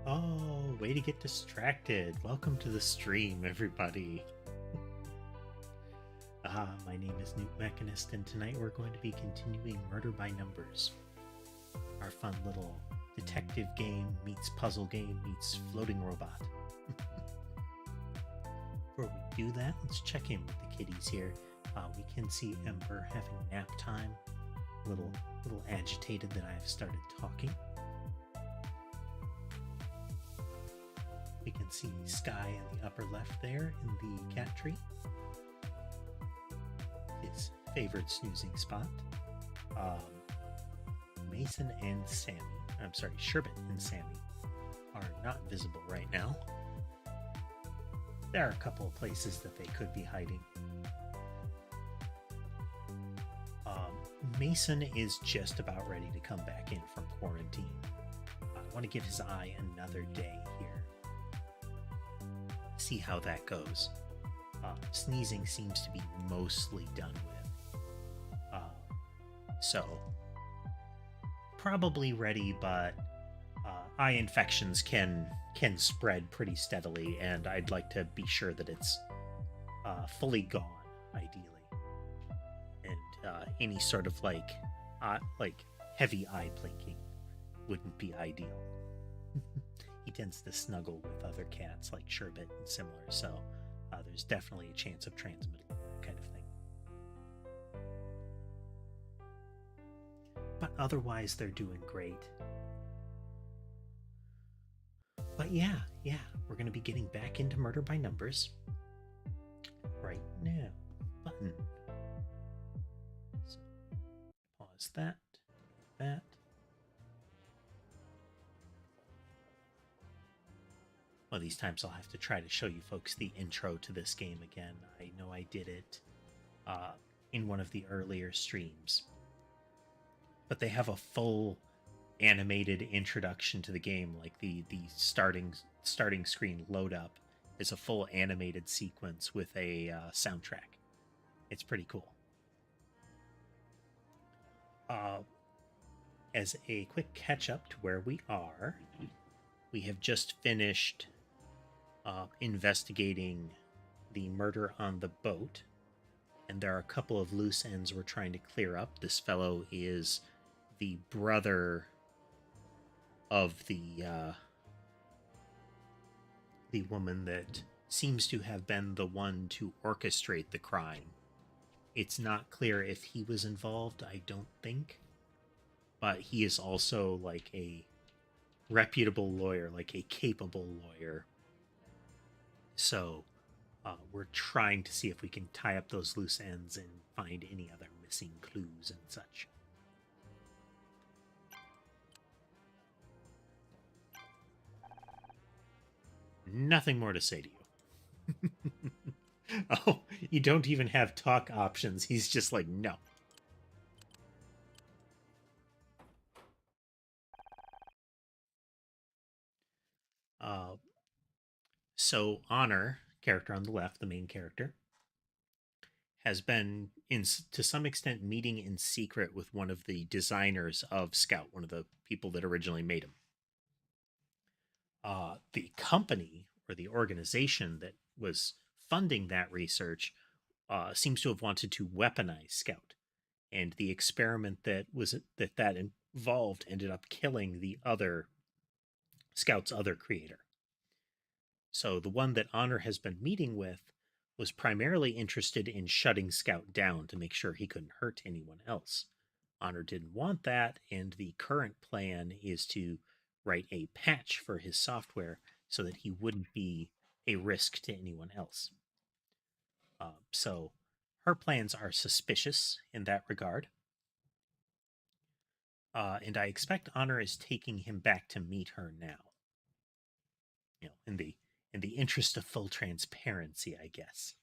Oh, way to get distracted. Welcome to the stream, everybody. My name is Newt Mechanist, and tonight we're going to be continuing Murder by Numbers. Our fun little detective game meets puzzle game meets floating robot. Before we do that, let's check in with the kitties here. We can see Ember having nap time. A little agitated that I've started talking. We can see Sky in the upper left there in the cat tree. His favorite snoozing spot. Mason and Sammy, Sherbet and Sammy are not visible right now. There are a couple of places that they could be hiding. Mason is just about ready to come back in from quarantine. I want to give his eye another day here. See how that goes. Sneezing seems to be mostly done with. So, probably ready, but eye infections can spread pretty steadily, and I'd like to be sure that it's fully gone, ideally. And any sort of like heavy eye blinking wouldn't be ideal. He tends to snuggle with other cats like Sherbet and similar, so there's definitely a chance of transmitting that kind of thing. But otherwise, they're doing great. But yeah, we're going to be getting back into Murder by Numbers right now. Button. So, pause that. One of these times I'll have to try to show you folks the intro to this game again. I know I did it in one of the earlier streams. But they have a full animated introduction to the game, like the starting screen load up is a full animated sequence with a soundtrack. It's pretty cool. As a quick catch up to where we are, we have just finished investigating the murder on the boat, and there are a couple of loose ends we're trying to clear up. This fellow is the brother of the woman that seems to have been the one to orchestrate the crime. It's not clear if he was involved, I don't think, but he is also like a reputable lawyer, like a capable lawyer. So we're trying to see if we can tie up those loose ends and find any other missing clues and such. Nothing more to say to you. Oh, you don't even have talk options. He's just like, no. So Honor, character on the left, the main character, has been to some extent meeting in secret with one of the designers of Scout, one of the people that originally made him. The company or the organization that was funding that research seems to have wanted to weaponize Scout, and the experiment that involved ended up killing the other Scout's other creator. So the one that Honor has been meeting with was primarily interested in shutting Scout down to make sure he couldn't hurt anyone else. Honor didn't want that, and the current plan is to write a patch for his software so that he wouldn't be a risk to anyone else. So her plans are suspicious in that regard. And I expect Honor is taking him back to meet her now. You know, in the interest of full transparency, I guess.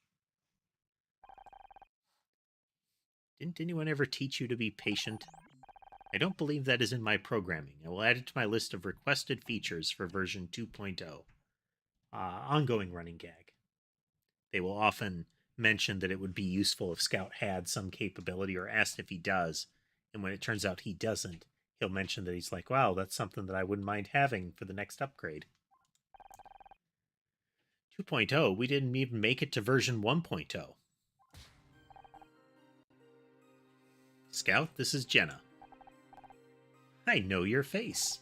Didn't anyone ever teach you to be patient? I don't believe that is in my programming. I will add it to my list of requested features for version 2.0. Ongoing running gag. They will often mention that it would be useful if Scout had some capability or asked if he does, and when it turns out he doesn't, he'll mention that he's like, wow, that's something that I wouldn't mind having for the next upgrade. 2.0, we didn't even make it to version 1.0. Scout, this is Jenna. I know your face.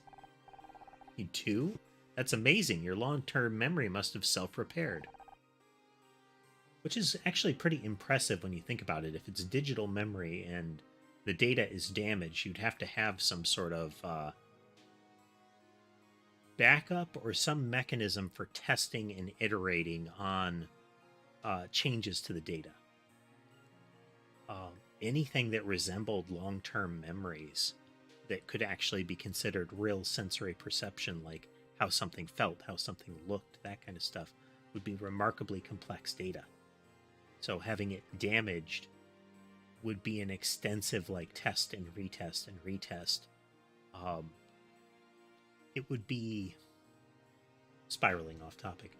You too? That's amazing. Your long-term memory must have self-repaired. Which is actually pretty impressive when you think about it. If it's digital memory and the data is damaged, you'd have to have some sort of backup or some mechanism for testing and iterating on changes to the data. Anything that resembled long-term memories that could actually be considered real sensory perception, like how something felt, how something looked, that kind of stuff, would be remarkably complex data. So having it damaged would be an extensive test and retest and retest. It would be spiraling off topic.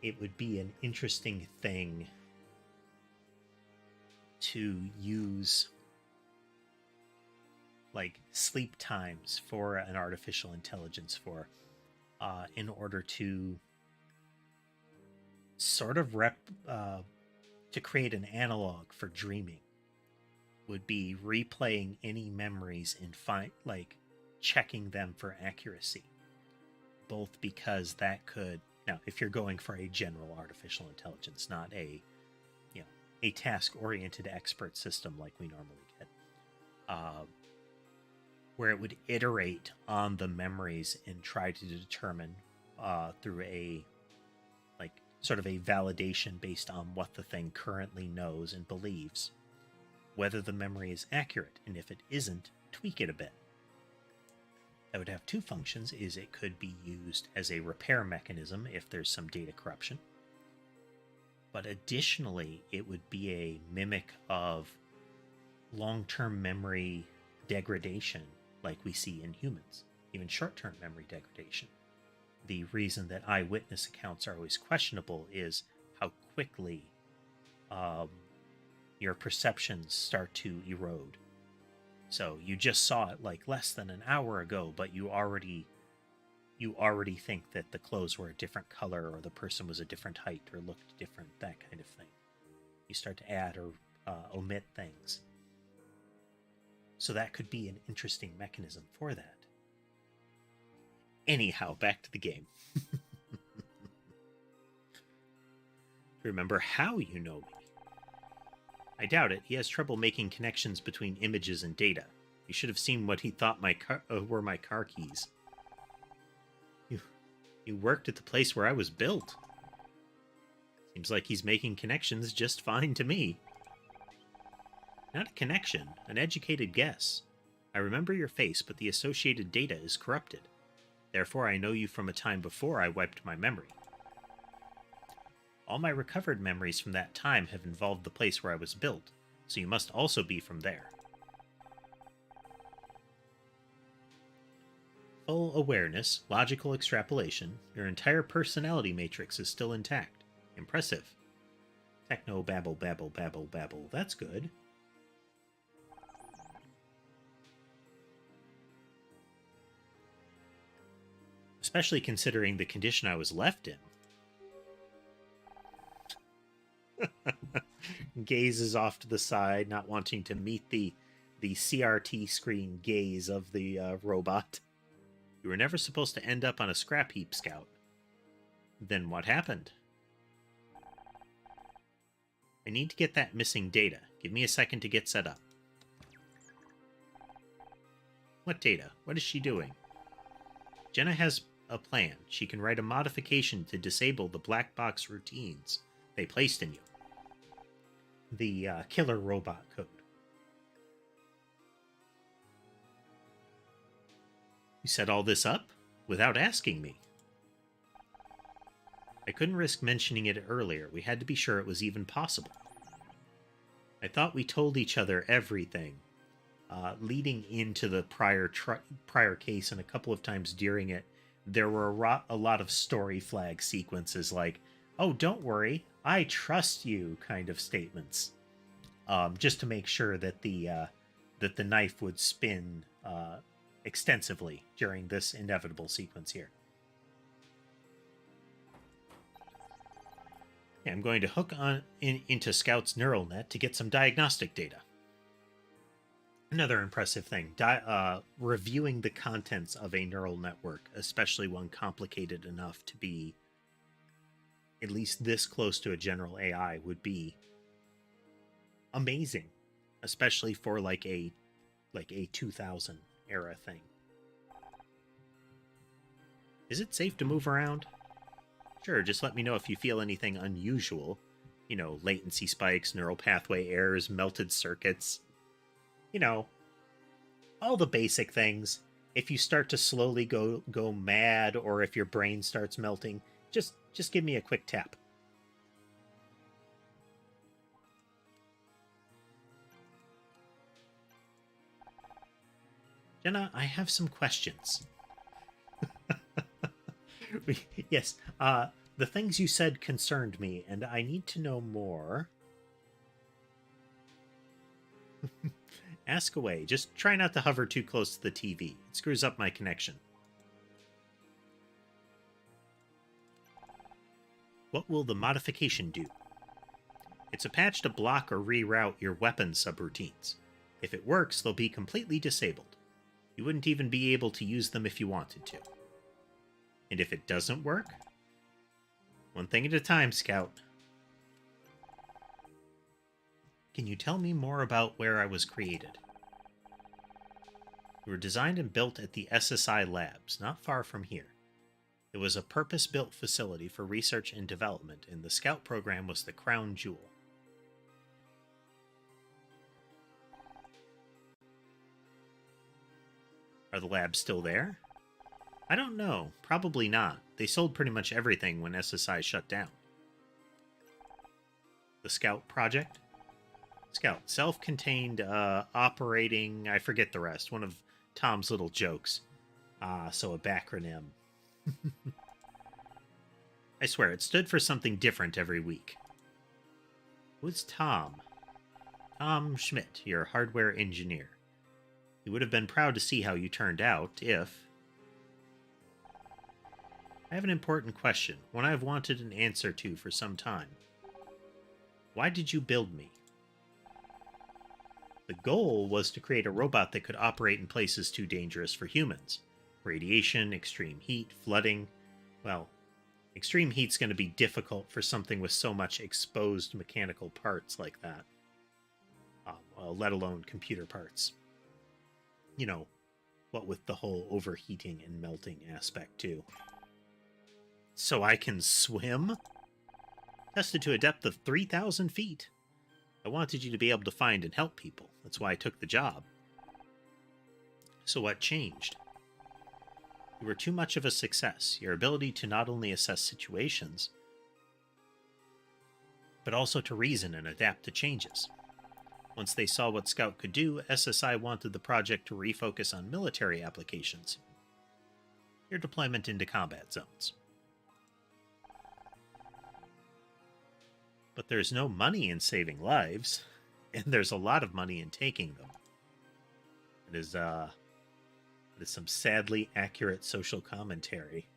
It would be an interesting thing to use sleep times for an artificial intelligence for in order to sort of to create an analog for dreaming. Would be replaying any memories and checking them for accuracy, both because that could, now if you're going for a general artificial intelligence, not a a task-oriented expert system like we normally get, where it would iterate on the memories and try to determine through a sort of a validation based on what the thing currently knows and believes, whether the memory is accurate, and if it isn't, tweak it a bit. That would have two functions. Is it could be used as a repair mechanism if there's some data corruption, but additionally it would be a mimic of long-term memory degradation like we see in humans, even short-term memory degradation. The reason that eyewitness accounts are always questionable is how quickly your perceptions start to erode. So you just saw it less than an hour ago, but you already think that the clothes were a different color or the person was a different height or looked different, that kind of thing. You start to add or omit things. So that could be an interesting mechanism for that. Anyhow, back to the game. Remember how you know me. I doubt it. He has trouble making connections between images and data. You should have seen what he thought were my car keys. You worked at the place where I was built. Seems like he's making connections just fine to me. Not a connection, an educated guess. I remember your face, but the associated data is corrupted. Therefore, I know you from a time before I wiped my memory. All my recovered memories from that time have involved the place where I was built, so you must also be from there. Full awareness, logical extrapolation, your entire personality matrix is still intact. Impressive. Techno babble babble babble babble, that's good. Especially considering the condition I was left in. Gazes off to the side, not wanting to meet the CRT screen gaze of the robot. You were never supposed to end up on a scrap heap, Scout. Then what happened? I need to get that missing data. Give me a second to get set up. What data? What is she doing? Jenna has a plan. She can write a modification to disable the black box routines they placed in you. The killer robot code. You set all this up without asking me. I couldn't risk mentioning it earlier. We had to be sure it was even possible. I thought we told each other everything, leading into the prior case, and a couple of times during it, there were a lot of story flag sequences like, oh, don't worry, I trust you kind of statements. Just to make sure that the that the knife would spin extensively during this inevitable sequence here. Yeah, I'm going to hook into Scout's neural net to get some diagnostic data. Another impressive thing, reviewing the contents of a neural network, especially one complicated enough to be at least this close to a general AI, would be amazing, especially for like a 2000 era thing. Is it safe to move around? Sure, just let me know if you feel anything unusual. You know, latency spikes, neural pathway errors, melted circuits. You know, all the basic things. If you start to slowly go mad, or if your brain starts melting, just give me a quick tap. Jenna, I have some questions. Yes, the things you said concerned me, and I need to know more. Ask away. Just try not to hover too close to the TV. It screws up my connection. What will the modification do? It's a patch to block or reroute your weapon subroutines. If it works, they'll be completely disabled. You wouldn't even be able to use them if you wanted to. And if it doesn't work? One thing at a time, Scout. Can you tell me more about where I was created? We were designed and built at the SSI Labs, not far from here. It was a purpose-built facility for research and development, and the Scout program was the crown jewel. Are the labs still there? I don't know. Probably not. They sold pretty much everything when SSI shut down. The Scout project? Scout, self-contained, operating... I forget the rest. One of Tom's little jokes. So a backronym. I swear, it stood for something different every week. Who's Tom? Tom Schmidt, your hardware engineer. He would have been proud to see how you turned out if... I have an important question, one I've wanted an answer to for some time. Why did you build me? The goal was to create a robot that could operate in places too dangerous for humans. Radiation, extreme heat, flooding. Well, extreme heat's going to be difficult for something with so much exposed mechanical parts like that. Well, let alone computer parts. You know, what with the whole overheating and melting aspect, too. So I can swim? Tested to a depth of 3,000 feet. I wanted you to be able to find and help people. That's why I took the job. So what changed? You were too much of a success. Your ability to not only assess situations, but also to reason and adapt to changes. Once they saw what Scout could do, SSI wanted the project to refocus on military applications. Your deployment into combat zones. But there's no money in saving lives, and there's a lot of money in taking them. It is some sadly accurate social commentary.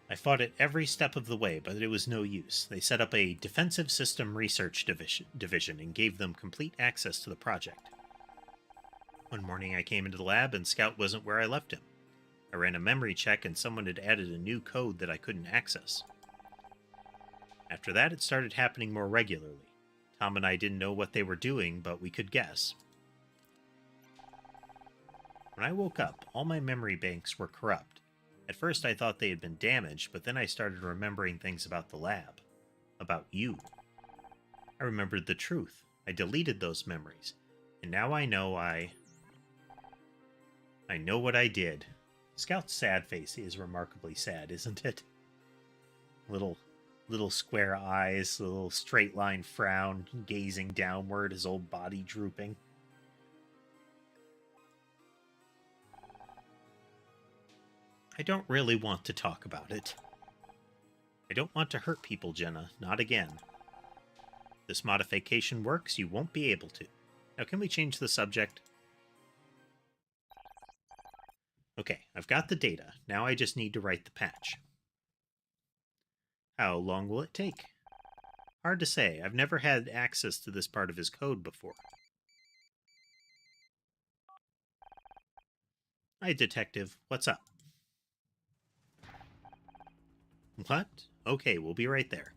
I fought it every step of the way, but it was no use. They set up a defensive system research division and gave them complete access to the project. One morning I came into the lab and Scout wasn't where I left him. I ran a memory check and someone had added a new code that I couldn't access. After that, it started happening more regularly. Tom and I didn't know what they were doing, but we could guess. When I woke up, all my memory banks were corrupt. At first I thought they had been damaged, but then I started remembering things about the lab. About you. I remembered the truth. I deleted those memories. And now I know I know what I did. Scout's sad face is remarkably sad, isn't it? Little square eyes, a little straight line frown, gazing downward, his old body drooping. I don't really want to talk about it. I don't want to hurt people, Jenna. Not again. This modification works, you won't be able to. Now, can we change the subject? Okay, I've got the data. Now I just need to write the patch. How long will it take? Hard to say. I've never had access to this part of his code before. Hi, detective. What's up? What? Okay, we'll be right there.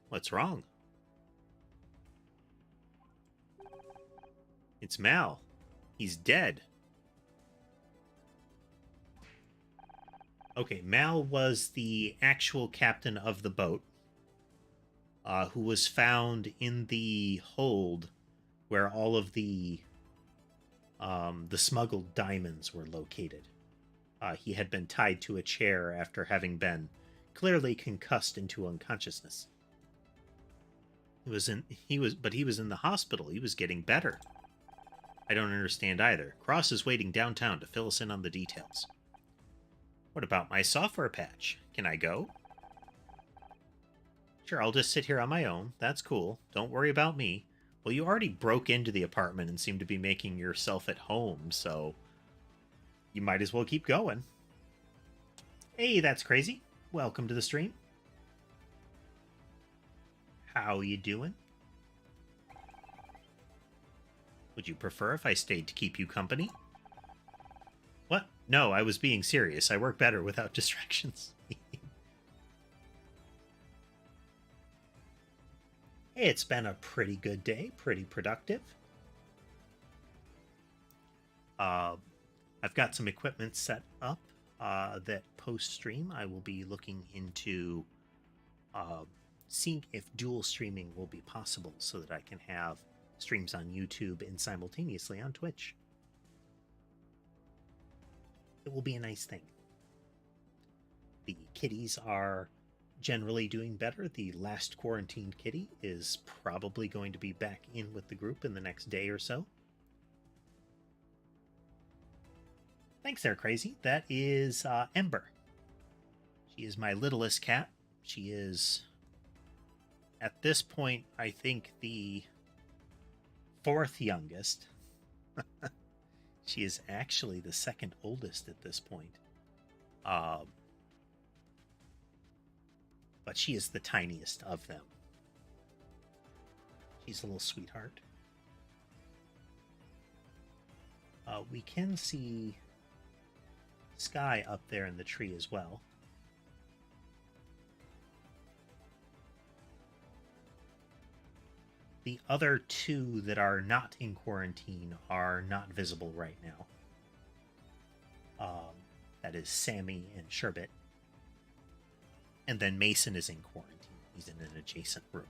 What's wrong? It's Mal. He's dead. Okay, Mal was the actual captain of the boat, who was found in the hold where all of the smuggled diamonds were located. He had been tied to a chair after having been clearly concussed into unconsciousness. He was in the hospital. He was getting better. I don't understand either. Cross is waiting downtown to fill us in on the details. What about my software patch? Can I go? Sure, I'll just sit here on my own. That's cool. Don't worry about me. Well, you already broke into the apartment and seem to be making yourself at home, so you might as well keep going. Hey, that's crazy. Welcome to the stream. How you doing? Would you prefer if I stayed to keep you company? What? No, I was being serious. I work better without distractions. It's been a pretty good day, pretty productive. I've got some equipment set up that post-stream I will be looking into seeing if dual streaming will be possible so that I can have streams on YouTube and simultaneously on Twitch. It will be a nice thing. The kitties are generally doing better. The last quarantined kitty is probably going to be back in with the group in the next day or so. Thanks there, Crazy. That is Ember. She is my littlest cat. She is, at this point, I think the fourth youngest. She is actually the second oldest at this point. But she is the tiniest of them. She's a little sweetheart. We can see Sky up there in the tree as well. The other two that are not in quarantine are not visible right now. That is Sammy and Sherbet. And then Mason is in quarantine. He's in an adjacent room.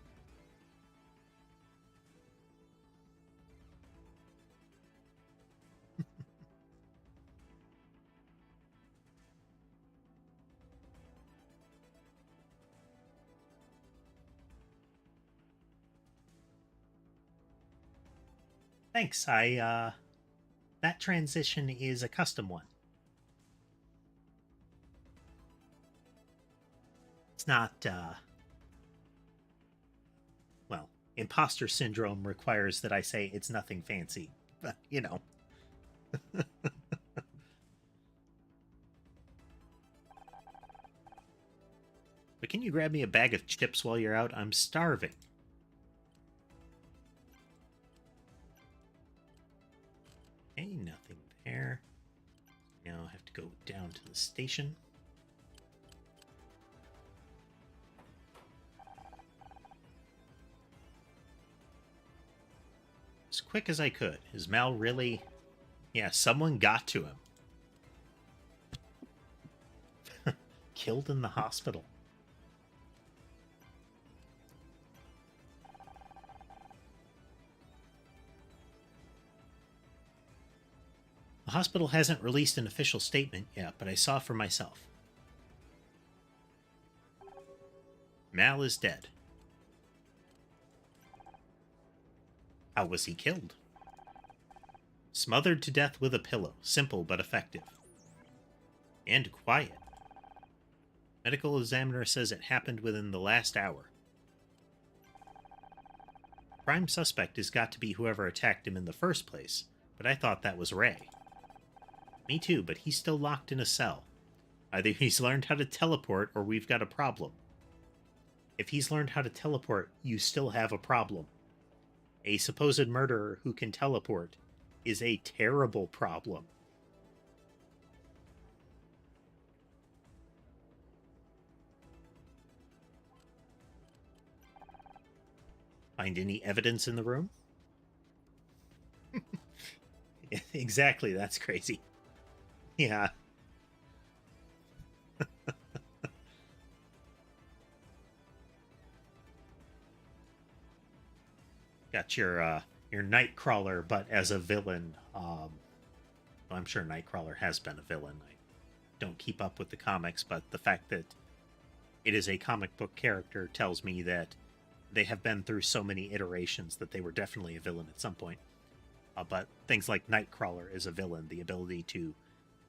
Thanks. That transition is a custom one. It's not, well, imposter syndrome requires that I say it's nothing fancy, but, you know. But can you grab me a bag of chips while you're out? I'm starving. Okay, nothing there. Now I have to go down to the station. As quick as I could. Is Mal really... Yeah, someone got to him. Killed in the hospital. The hospital hasn't released an official statement yet, but I saw for myself. Mal is dead. How was he killed? Smothered to death with a pillow. Simple but effective. And quiet. Medical examiner says it happened within the last hour. Prime suspect has got to be whoever attacked him in the first place, but I thought that was Ray. Me too, but he's still locked in a cell. Either he's learned how to teleport or we've got a problem. If he's learned how to teleport, you still have a problem. A supposed murderer who can teleport is a terrible problem. Find any evidence in the room? Exactly, that's crazy. Yeah. Got your Nightcrawler, but as a villain. I'm sure Nightcrawler has been a villain. I don't keep up with the comics, but the fact that it is a comic book character tells me that they have been through so many iterations that they were definitely a villain at some point. But things like Nightcrawler is a villain. The ability to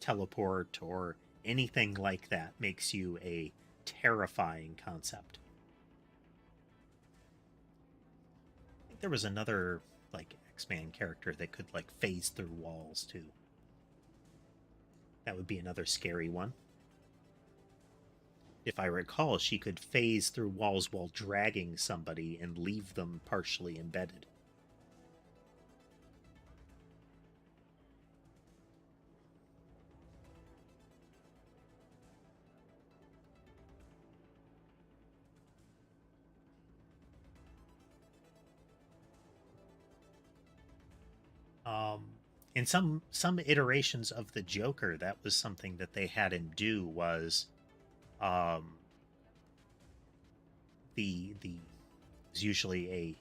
teleport or anything like that makes you a terrifying concept. I think there was another like X-Man character that could like phase through walls too. That would be another scary one. If I recall, she could phase through walls while dragging somebody and leave them partially embedded. Um, in some iterations of the Joker, that was something that they had him do was um, the is usually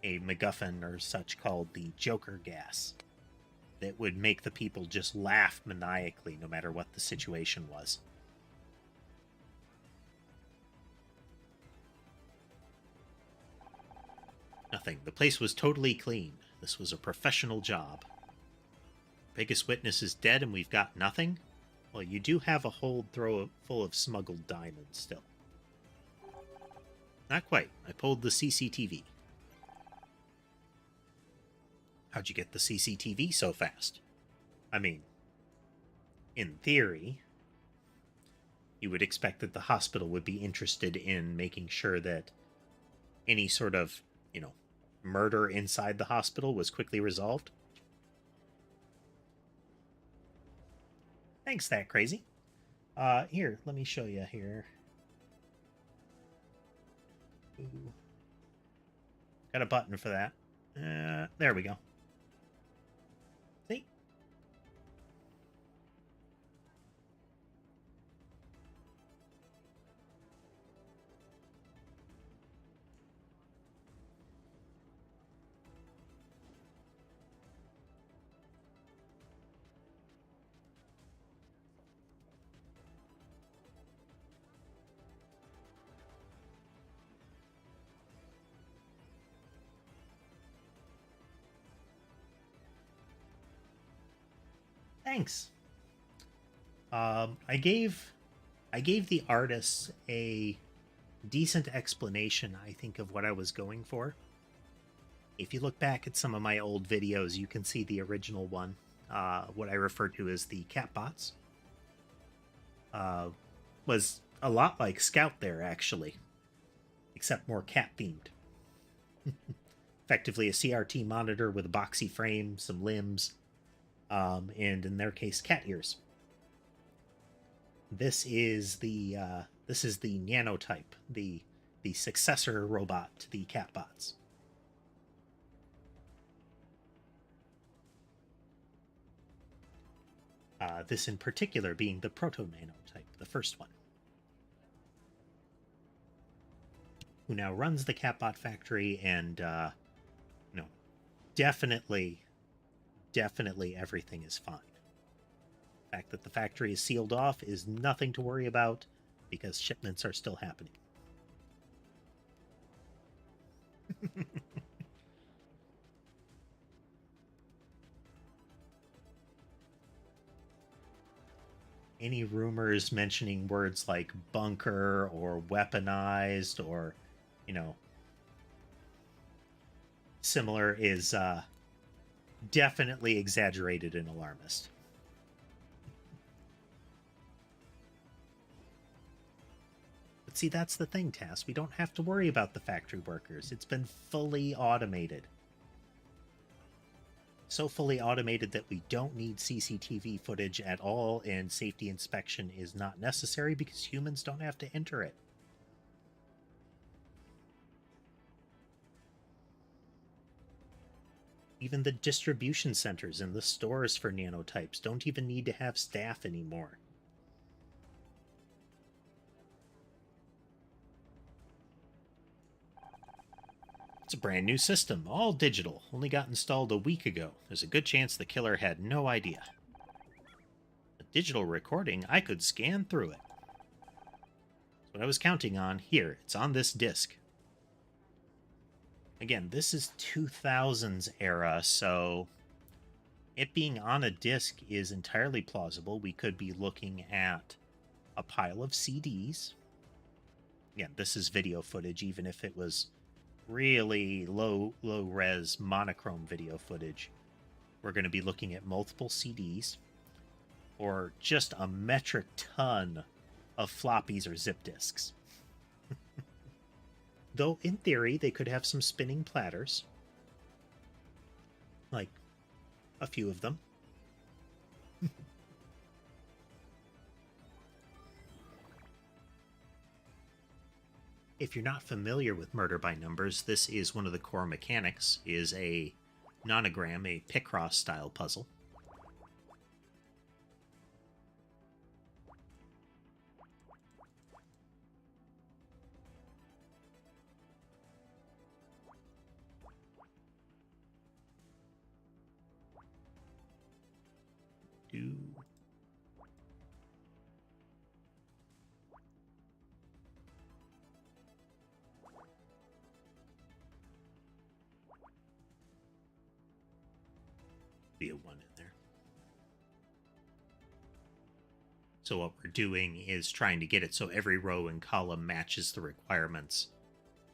a MacGuffin or such called the Joker gas that would make the people just laugh maniacally no matter what the situation was. Nothing. The place was totally clean. This was a professional job. Biggest witness is dead and we've got nothing? Well, you do have a hold throw full of smuggled diamonds still. Not quite. I pulled the CCTV. How'd you get the CCTV so fast? I mean, in theory, you would expect that the hospital would be interested in making sure that any sort of, murder inside the hospital was quickly resolved. Thanks, that crazy. Here, let me show you here. Ooh. Got a button for that. There we go. See? Thanks. I gave the artists a decent explanation, I think, of what I was going for. If you look back at some of my old videos, you can see the original one, what I refer to as the catbots. Was a lot like Scout there, actually, except more cat-themed. Effectively a CRT monitor with a boxy frame, some limbs, and in their case, cat ears. This is the nanotype, the successor robot to the catbots. This in particular being the proto-nanotype, the first one, who now runs the catbot factory and, definitely everything is fine. The fact that the factory is sealed off is nothing to worry about because shipments are still happening. Any rumors mentioning words like bunker or weaponized or, similar is definitely exaggerated and alarmist. But see, that's the thing, Tass. We don't have to worry about the factory workers. It's been fully automated. So fully automated that we don't need CCTV footage at all, and safety inspection is not necessary because humans don't have to enter it. Even the distribution centers and the stores for nanotypes don't even need to have staff anymore. It's a brand new system, all digital, only got installed a week ago. There's a good chance the killer had no idea. A digital recording, I could scan through it. That's what I was counting on. Here, it's on this disc. Again, this is 2000s era, so it being on a disc is entirely plausible. We could be looking at a pile of CDs. Again, this is video footage, even if it was really low res monochrome video footage. We're going to be looking at multiple CDs or just a metric ton of floppies or zip disks. Though in theory they could have some spinning platters, like a few of them. If you're not familiar with Murder by Numbers, this is one of the core mechanics, is a nonogram, a Picross style puzzle. Be a 1 in there. So what we're doing is trying to get it so every row and column matches the requirements.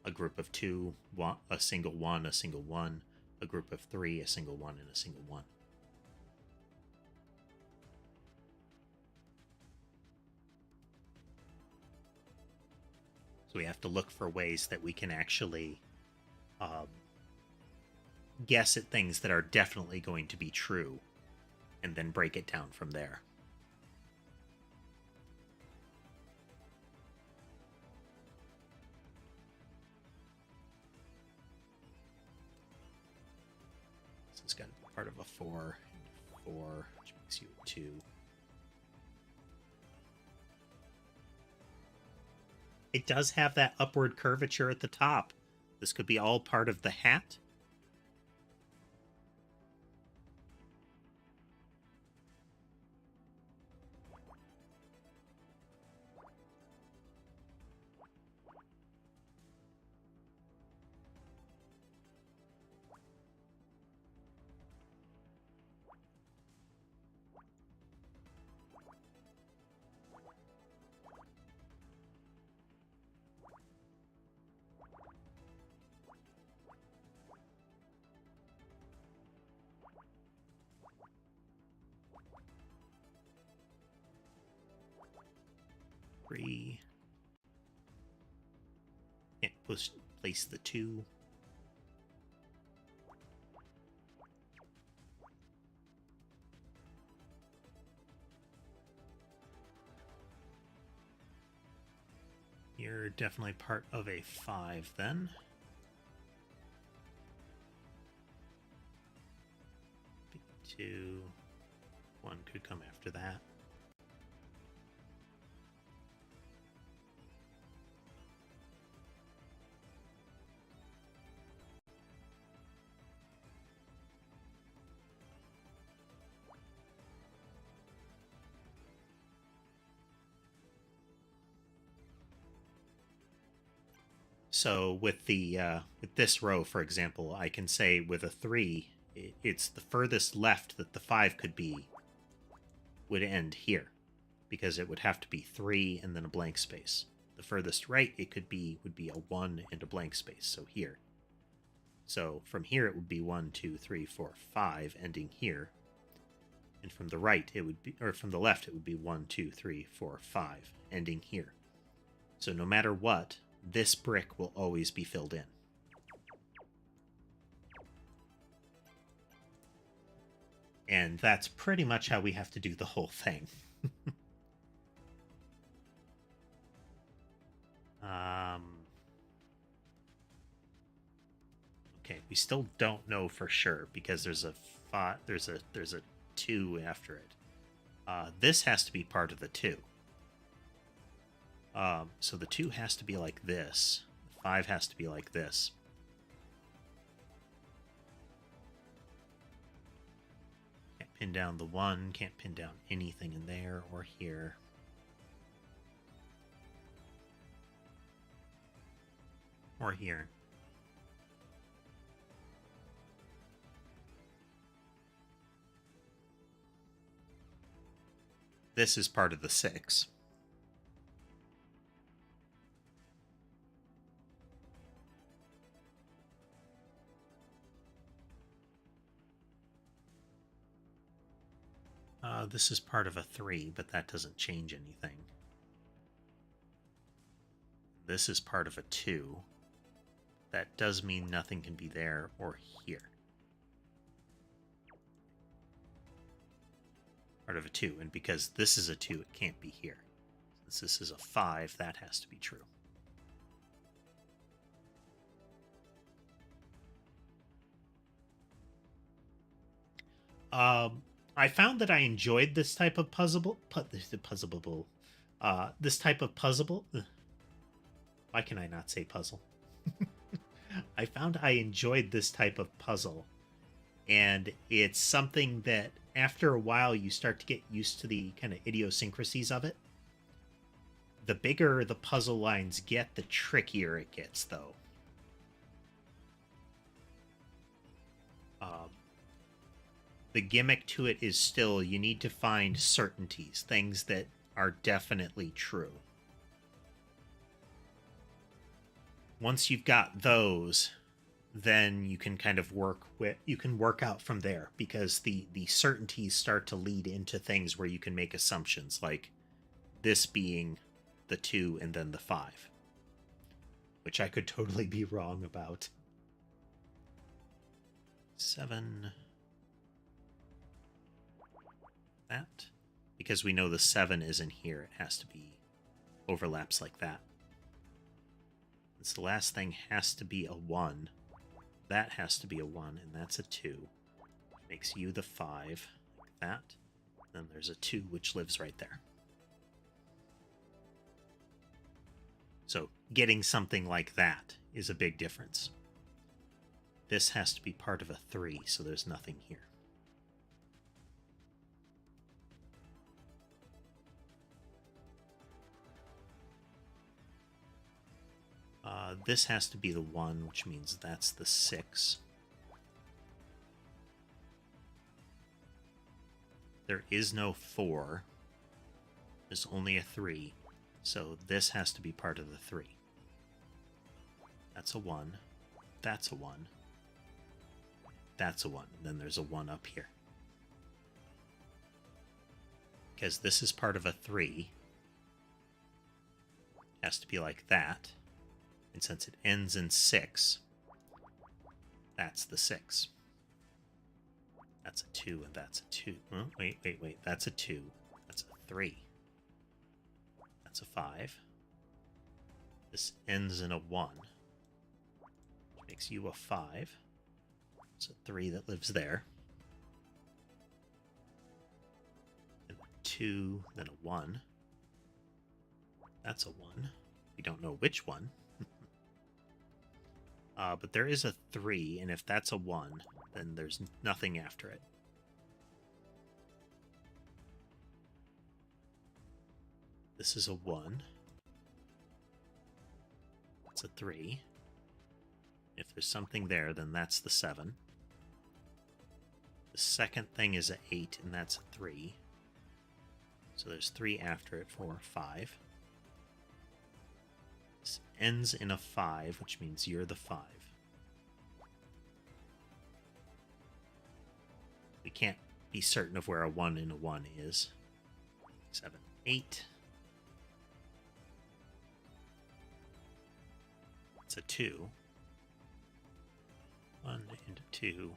A group of 2, a single 1, a single 1, a group of 3, a single 1, and a single 1. So we have to look for ways that we can actually guess at things that are definitely going to be true, and then break it down from there. So it's got to be part of a 4 and 4, which makes you a 2. It does have that upward curvature at the top. This could be all part of the hat. Yeah, place the 2. You're definitely part of a 5 then. Two, 1 could come after that. So with the with this row, for example, I can say with a 3, it's the furthest left that the 5 could be would end here, because it would have to be 3 and then a blank space. The furthest right it could be would be a 1 and a blank space, so here. So from here it would be 1, 2, 3, 4, 5, ending here. And from the right it would be, or from the left it would be 1, 2, 3, 4, 5, ending here. So no matter what, this brick will always be filled in. And that's pretty much how we have to do the whole thing. Okay, we still don't know for sure because there's a 2 after it. This has to be part of the 2. So the 2 has to be like this. The 5 has to be like this. Can't pin down the 1, can't pin down anything in there or here. Or here. This is part of the 6. This is part of a 3, but that doesn't change anything. This is part of a 2. That does mean nothing can be there or here. Part of a 2, and because this is a 2, it can't be here. Since this is a 5, that has to be true. I found that I enjoyed this type of this type of puzzle. Why can I not say puzzle? I found I enjoyed this type of puzzle, and it's something that after a while you start to get used to the kind of idiosyncrasies of it. The bigger the puzzle lines get, the trickier it gets, though. The gimmick to it is still you need to find certainties, things that are definitely true. Once you've got those, then you can kind of work out from there, because the certainties start to lead into things where you can make assumptions, like this being the 2 and then the 5, which I could totally be wrong about. 7. That, because we know the 7 isn't here, it has to be overlaps like that. This last thing has to be a 1. That has to be a 1, and that's a 2. Makes you the 5, like that. Then there's a 2, which lives right there. So getting something like that is a big difference. This has to be part of a 3, so there's nothing here. This has to be the 1, which means that's the 6. There is no 4. There's only a 3. So this has to be part of the 3. That's a 1. That's a 1. That's a 1. And then there's a 1 up here. Because this is part of a 3. It has to be like that. And since it ends in 6, that's the 6. That's a 2, and that's a 2. Oh, wait. That's a 2. That's a 3. That's a 5. This ends in a 1. Which makes you a 5. It's a 3 that lives there. And a 2, then a 1. That's a 1. We don't know which one. But there is a 3, and if that's a 1, then there's nothing after it. This is a 1. It's a 3. If there's something there, then that's the 7. The second thing is a 8, and that's a 3. So there's 3 after it for 5. This ends in a 5, which means you're the 5. can't be certain of where a 1 and a 1 is. 7, 8. It's a 2. 1 and a 2.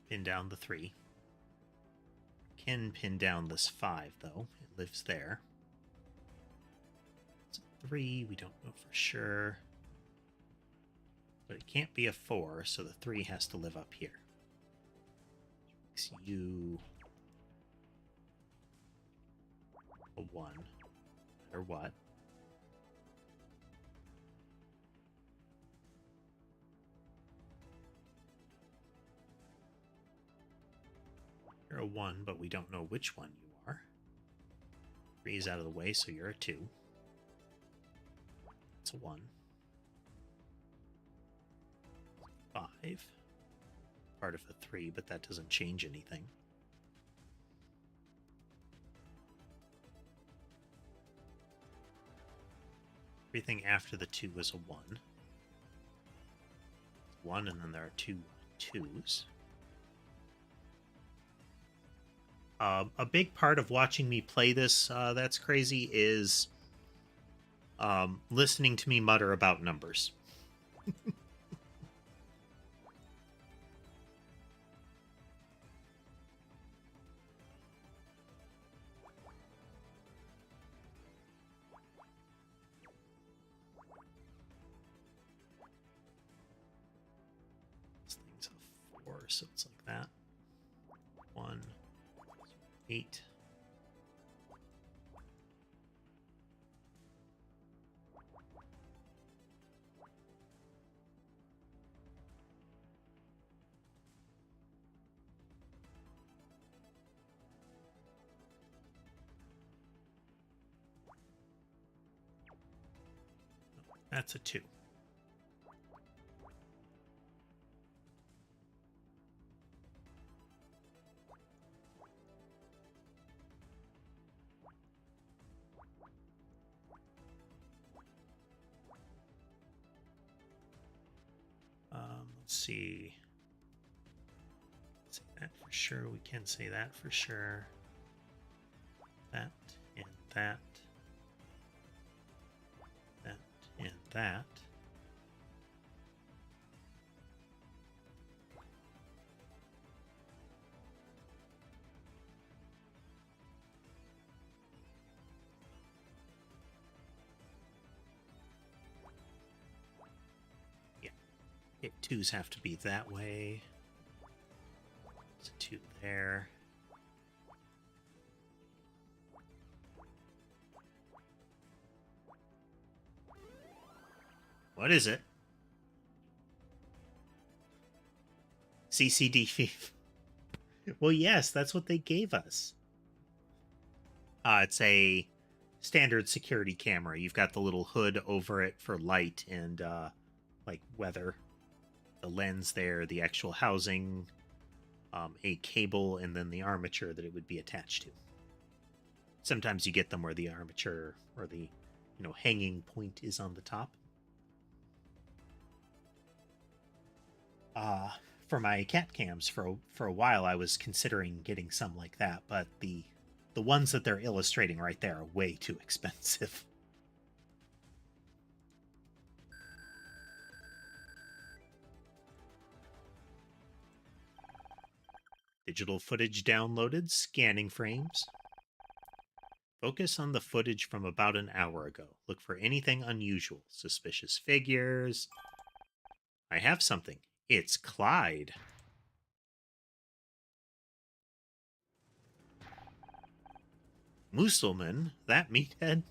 Pin down the 3. Can pin down this 5, though. It lives there. It's a 3. We don't know for sure. But it can't be a 4, so the 3 has to live up here. Makes you a 1, no matter what. You're a 1, but we don't know which one you are. 3 is out of the way, so you're a 2. It's a 1. 5. Part of a 3, but that doesn't change anything. Everything after the 2 is a 1. 1, and then there are 2 2s. A big part of watching me play this, that's crazy, is listening to me mutter about numbers. This thing's a 4, so it's like that. 1, 8. That's a 2. Let's see. Say that for sure. We can say that for sure. That and that. That and that. Yeah, 2s have to be that way. There's a 2 there. What is it? CCD. Well, yes, that's what they gave us. It's a standard security camera. You've got the little hood over it for light and like weather. The lens there, the actual housing, a cable, and then the armature that it would be attached to. Sometimes you get them where the armature or the hanging point is on the top. For my cat cams, for a while I was considering getting some like that, but the ones that they're illustrating right there are way too expensive. Digital footage downloaded, scanning frames. Focus on the footage from about an hour ago. Look for anything unusual, suspicious figures. I have something. It's Clyde. Musselman, that meathead.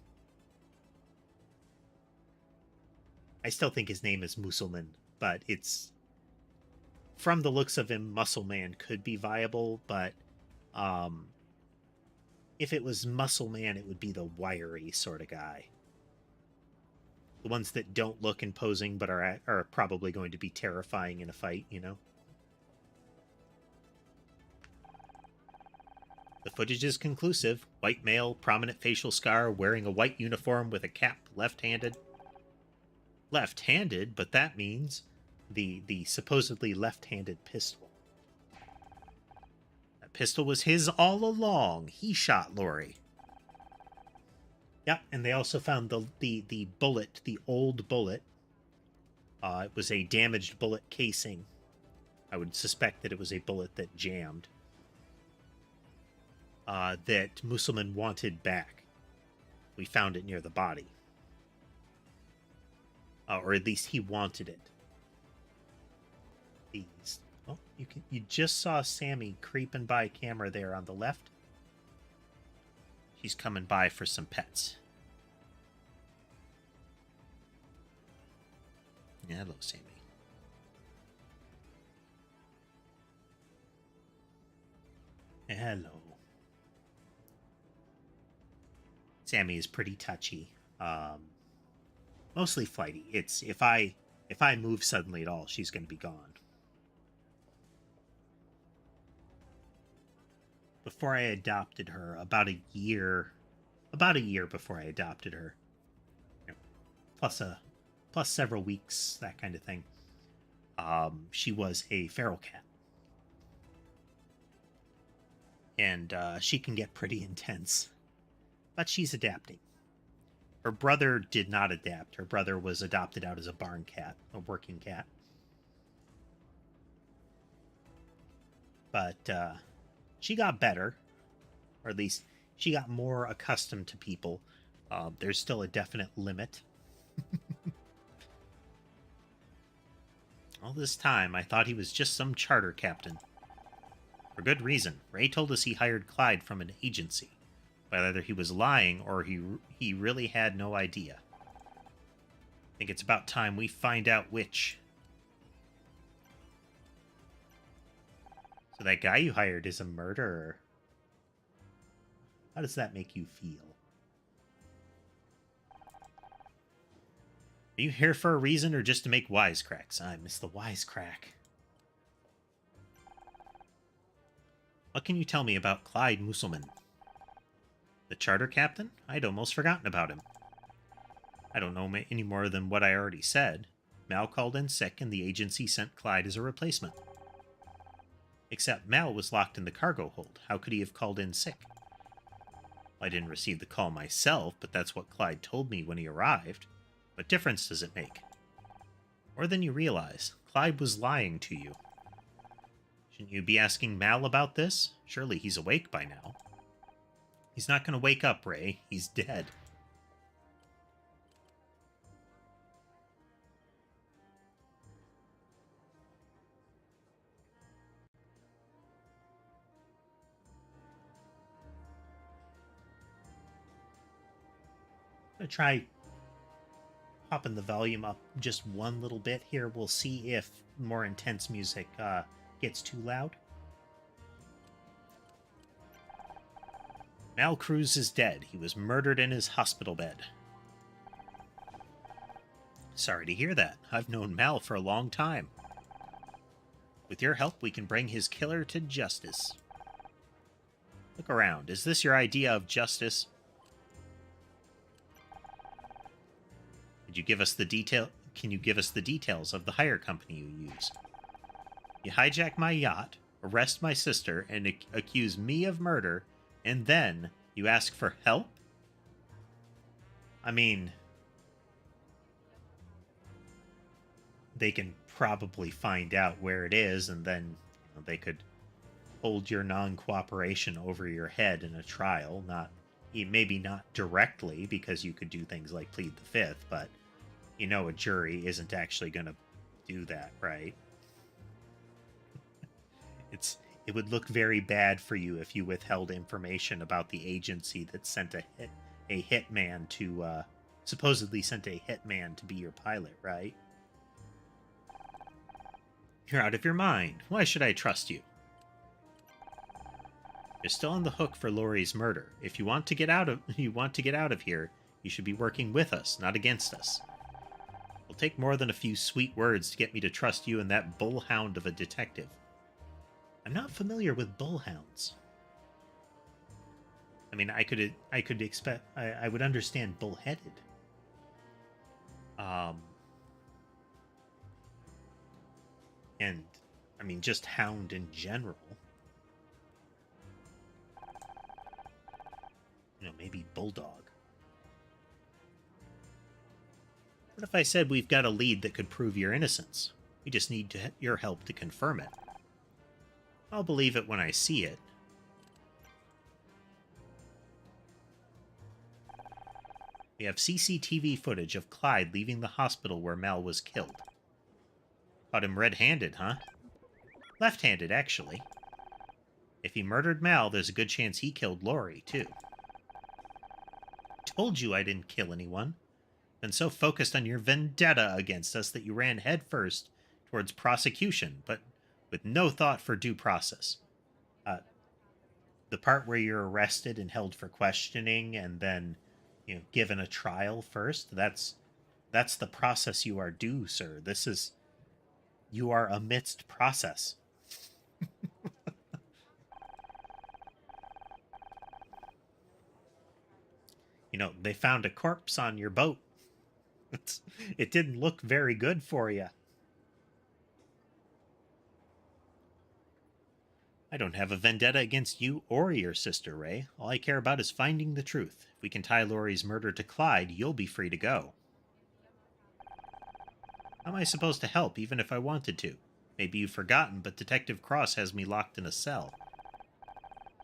I still think his name is Musselman, but it's... From the looks of him, Muscle Man could be viable, but if it was Muscle Man, it would be the wiry sort of guy. The ones that don't look imposing, but are probably going to be terrifying in a fight, The footage is conclusive. White male, prominent facial scar, wearing a white uniform with a cap, left-handed. Left-handed, but that means the supposedly left-handed pistol. That pistol was his all along. He shot Lori. Yep, and they also found the bullet, the old bullet. It was a damaged bullet casing. I would suspect that it was a bullet that jammed. That Musselman wanted back. We found it near the body. Or at least he wanted it. These. Oh, you just saw Sammy creeping by camera there on the left. She's coming by for some pets. Yeah, hello, Sammy. Hello. Sammy is pretty touchy. Mostly flighty. It's if I move suddenly at all, she's going to be gone. Before I adopted her, about a year before I adopted her, you know, plus several weeks, that kind of thing. She was a feral cat, and she can get pretty intense, but she's adapting. Her brother did not adapt. Her brother was adopted out as a barn cat, a working cat. But she got better, or at least she got more accustomed to people. There's still a definite limit. All this time, I thought he was just some charter captain. For good reason. Ray told us he hired Clyde from an agency. But either he was lying or he really had no idea. I think it's about time we find out which. So that guy you hired is a murderer. How does that make you feel? Are you here for a reason or just to make wisecracks? I miss the wisecrack. What can you tell me about Clyde Musselman? The charter captain? I'd almost forgotten about him. I don't know any more than what I already said. Mal called in sick and the agency sent Clyde as a replacement. Except Mal was locked in the cargo hold. How could he have called in sick? I didn't receive the call myself, but that's what Clyde told me when he arrived. What difference does it make? More than you realize. Clyde was lying to you. Shouldn't you be asking Mal about this? Surely he's awake by now. He's not going to wake up, Ray. He's dead. I'm going to try popping the volume up just one little bit here. We'll see if more intense music gets too loud. Mal Cruz is dead. He was murdered in his hospital bed. Sorry to hear that. I've known Mal for a long time. With your help, we can bring his killer to justice. Look around. Is this your idea of justice? Did you give us the detail? Can you give us the details of the hire company you use? You hijack my yacht, arrest my sister, and accuse me of murder, and then you ask for help? I mean, they can probably find out where it is, and then they could hold your non-cooperation over your head in a trial. Maybe not directly, because you could do things like plead the fifth, but a jury isn't actually going to do that, right? It would look very bad for you if you withheld information about the agency that sent a hitman to supposedly sent a hitman to be your pilot, right? You're out of your mind. Why should I trust you? You're still on the hook for Laurie's murder. If you want to get out of here, you should be working with us, not against us. It'll take more than a few sweet words to get me to trust you and that bullhound of a detective. I'm not familiar with bullhounds. I mean, I would understand bullheaded. And, I mean, just hound in general. Maybe bulldog. What if I said we've got a lead that could prove your innocence? We just need your help to confirm it. I'll believe it when I see it. We have CCTV footage of Clyde leaving the hospital where Mal was killed. Caught him red-handed, huh? Left-handed, actually. If he murdered Mal, there's a good chance he killed Lori, too. Told you I didn't kill anyone. Been so focused on your vendetta against us that you ran headfirst towards prosecution, but with no thought for due process. The part where you're arrested and held for questioning and then, given a trial first, that's the process you are due, sir. You are amidst process. They found a corpse on your boat. It didn't look very good for you. I don't have a vendetta against you or your sister, Ray. All I care about is finding the truth. If we can tie Laurie's murder to Clyde, you'll be free to go. How am I supposed to help, even if I wanted to? Maybe you've forgotten, but Detective Cross has me locked in a cell.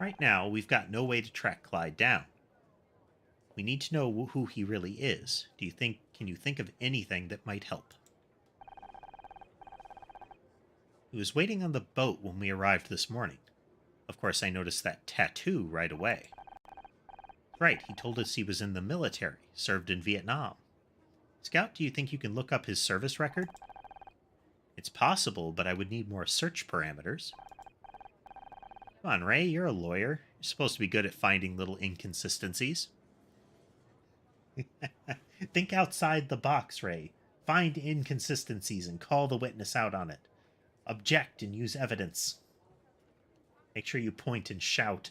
Right now, we've got no way to track Clyde down. We need to know who he really is. Can you think of anything that might help? He was waiting on the boat when we arrived this morning. Of course, I noticed that tattoo right away. Right, he told us he was in the military, served in Vietnam. Scout, do you think you can look up his service record? It's possible, but I would need more search parameters. Come on, Ray, you're a lawyer. You're supposed to be good at finding little inconsistencies. Think outside the box, Ray. Find inconsistencies and call the witness out on it. Object and use evidence. Make sure you point and shout.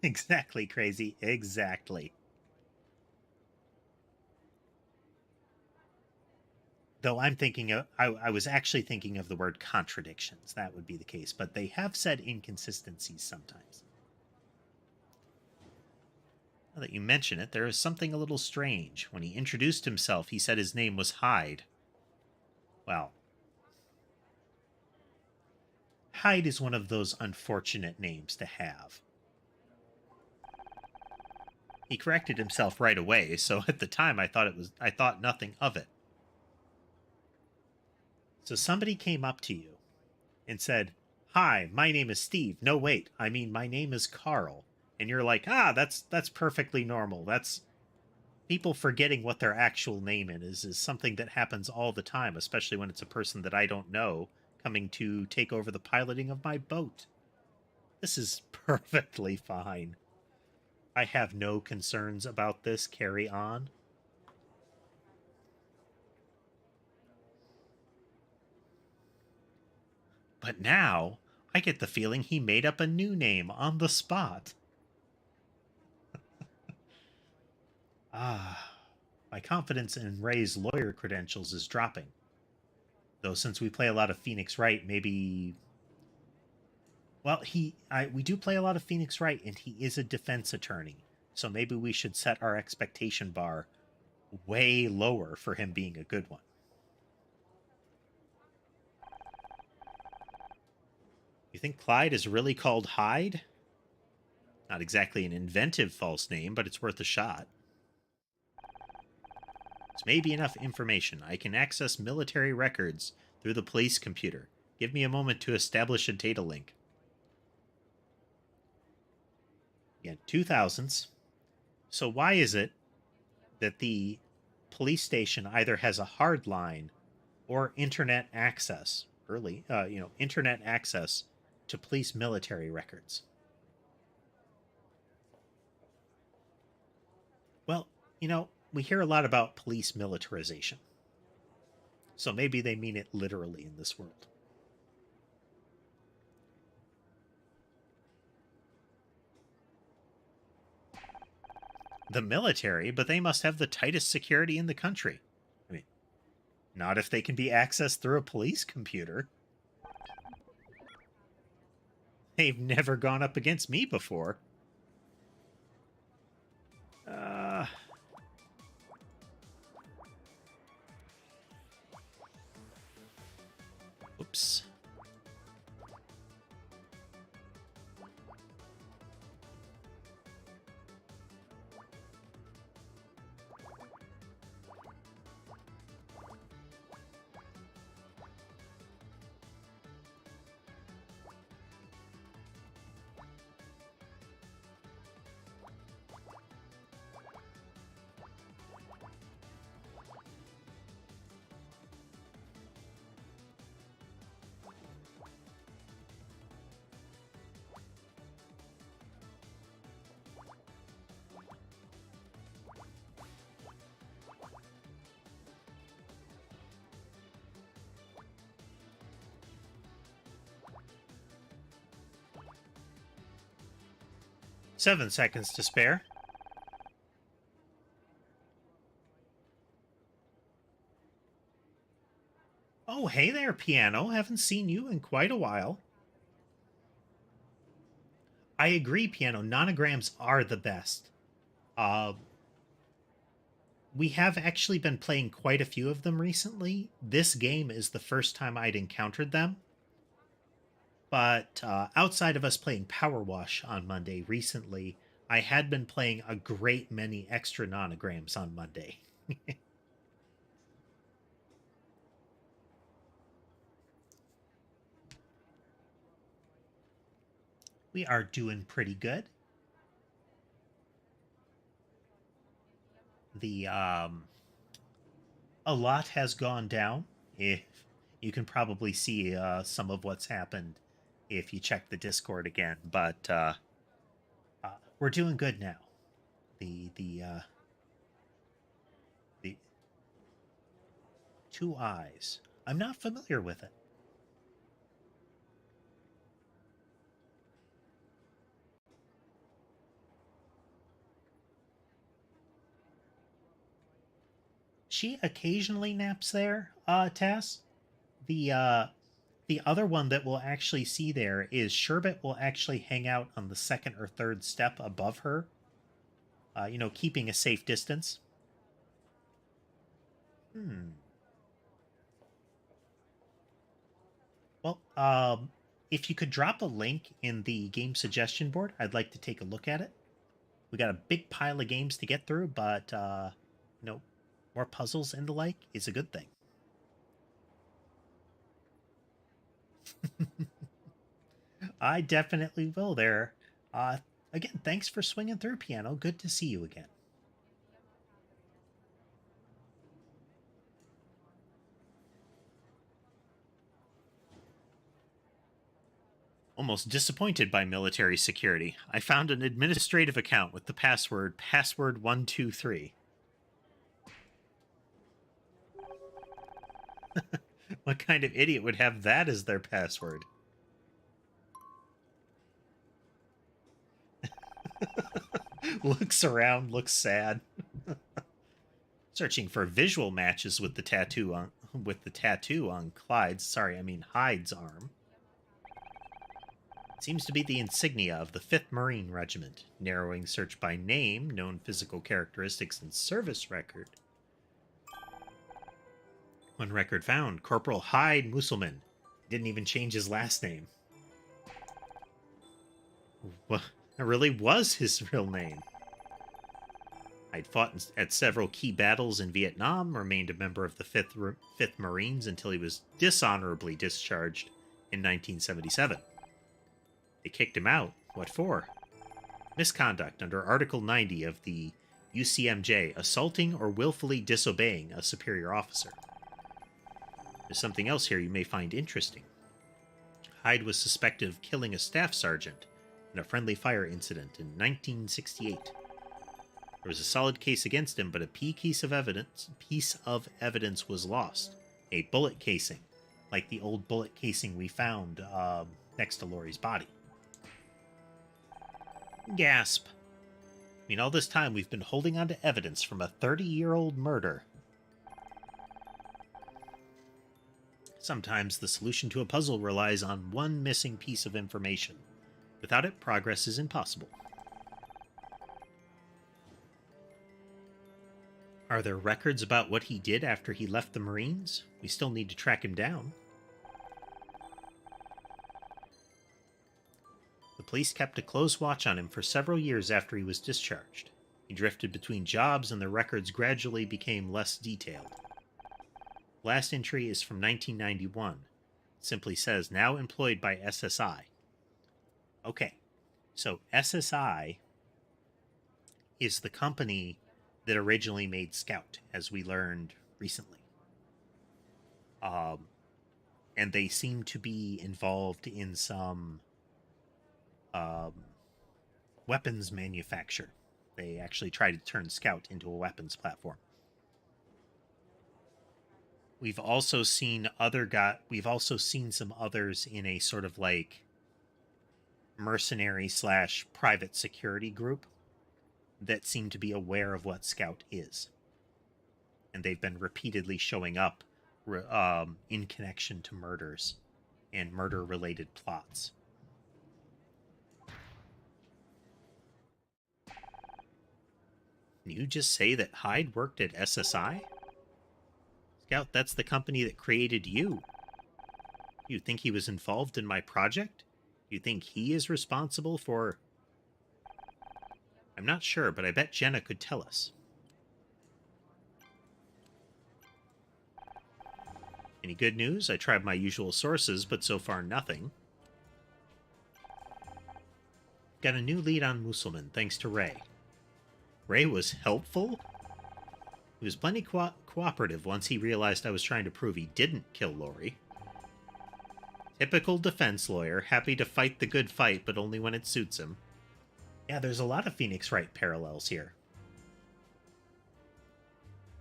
Exactly, Crazy. Exactly. Though I'm thinking of, I was actually thinking of the word contradictions. That would be the case. But they have said inconsistencies sometimes. Now that you mention it, there is something a little strange. When he introduced himself, he said his name was Hyde. Well, Hyde is one of those unfortunate names to have. He corrected himself right away, so at the time I thought nothing of it. So somebody came up to you and said, "Hi, my name is Steve." No, wait, I mean my name is Carl. And you're like, that's perfectly normal. That's people forgetting what their actual name is something that happens all the time, especially when it's a person that I don't know coming to take over the piloting of my boat. This is perfectly fine. I have no concerns about this. Carry on. But now, I get the feeling he made up a new name on the spot. My confidence in Ray's lawyer credentials is dropping. Though since we play a lot of Phoenix Wright, maybe... Well, we do play a lot of Phoenix Wright, and he is a defense attorney. So maybe we should set our expectation bar way lower for him being a good one. You think Clyde is really called Hyde? Not exactly an inventive false name, but it's worth a shot. This may be enough information. I can access military records through the police computer. Give me a moment to establish a data link. Again, 2000s. So why is it that the police station either has a hard line or internet access, internet access to police military records? Well, we hear a lot about police militarization. So maybe they mean it literally in this world. The military, but they must have the tightest security in the country. I mean, not if they can be accessed through a police computer. They've never gone up against me before. Uh... Oops. Seven seconds to spare. Oh, hey there, Piano. Haven't seen you in quite a while. I agree, Piano. Nonograms are the best. We have actually been playing quite a few of them recently. This game is the first time I'd encountered them. But outside of us playing Power Wash on Monday recently, I had been playing a great many extra nonograms on Monday. We are doing pretty good. A lot has gone down. If you can probably see some of what's happened if you check the Discord again, but we're doing good now. The Two Eyes. I'm not familiar with it. She occasionally naps there, Tess. The other one that we'll actually see there is Sherbet will actually hang out on the second or third step above her, keeping a safe distance. Well, if you could drop a link in the game suggestion board, I'd like to take a look at it. We got a big pile of games to get through, but more puzzles and the like is a good thing. I definitely will there. Again, thanks for swinging through, Piano. Good to see you again. Almost disappointed by military security. I found an administrative account with the password123. What kind of idiot would have that as their password? Looks around, looks sad. Searching for visual matches with the tattoo on Hyde's arm. Seems to be the insignia of the 5th Marine Regiment. Narrowing search by name, known physical characteristics, and service record. One record found, Corporal Hyde Musselman. Didn't even change his last name. Well, it really was his real name. Hyde fought at several key battles in Vietnam, remained a member of the 5th Marines until he was dishonorably discharged in 1977. They kicked him out. What for? Misconduct under Article 90 of the UCMJ, assaulting or willfully disobeying a superior officer. There's something else here you may find interesting. Hyde was suspected of killing a staff sergeant in a friendly fire incident in 1968. There was a solid case against him, but a piece of evidence was lost. A bullet casing, like the old bullet casing we found next to Laurie's body. Gasp. mean, all this time we've been holding on to evidence from a 30-year-old murder. Sometimes the solution to a puzzle relies on one missing piece of information. Without it, progress is impossible. Are there records about what he did after he left the Marines? We still need to track him down. The police kept a close watch on him for several years after he was discharged. He drifted between jobs and the records gradually became less detailed. Last entry is from 1991. It simply says, now employed by SSI. Okay, so SSI is the company that originally made Scout, as we learned recently. And they seem to be involved in some weapons manufacture. They actually try to turn Scout into a weapons platform. We've also seen some others in a sort of like mercenary / private security group that seem to be aware of what Scout is. And they've been repeatedly showing up in connection to murders and murder-related plots. Can you just say that Hyde worked at SSI? Scout, that's the company that created you. You think he was involved in my project? You think he is responsible for... I'm not sure, but I bet Jenna could tell us. Any good news? I tried my usual sources, but so far nothing. Got a new lead on Musselman, thanks to Ray. Ray was helpful? He was plenty cooperative once he realized I was trying to prove he didn't kill Lori. Typical defense lawyer, happy to fight the good fight, but only when it suits him. Yeah, there's a lot of Phoenix Wright parallels here.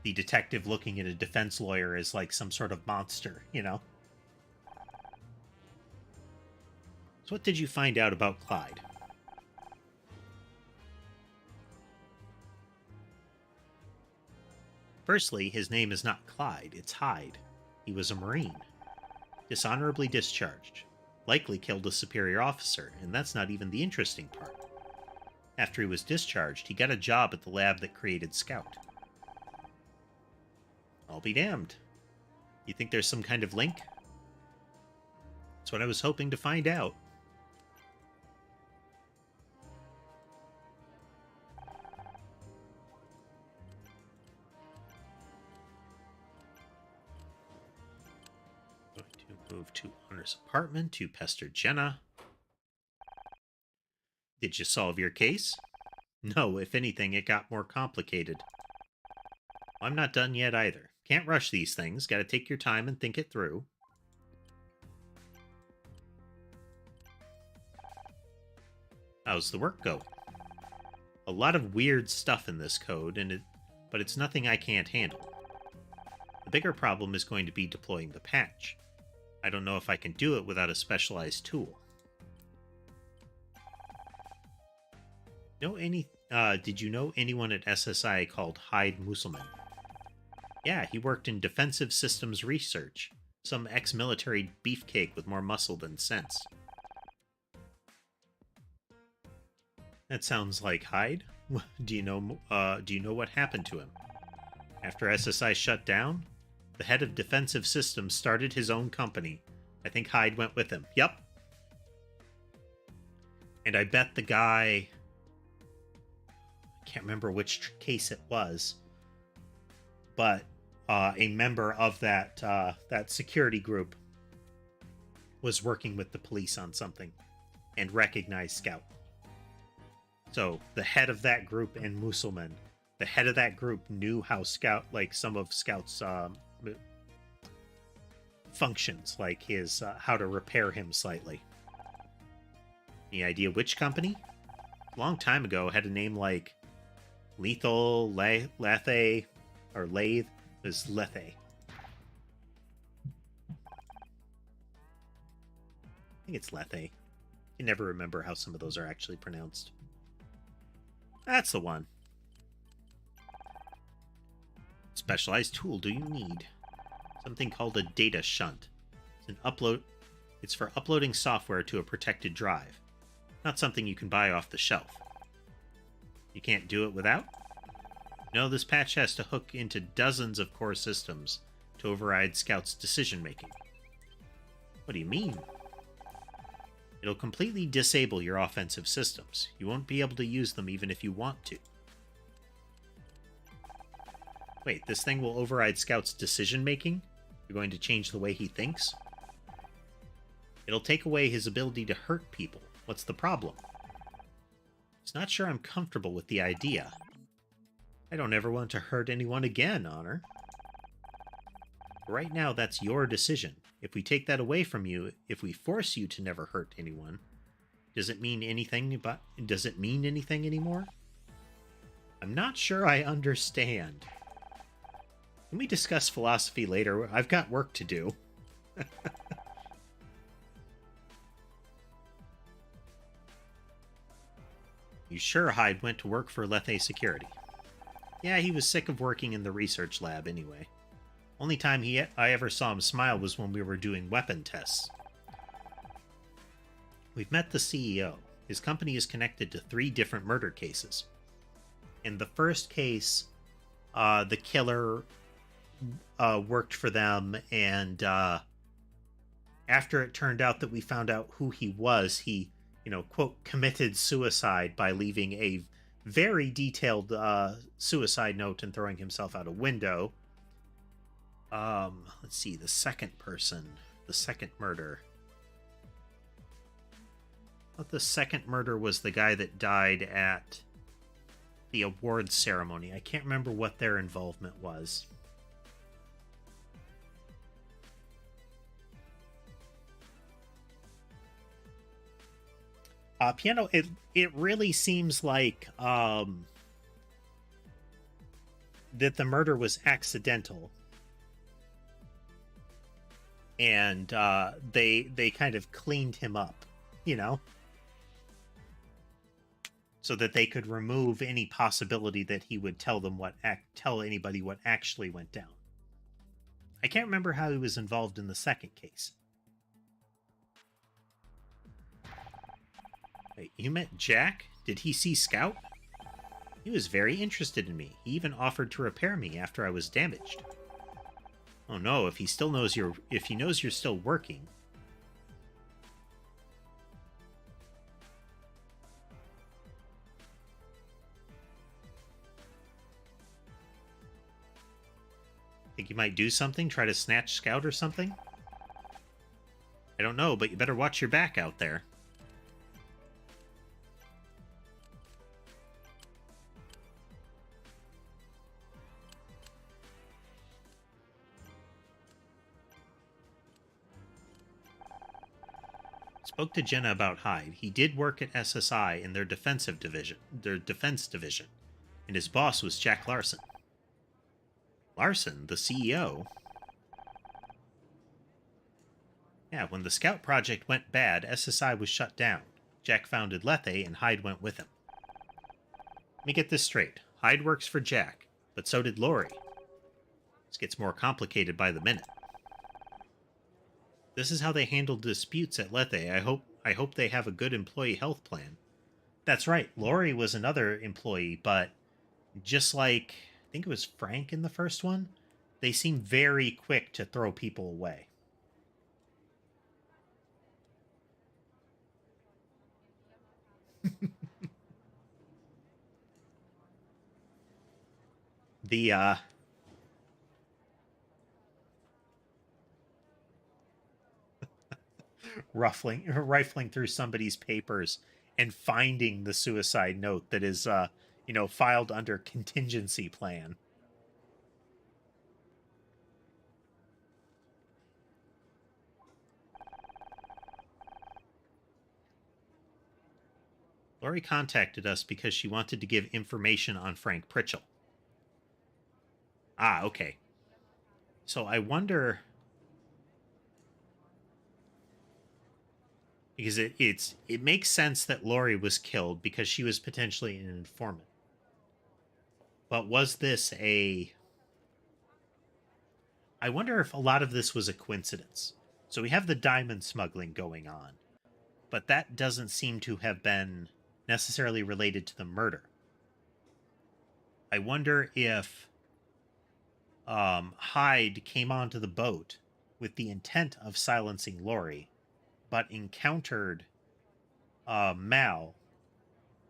The detective looking at a defense lawyer as like some sort of monster, you know? So what did you find out about Clyde? Firstly, his name is not Clyde, it's Hyde. He was a Marine. Dishonorably discharged. Likely killed a superior officer, and that's not even the interesting part. After he was discharged, he got a job at the lab that created Scout. I'll be damned. You think there's some kind of link? That's what I was hoping to find out. Going to move to Honor's apartment to pester Jenna. Did you solve your case? No, if anything, it got more complicated. I'm not done yet either. Can't rush these things. Gotta take your time and think it through. How's the work going? A lot of weird stuff in this code, but it's nothing I can't handle. The bigger problem is going to be deploying the patch. I don't know if I can do it without a specialized tool. Did you know anyone at SSI called Hyde Musselman? Yeah, he worked in defensive systems research. Some ex-military beefcake with more muscle than sense. That sounds like Hyde. Do you know what happened to him? After SSI shut down, the head of defensive systems started his own company. I think Hyde went with him. Yep. And I bet the guy... I can't remember which case it was, but a member of that security group was working with the police on something and recognized Scout. So the head of that group and Musselman, the head of that group knew how Scout, like some of Scout's functions, like his how to repair him slightly. Any idea which company? A long time ago, had a name like Lethal, Lethe, or Lathe. It was Lethe. I think it's Lethe. I can never remember how some of those are actually pronounced. That's the one. Specialized tool do you need? Something called a data shunt. It's for uploading software to a protected drive. Not something you can buy off the shelf. You can't do it without? No, this patch has to hook into dozens of core systems to override Scout's decision-making. What do you mean? It'll completely disable your offensive systems. You won't be able to use them even if you want to. Wait, this thing will override Scout's decision-making? You're going to change the way he thinks? It'll take away his ability to hurt people. What's the problem? It's not sure I'm comfortable with the idea. I don't ever want to hurt anyone again, Honor. Right now, that's your decision. If we take that away from you, if we force you to never hurt anyone, does it mean anything anymore? I'm not sure I understand. Can we discuss philosophy later? I've got work to do. You sure Hyde went to work for Lethe Security? Yeah, he was sick of working in the research lab anyway. Only time I ever saw him smile was when we were doing weapon tests. We've met the CEO. His company is connected to 3 different murder cases. In the first case, the killer worked for them, and after it turned out that we found out who he was, he, quote, committed suicide by leaving a very detailed suicide note and throwing himself out a window. Let's see, the second murder. But the second murder was the guy that died at the awards ceremony. I can't remember what their involvement was. Piano, it really seems like that the murder was accidental, and they kind of cleaned him up, so that they could remove any possibility that he would tell anybody what actually went down. I can't remember how he was involved in the second case. Wait, you met Jack? Did he see Scout? He was very interested in me. He even offered to repair me after I was damaged. Oh no, if he knows you're still working. Think you might do something? Try to snatch Scout or something? I don't know, but you better watch your back out there. Spoke to Jenna about Hyde. He did work at SSI in their defense division, and his boss was Jack Larson. Larson, the CEO? Yeah, when the Scout project went bad, SSI was shut down. Jack founded Lethe, and Hyde went with him. Let me get this straight. Hyde works for Jack, but so did Lori. This gets more complicated by the minute. This is how they handle disputes at Lethe. I hope they have a good employee health plan. That's right, Lori was another employee, but just like, I think it was Frank in the first one, they seem very quick to throw people away. The, rifling through somebody's papers and finding the suicide note that is, filed under contingency plan. Lori contacted us because she wanted to give information on Frank Pritchell. Ah, okay. So I wonder... Because it makes sense that Lori was killed because she was potentially an informant. But was this a... I wonder if a lot of this was a coincidence. So we have the diamond smuggling going on, but that doesn't seem to have been necessarily related to the murder. I wonder if Hyde came onto the boat with the intent of silencing Lori, but encountered Mal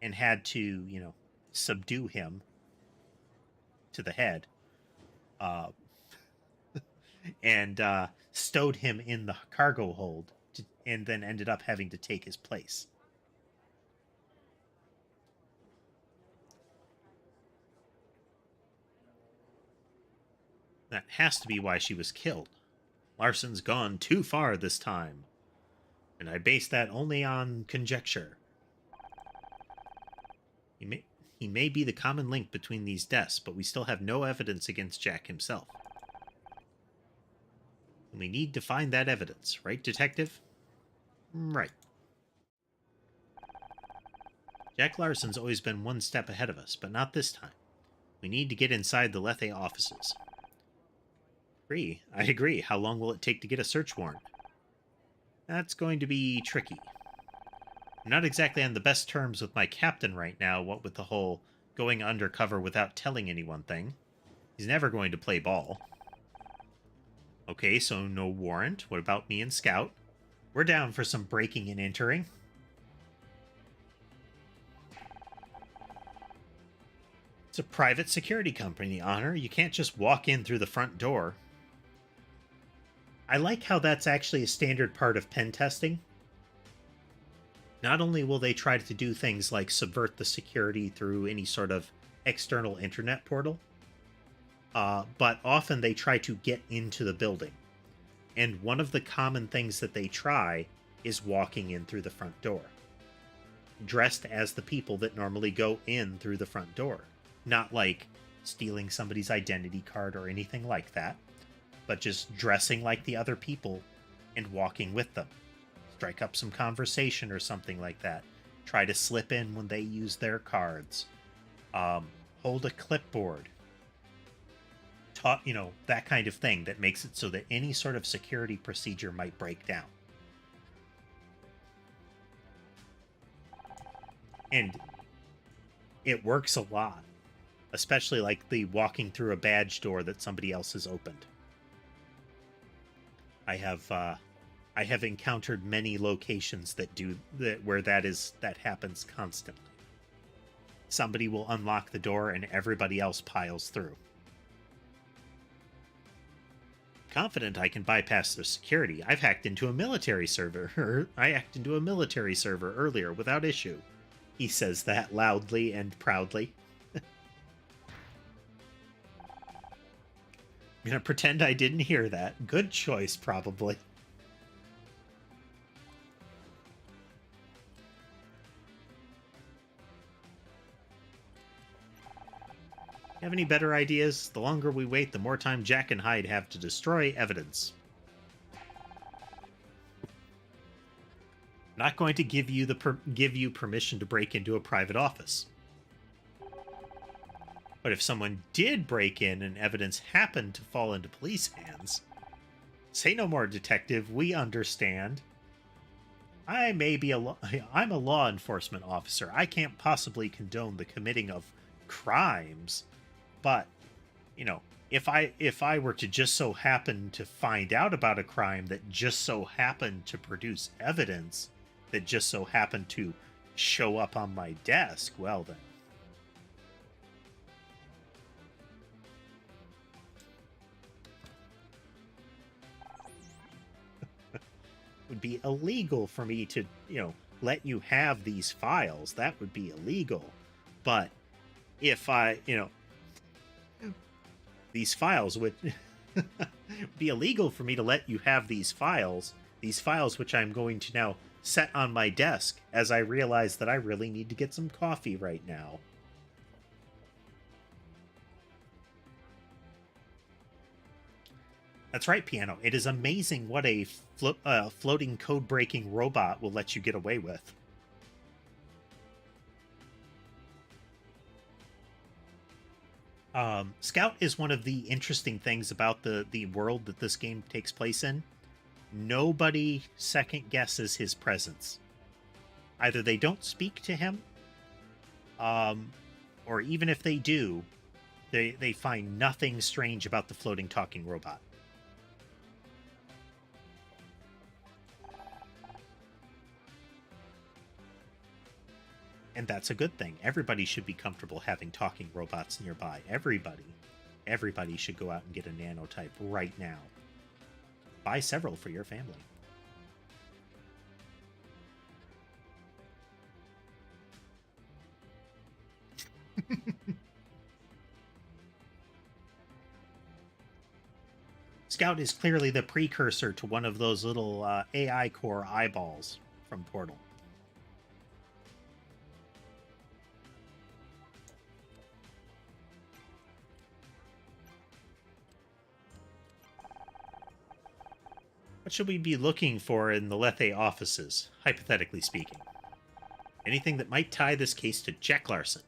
and had to, subdue him to the head, uh, and stowed him in the cargo hold, and then ended up having to take his place. That has to be why she was killed. Larson's gone too far this time, and I base that only on conjecture. He may be the common link between these deaths, but we still have no evidence against Jack himself. And we need to find that evidence, right, Detective? Right. Jack Larson's always been one step ahead of us, but not this time. We need to get inside the Lethe offices. I agree. How long will it take to get a search warrant? That's going to be tricky. I'm not exactly on the best terms with my captain right now, what with the whole going undercover without telling anyone thing. He's never going to play ball. Okay, so no warrant. What about me and Scout? We're down for some breaking and entering. It's a private security company, Honor. You can't just walk in through the front door. I like how that's actually a standard part of pen testing. Not only will they try to do things like subvert the security through any sort of external internet portal, but often they try to get into the building. And one of the common things that they try is walking in through the front door, dressed as the people that normally go in through the front door. Not like stealing somebody's identity card or anything like that, but just dressing like the other people and walking with them. Strike up some conversation or something like that. Try to slip in when they use their cards. Hold a clipboard. That kind of thing that makes it so that any sort of security procedure might break down. And it works a lot. Especially like the walking through a badge door that somebody else has opened. I have encountered many locations that do that where that happens constantly. Somebody will unlock the door and everybody else piles through. Confident I can bypass the security. I've hacked into a military server. I hacked into a military server earlier without issue. He says that loudly and proudly. I'm gonna pretend I didn't hear that. Good choice, probably. Have any better ideas? The longer we wait, the more time Jack and Hyde have to destroy evidence. I'm not going to give you permission to break into a private office. But if someone did break in and evidence happened to fall into police hands, say no more, detective. We understand. I'm a law enforcement officer. I can't possibly condone the committing of crimes. But, if I were to just so happen to find out about a crime that just so happened to produce evidence that just so happened to show up on my desk, well then. It would be illegal for me to, let you have these files. That would be illegal. But if these files would be illegal for me to let you have these files which I'm going to now set on my desk as I realize that I really need to get some coffee right now. That's right, Piano. It is amazing what a floating code-breaking robot will let you get away with. Scout is one of the interesting things about the world that this game takes place in. Nobody second guesses his presence. Either they don't speak to him, or even if they do, they find nothing strange about the floating talking robot. And that's a good thing. Everybody should be comfortable having talking robots nearby. Everybody should go out and get a nanotype right now. Buy several for your family. Scout is clearly the precursor to one of those little AI core eyeballs from Portal. What should we be looking for in the Lethe offices, hypothetically speaking? Anything that might tie this case to Jack Larson.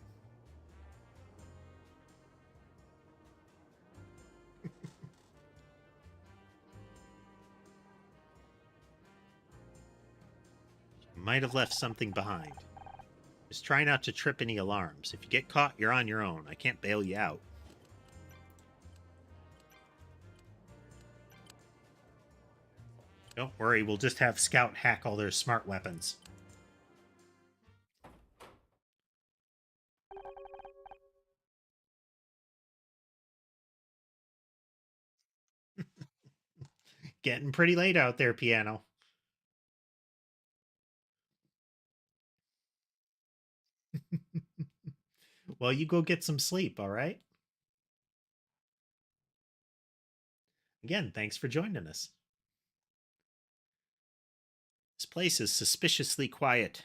Might have left something behind. Just try not to trip any alarms. If you get caught, you're on your own. I can't bail you out. Don't worry, we'll just have Scout hack all their smart weapons. Getting pretty late out there, Piano. Well, you go get some sleep, all right? Again, thanks for joining us. This place is suspiciously quiet.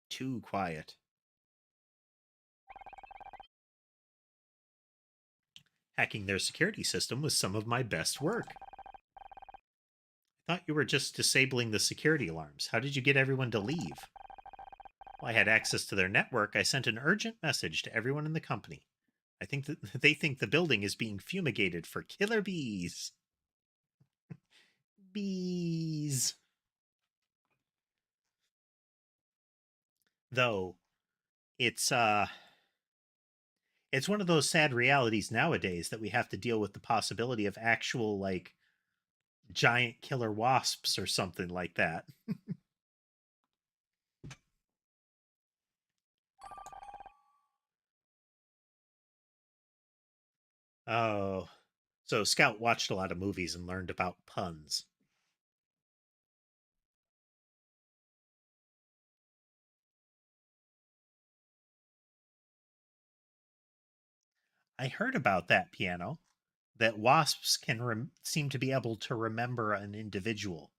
Too quiet. Hacking their security system was some of my best work. I thought you were just disabling the security alarms. How did you get everyone to leave? Well, I had access to their network. I sent an urgent message to everyone in the company. I think that they think the building is being fumigated for killer bees. Bees. Though it's it's one of those sad realities nowadays that we have to deal with the possibility of actual like giant killer wasps or something like that. Oh, so Scout watched a lot of movies and learned about puns. I heard about that, Piano, that wasps can seem to be able to remember an individual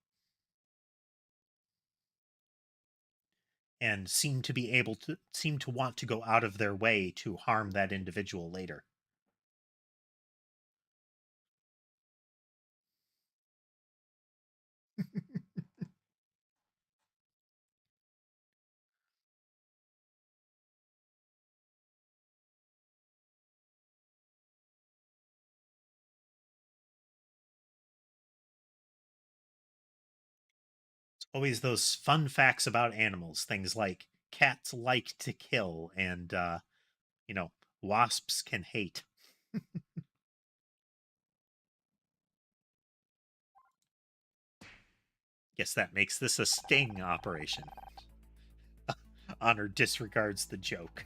and seem to want to go out of their way to harm that individual later. It's always those fun facts about animals, things like cats like to kill and you know, wasps can hate. Guess that makes this a sting operation. Honor disregards the joke.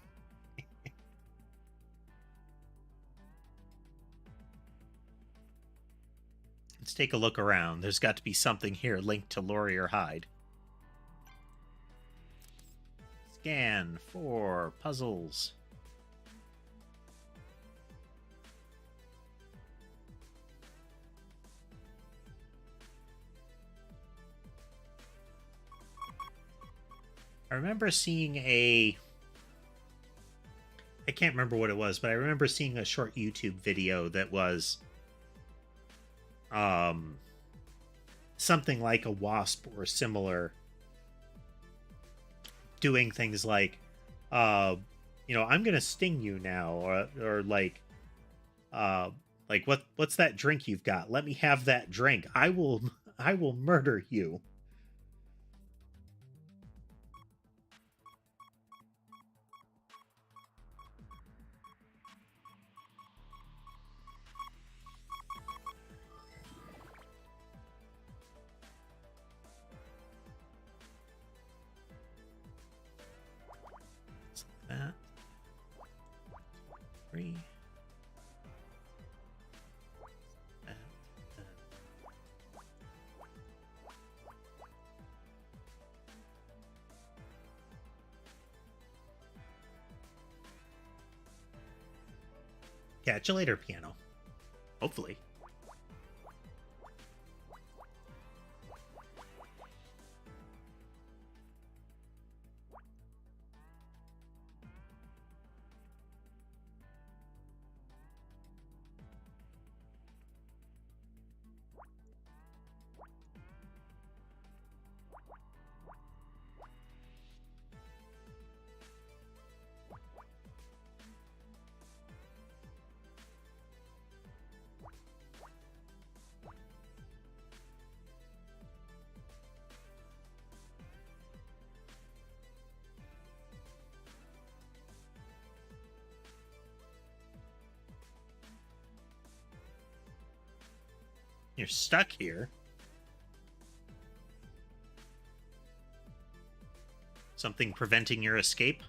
Let's take a look around. There's got to be something here linked to Lori or Hyde. Scan for puzzles. I remember seeing I can't remember what it was, but I remember seeing a short YouTube video that was something like a wasp or similar, doing things like I'm gonna sting you now, or like Uh, like what's that drink you've got? Let me have that drink. I will murder you. That 3. That. Catch you later, piano. Hopefully. You're stuck here. Something preventing your escape?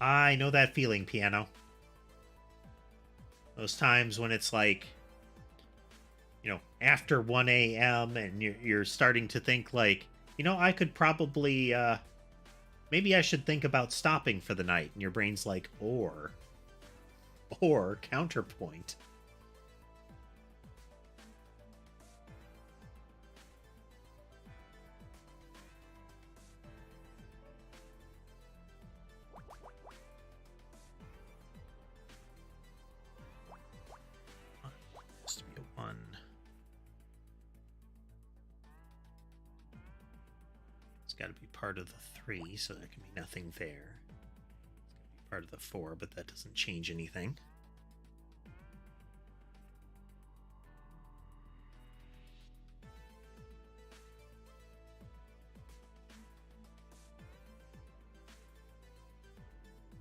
I know that feeling, piano. Those times when it's like, after 1 a.m. and you're starting to think like, I could probably, maybe I should think about stopping for the night. And your brain's like, or counterpoint. Has to be a 1. It's got to be part of the 3, so there can be nothing there. It's got to be part of the 4, but that doesn't change anything.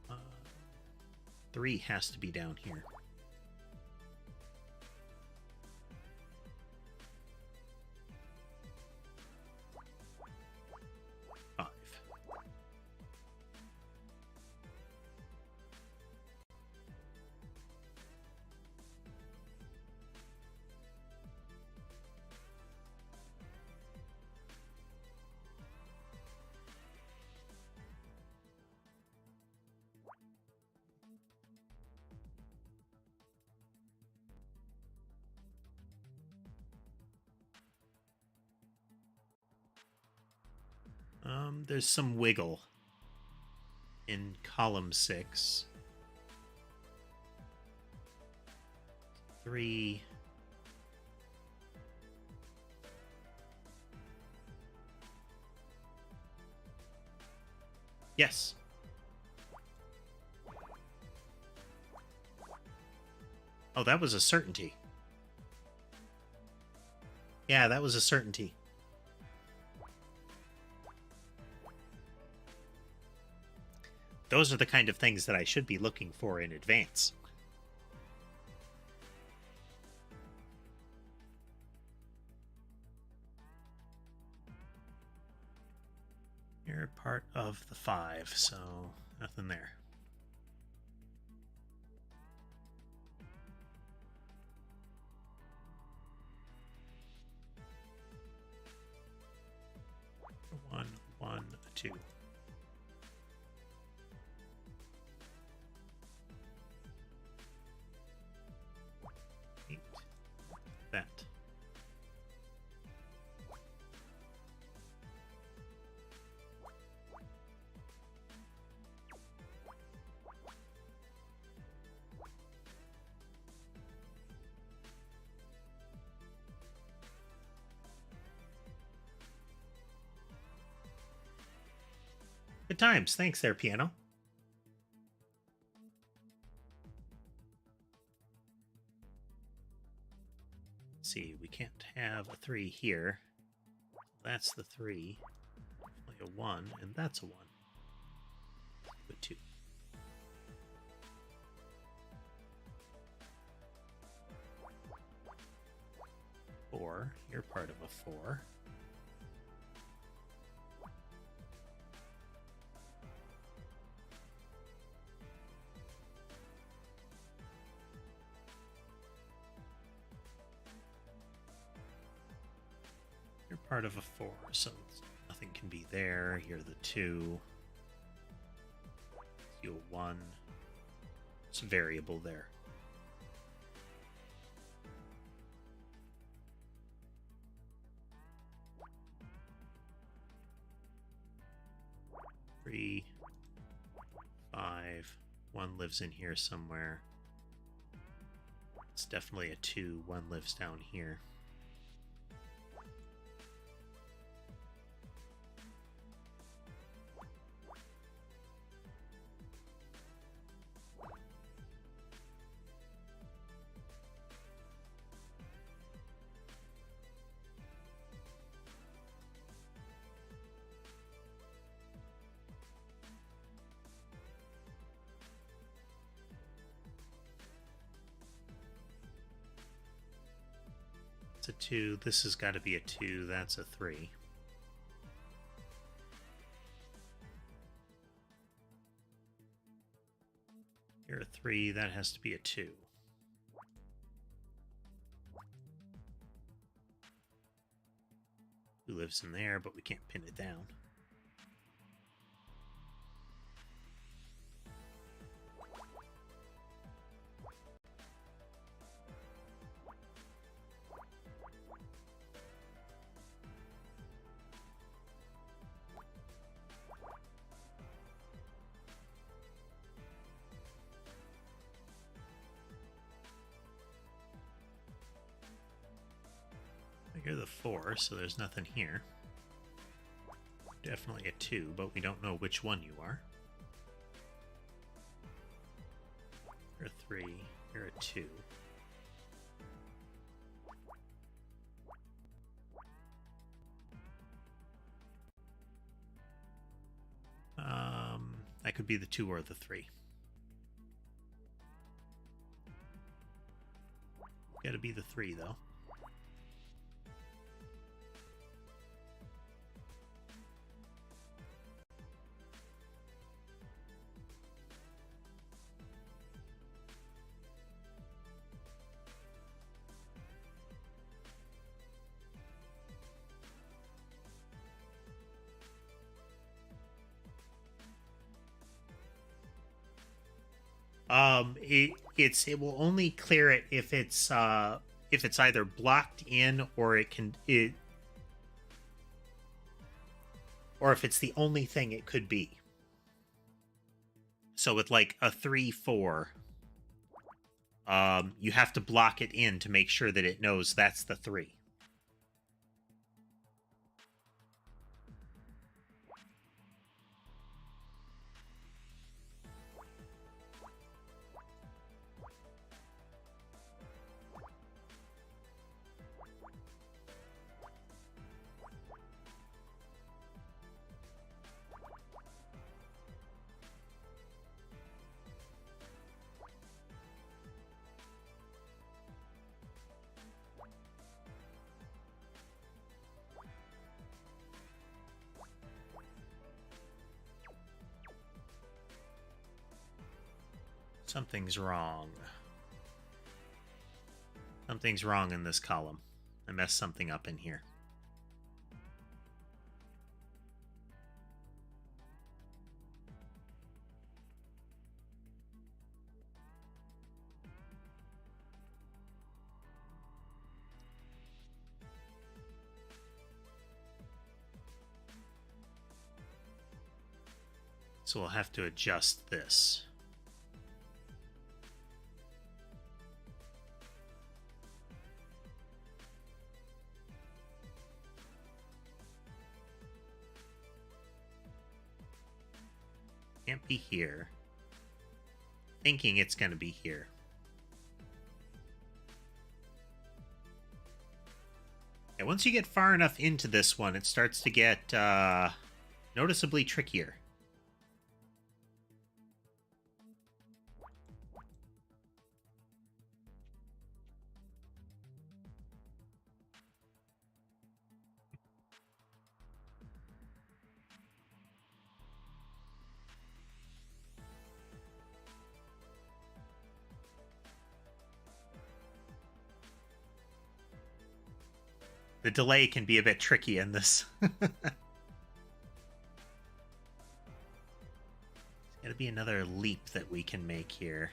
Uh, 3 has to be down here. There's some wiggle in column 6. 3. Yes. Oh, that was a certainty. Yeah, that was a certainty. Those are the kind of things that I should be looking for in advance. You're part of the 5, so nothing there. One, 2. That. Good times. Thanks there, piano. Let's see, we can't have a 3 here. That's the 3. Definitely a 1, and that's a 1. A 2. 4. You're part of a 4. You're part of a 4, so nothing can be there. You're the 2. You a 1. It's a variable there. Three, 5. 1 lives in here somewhere. It's definitely a 2. 1 lives down here. A 2. This has got to be a 2. That's a 3. You're a 3. That has to be a 2. Who lives in there, but we can't pin it down. You're the 4, so there's nothing here. Definitely a 2, but we don't know which one you are. You're a 3. You're a 2. That could be the 2 or the 3. Gotta be the 3, though. It will only clear it if it's either blocked in or or if it's the only thing it could be. So with like a 3-4, you have to block it in to make sure that it knows that's the 3. Something's wrong. Something's wrong in this column. I messed something up in here. So we'll have to adjust this. Can't be here. Thinking it's going to be here. Yeah, once you get far enough into this one, it starts to get noticeably trickier. The delay can be a bit tricky in this. There's got to be another leap that we can make here.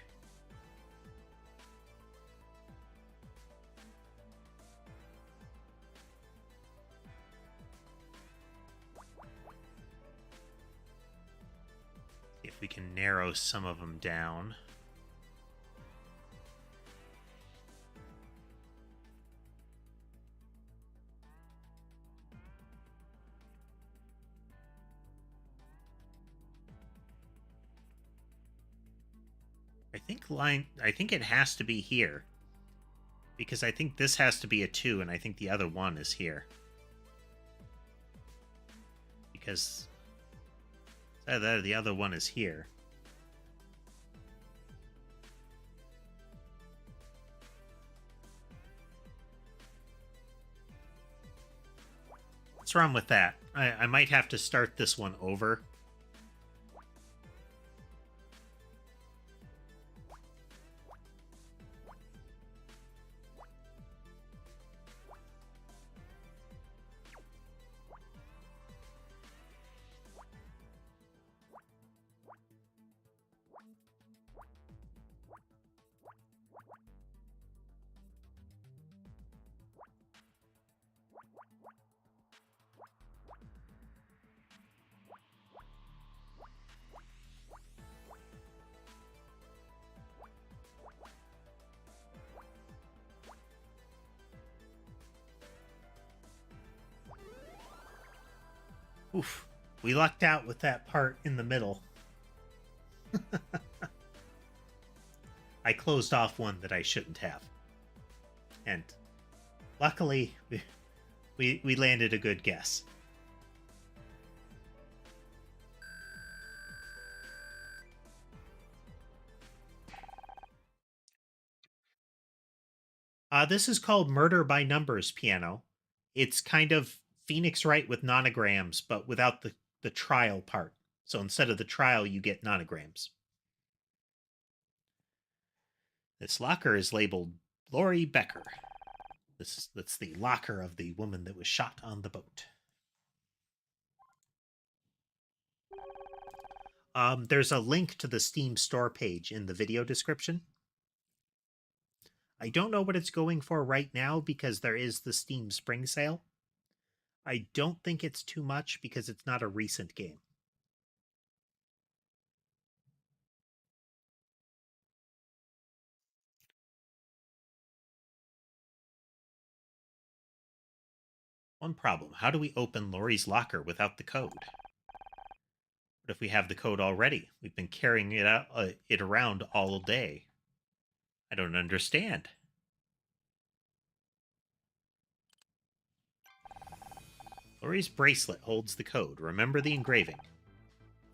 See if we can narrow some of them down. I think it has to be here. Because I think this has to be a 2, and I think the other one is here. Because the other one is here. What's wrong with that? I might have to start this one over. Oof. We lucked out with that part in the middle. I closed off one that I shouldn't have. And luckily, we landed a good guess. This is called Murder by Numbers Piano. It's kind of Phoenix Wright with nonograms, but without the trial part. So instead of the trial, you get nonograms. This locker is labeled Lori Becker. That's the locker of the woman that was shot on the boat. There's a link to the Steam store page in the video description. I don't know what it's going for right now because there is the Steam Spring Sale. I don't think it's too much because it's not a recent game. One problem. How do we open Lori's locker without the code? What if we have the code already? We've been carrying it around all day. I don't understand. Lori's bracelet holds the code. Remember the engraving.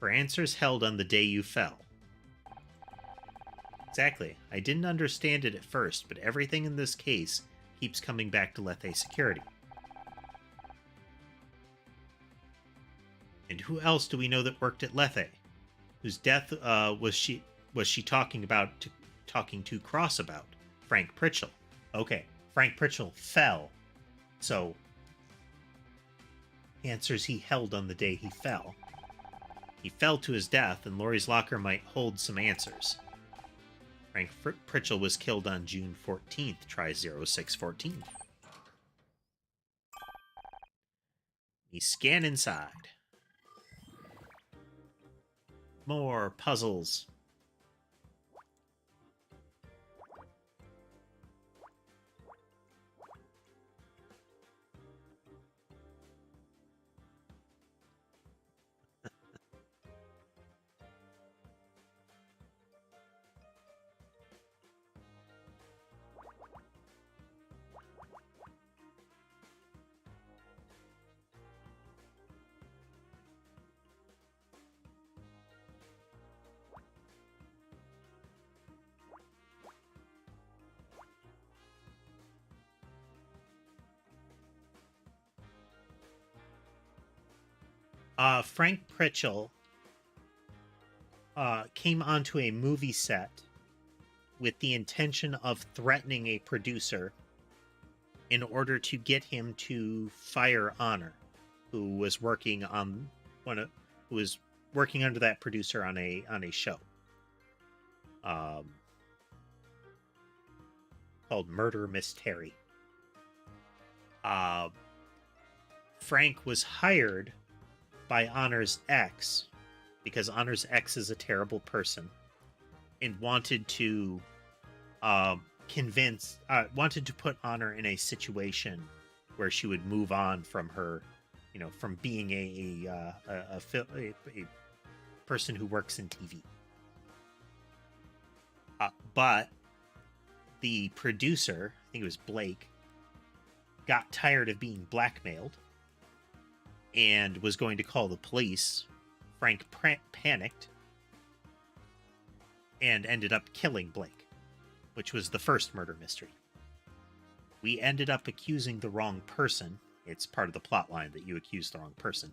For answers held on the day you fell. Exactly. I didn't understand it at first, but everything in this case keeps coming back to Lethe Security. And who else do we know that worked at Lethe? Whose death was she talking too cross about? Frank Pritchell. Okay, Frank Pritchell fell. So, answers he held on the day he fell. He fell to his death, and Lori's locker might hold some answers. Frank Pritchell was killed on June 14th. Try 0614. We scan inside. More puzzles. Frank Pritchell came onto a movie set with the intention of threatening a producer in order to get him to fire Honor, who was working on who was working under that producer on a show called Murder Mystery. Frank was hired by Honor's ex because Honor's ex is a terrible person and wanted to wanted to put Honor in a situation where she would move on from her, from being a person who works in TV. But the producer, I think it was Blake, got tired of being blackmailed and was going to call the police. Frank panicked and ended up killing Blake, which was the first murder mystery. We ended up accusing the wrong person. It's part of the plot line that you accused the wrong person.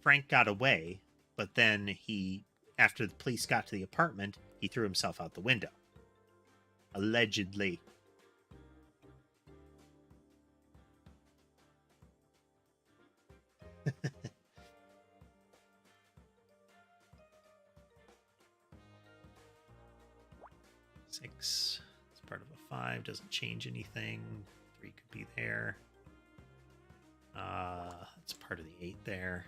Frank got away, but then after the police got to the apartment, he threw himself out the window. Allegedly. Six. It's part of a 5. Doesn't change anything. 3 could be there. It's part of the 8 there.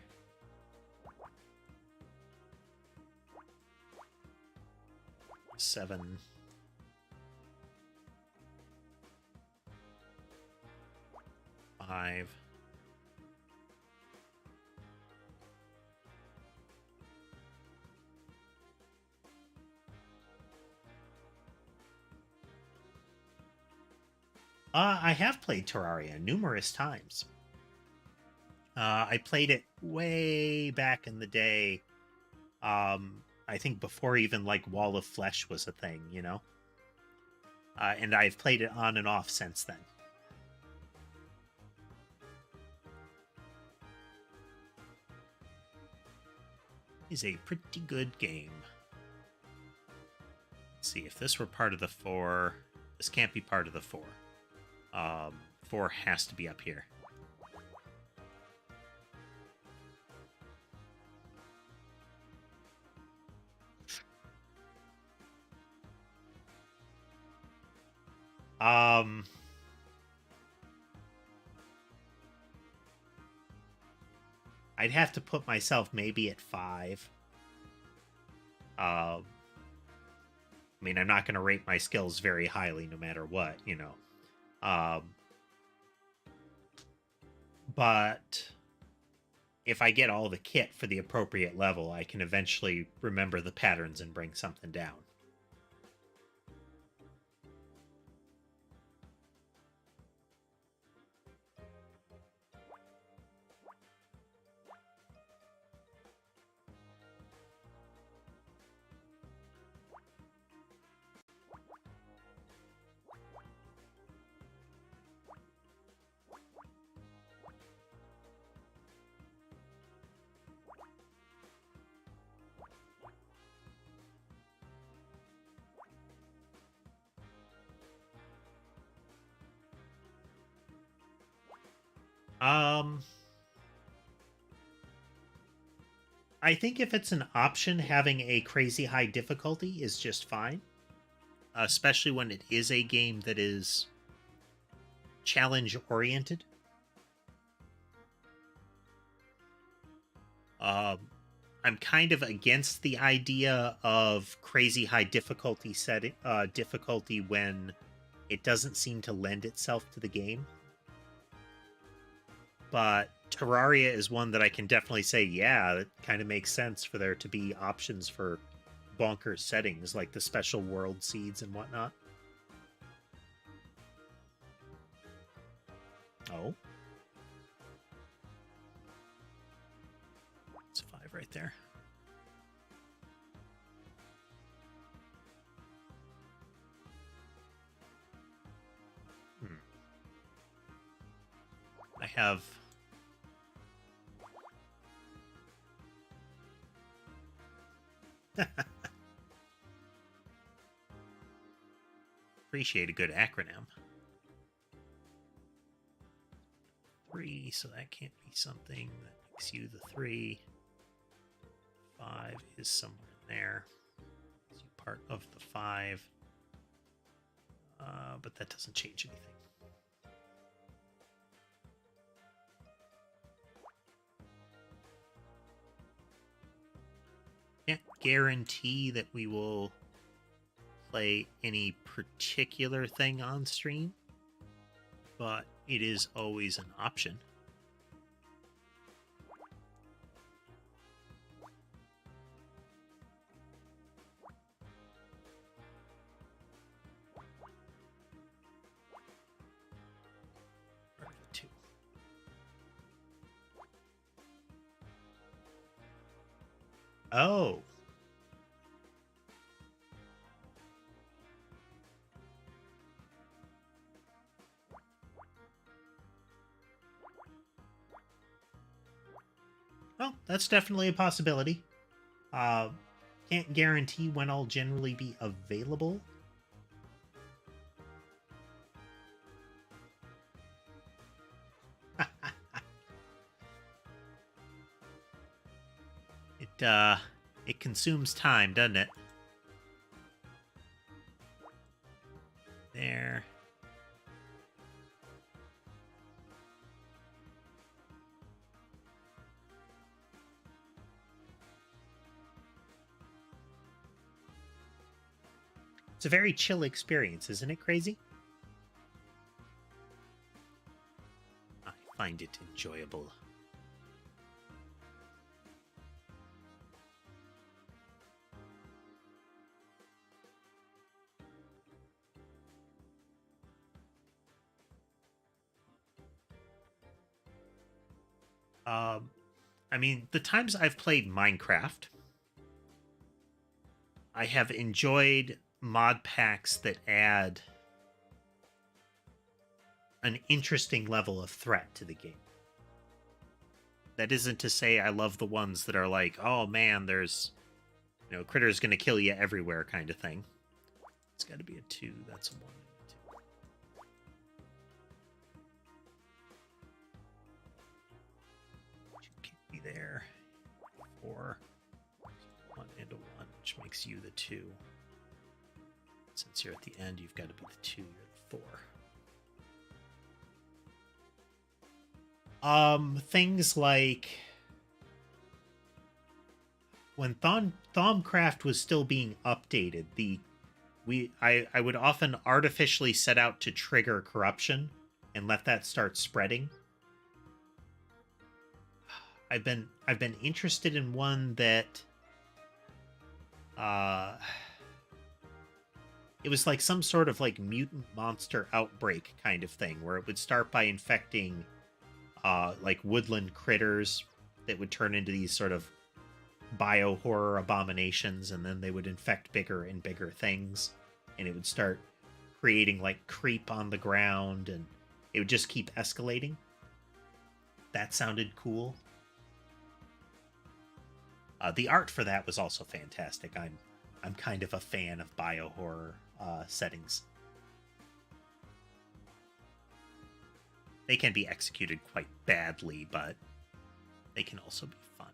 Seven. 5. I have played Terraria numerous times. I played it way back in the day. I think before even like Wall of Flesh was a thing, and I've played it on and off since then. It's a pretty good game. Let's see, if this were part of the 4, this can't be part of the 4. 4 has to be up here. I'd have to put myself maybe at 5. I mean, I'm not going to rate my skills very highly no matter what, But if I get all the kit for the appropriate level, I can eventually remember the patterns and bring something down. I think if it's an option, having a crazy high difficulty is just fine. Especially when it is a game that is challenge-oriented. I'm kind of against the idea of crazy high difficulty difficulty when it doesn't seem to lend itself to the game. But Terraria is one that I can definitely say, yeah, it kind of makes sense for there to be options for bonkers settings like the special world seeds and whatnot. Oh. It's 5 right there. I have appreciate a good acronym. 3, so that can't be something that makes you the 3. 5 is somewhere in there. It's part of the 5. But that doesn't change anything. Can't guarantee that we will play any particular thing on stream, but it is always an option. Oh. Well, that's definitely a possibility. Can't guarantee when I'll generally be available. It consumes time, doesn't it? There. It's a very chill experience, isn't it crazy? I find it enjoyable. I mean, the times I've played Minecraft, I have enjoyed mod packs that add an interesting level of threat to the game. That isn't to say I love the ones that are like, oh man, there's, critters gonna kill you everywhere kind of thing. It's got to be a 2. That's a 1 and a 2. Can't be there. 4. 1 and a 1, which makes you the 2. Since you're at the end, you've got to be the 2. You're the 4. Things like when Thaumcraft was still being updated, I would often artificially set out to trigger corruption and let that start spreading. I've been interested in one that it was like some sort of like mutant monster outbreak kind of thing where it would start by infecting like woodland critters that would turn into these sort of bio-horror abominations, and then they would infect bigger and bigger things, and it would start creating like creep on the ground, and it would just keep escalating. That sounded cool. The art for that was also fantastic. I'm kind of a fan of bio-horror settings. They can be executed quite badly, but they can also be fun.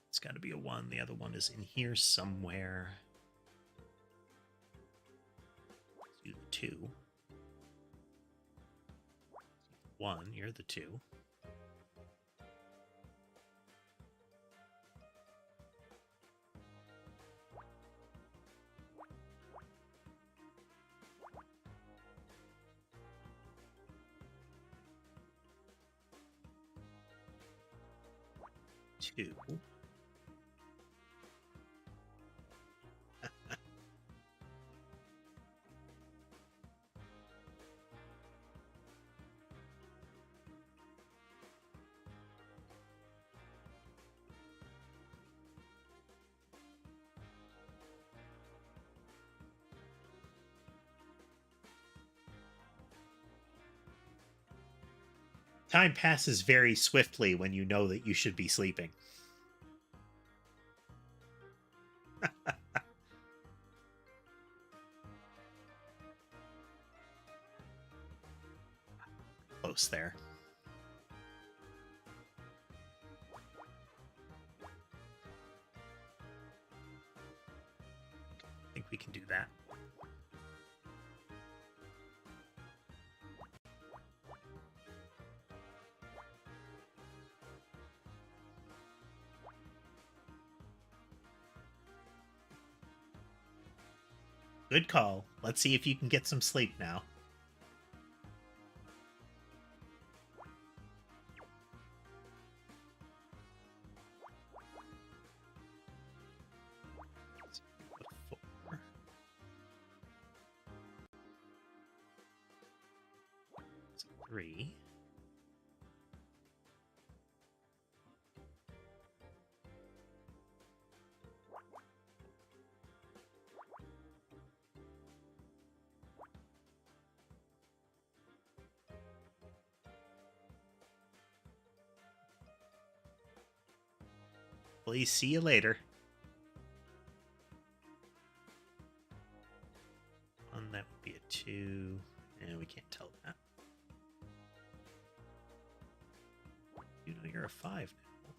It's got to be a 1. The other one is in here somewhere. Let's do the 2. 1, you're the 2. Two. Time passes very swiftly when you know that you should be sleeping. Close there. I think we can do that. Good call. Let's see if you can get some sleep now. Four. 3. Please see you later. One, that would be a 2. And we can't tell that. You know you're a 5 now.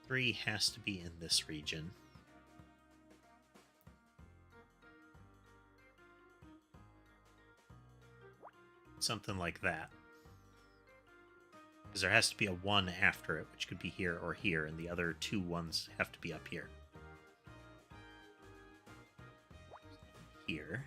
Three has to be in this region. Something like that. Because there has to be a 1 after it, which could be here or here, and the other 2 ones have to be up here. Here.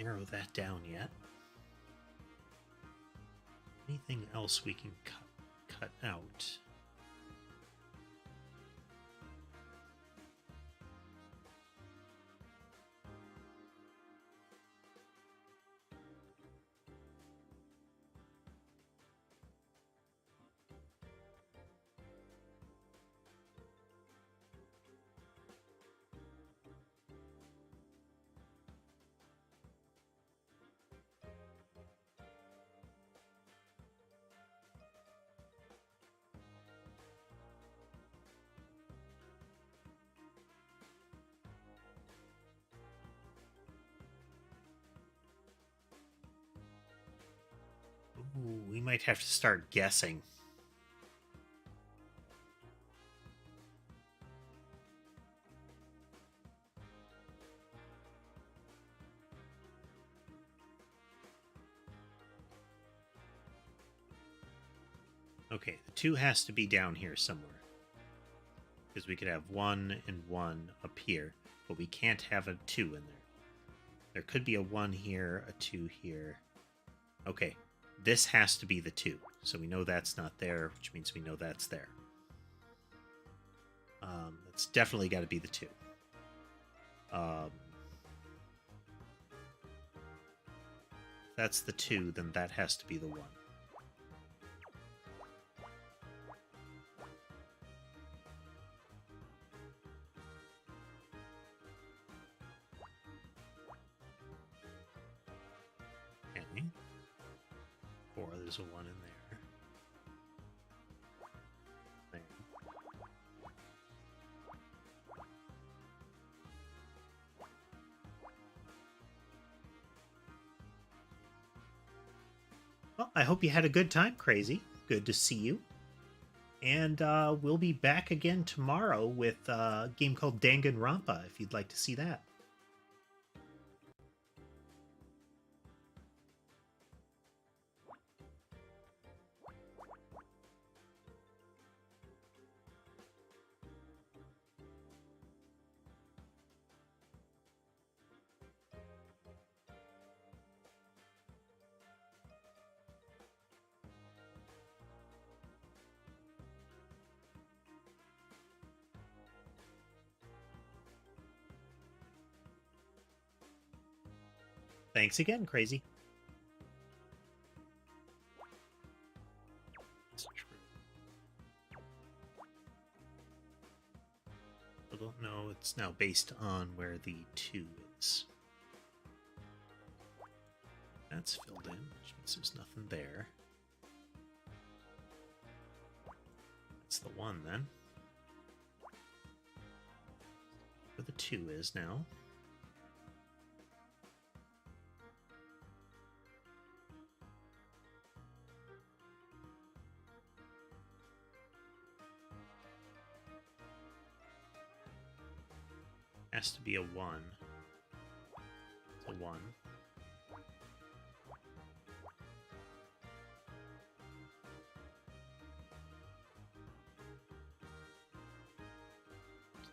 Narrow that down yet. Anything else we can cut out? Ooh, we might have to start guessing. Okay, the 2 has to be down here somewhere. Because we could have 1 and 1 up here, but we can't have a 2 in there. There could be a 1 here, a 2 here. Okay, this has to be the 2. So we know that's not there, which means we know that's there. That's definitely got to be the 2. If that's the 2, then that has to be the 1. Okay. 4, there's a 1 in there. There. Well, I hope you had a good time, Crazy. Good to see you. And we'll be back again tomorrow with a game called Danganronpa, if you'd like to see that. Thanks again, Crazy. It's true. I don't know. It's now based on where the 2 is. That's filled in, which means there's nothing there. That's the 1 then. Where the 2 is now. Has to be a 1. It's a 1.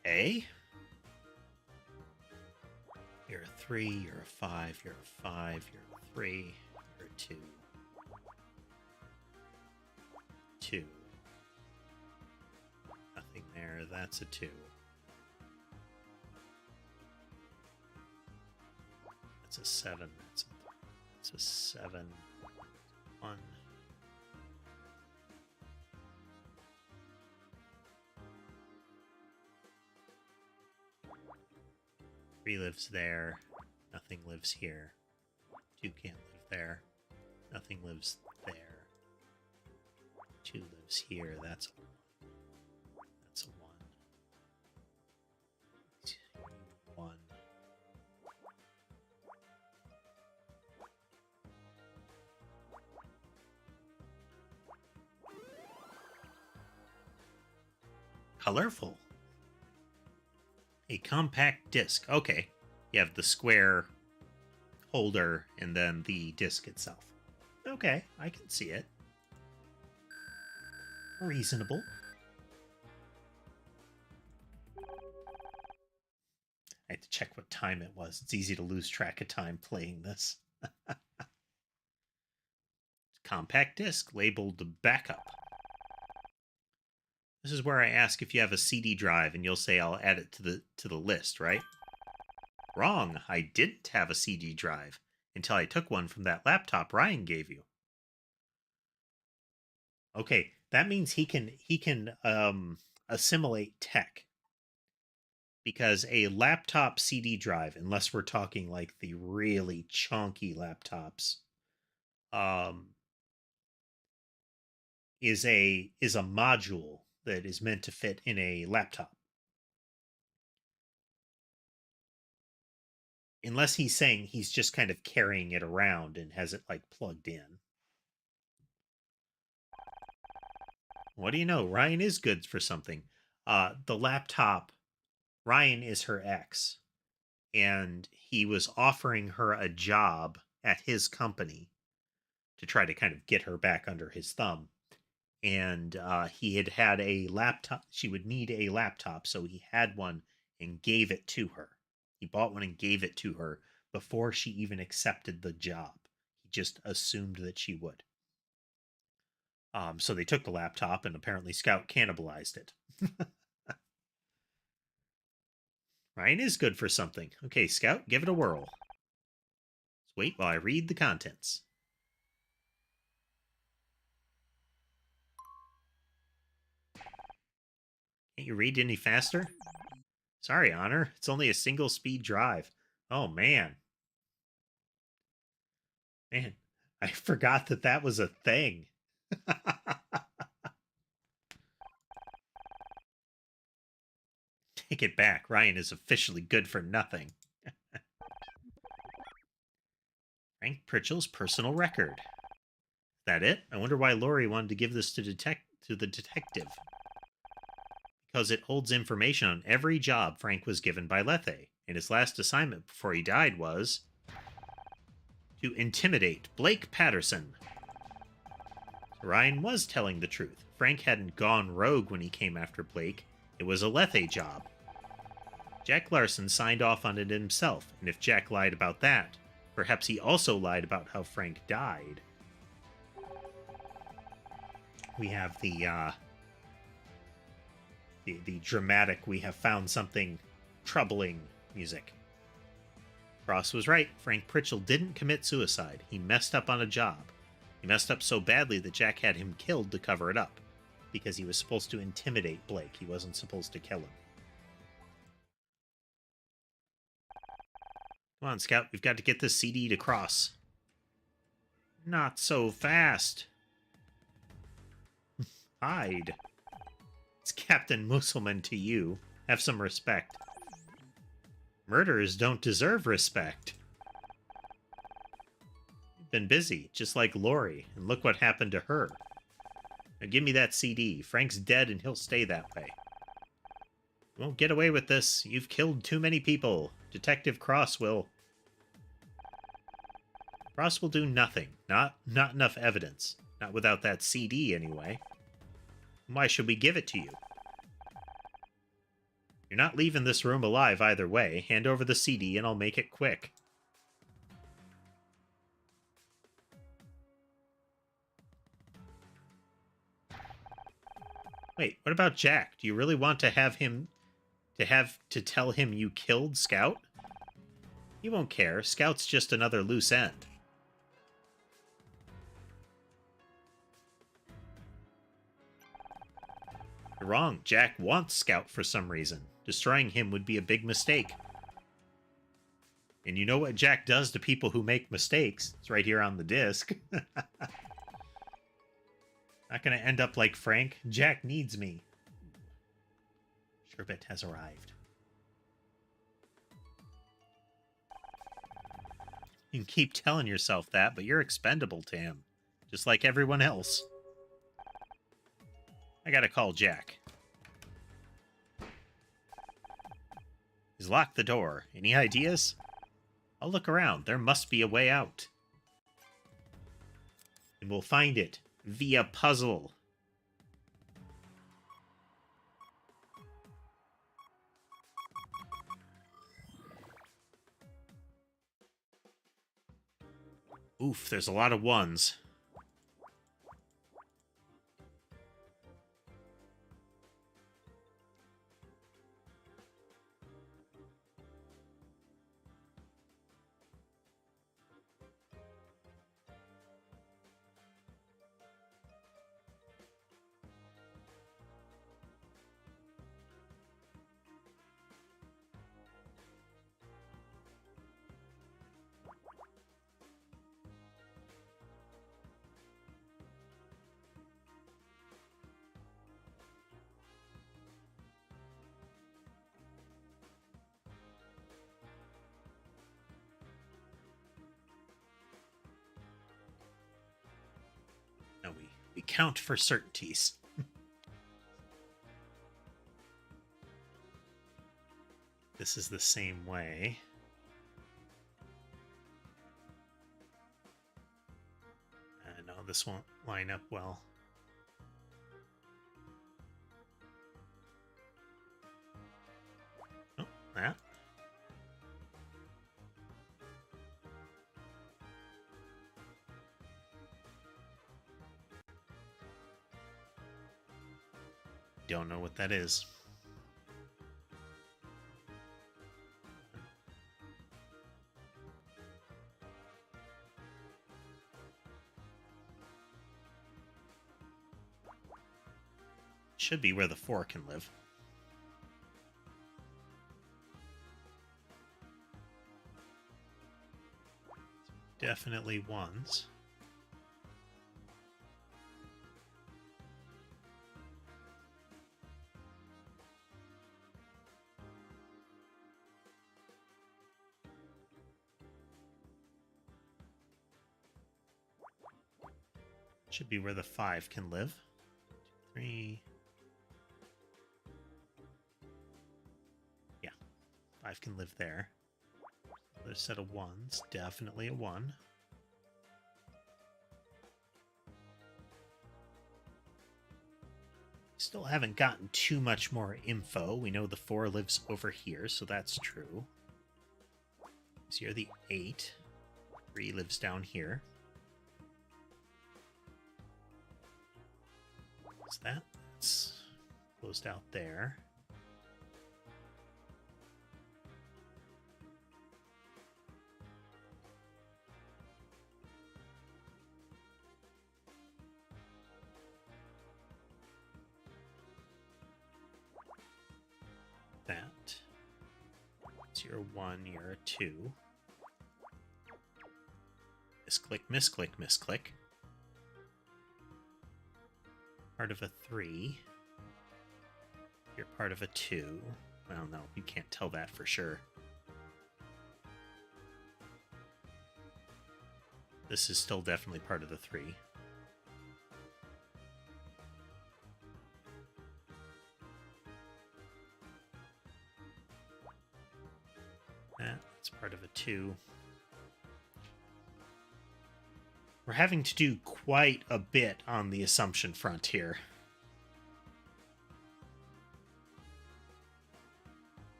Okay. You're a 3, you're a 5, you're a 5, you're a 3, you're a 2. 2. Nothing there, that's a 2. That's a 7, that's a 7. 1. 3 lives there. Nothing lives here. 2 can't live there. Nothing lives there. 2 lives here. That's a 1. That's a 1. 2, 1. Colorful. A compact disc. Okay. You have the square holder and then the disc itself. Okay, I can see it. Reasonable. I had to check what time it was. It's easy to lose track of time playing this. Compact disc labeled backup. This is where I ask if you have a CD drive, and you'll say I'll add it to the list, right? Wrong. I didn't have a CD drive until I took one from that laptop Ryan gave you. Okay, that means he can assimilate tech. Because a laptop CD drive, unless we're talking like the really chunky laptops, is a module that is meant to fit in a laptop. Unless he's saying he's just kind of carrying it around and has it like plugged in. What do you know? Ryan is good for something. The laptop, Ryan is her ex, and he was offering her a job at his company to try to kind of get her back under his thumb. And he had a laptop. She would need a laptop, so he had one and gave it to her. He bought one and gave it to her before she even accepted the job. He just assumed that she would. So they took the laptop, and apparently Scout cannibalized it. Ryan is good for something. Okay, Scout, give it a whirl. Let's wait while I read the contents. Can't you read any faster? Sorry, Honor. It's only a single speed drive. Oh, man. Man, I forgot that was a thing. Take it back. Ryan is officially good for nothing. Frank Pritchell's personal record. That it? I wonder why Laurie wanted to give this to the detective. Because it holds information on every job Frank was given by Lethe, and his last assignment before he died was to intimidate Blake Patterson. Ryan was telling the truth. Frank hadn't gone rogue when he came after Blake. It was a Lethe job. Jack Larson signed off on it himself, and if Jack lied about that, perhaps he also lied about how Frank died. We have the dramatic, we have found something troubling music. Cross was right. Frank Pritchell didn't commit suicide. He messed up on a job. He messed up so badly that Jack had him killed to cover it up. Because he was supposed to intimidate Blake. He wasn't supposed to kill him. Come on, Scout. We've got to get this CD to Cross. Not so fast. Hide. It's Captain Musselman to you. Have some respect. Murderers don't deserve respect. You've been busy, just like Lori, and look what happened to her. Now give me that CD. Frank's dead and he'll stay that way. You won't get away with this. You've killed too many people. Detective Cross will... Cross will do nothing. Not enough evidence. Not without that CD, anyway. Why should we give it to you? You're not leaving this room alive either way. Hand over the CD and I'll make it quick. Wait, what about Jack? Do you really want to have him... to tell him you killed Scout? He won't care. Scout's just another loose end. You're wrong. Jack wants Scout for some reason. Destroying him would be a big mistake. And you know what Jack does to people who make mistakes? It's right here on the disc. Not gonna end up like Frank. Jack needs me. Sherbet has arrived. You can keep telling yourself that, but you're expendable to him. Just like everyone else. I gotta call Jack. He's locked the door. Any ideas? I'll look around. There must be a way out. And we'll find it via puzzle. Oof, there's a lot of ones. No, we count for certainties. This is the same way. No, this won't line up well. Oh, that. Don't know what that is. Should be where the 4 can live. Definitely ones. Should be where the 5 can live. 2, 3. Yeah, 5 can live there. Another set of 1s. Definitely a 1. Still haven't gotten too much more info. We know the 4 lives over here, so that's true. So you're the 8. 3 lives down here. What's that? It's closed out there. you're a 1, you're a 2. Misclick, misclick, misclick. Part of a 3. You're part of a 2. Well, no, you can't tell that for sure. This is still definitely part of the 3. That's part of a 2. We're having to do quite a bit on the assumption front here.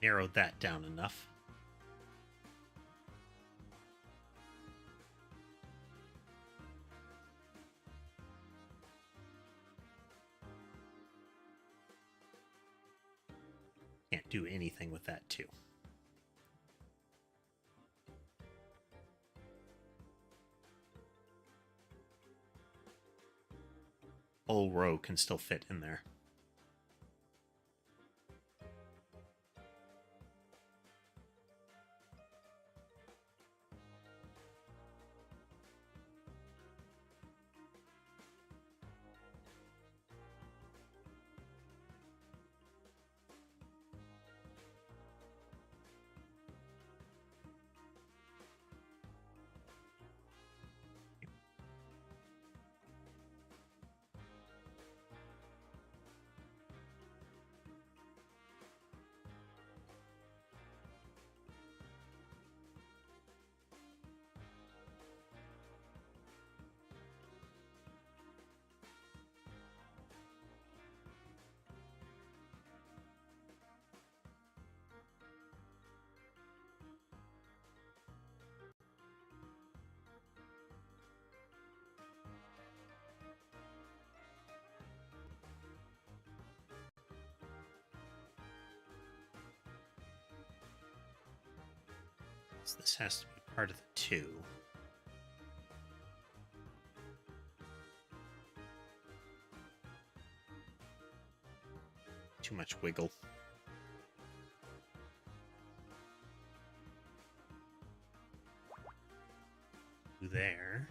Narrowed that down enough. Can't do anything with that, too. Whole row can still fit in there. So this has to be part of the 2. Too much wiggle. There.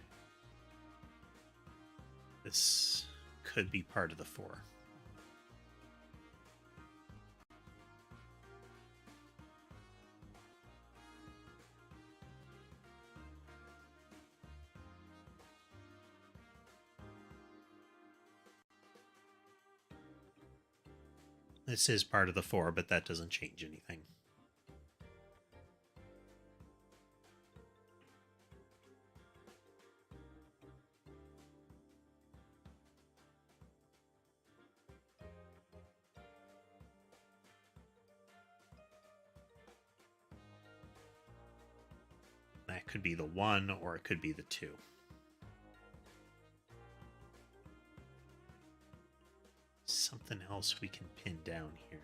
This could be part of the 4. This is part of the 4, but that doesn't change anything. That could be the 1, or it could be the 2. Something else we can pin down here.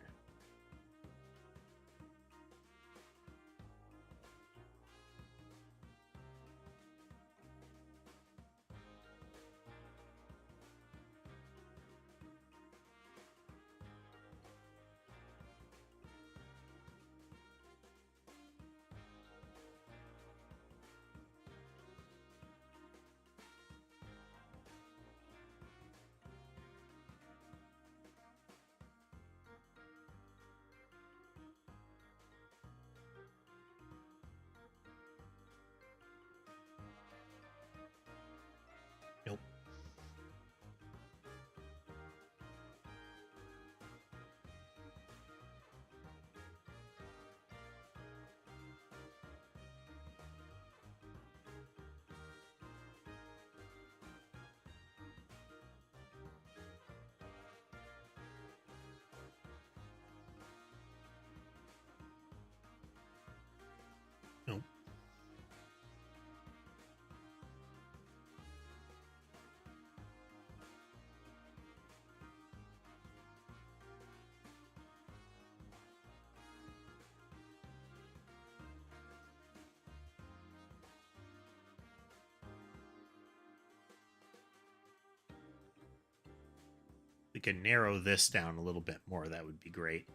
Nope. Nope. We can narrow this down a little bit more. That would be great.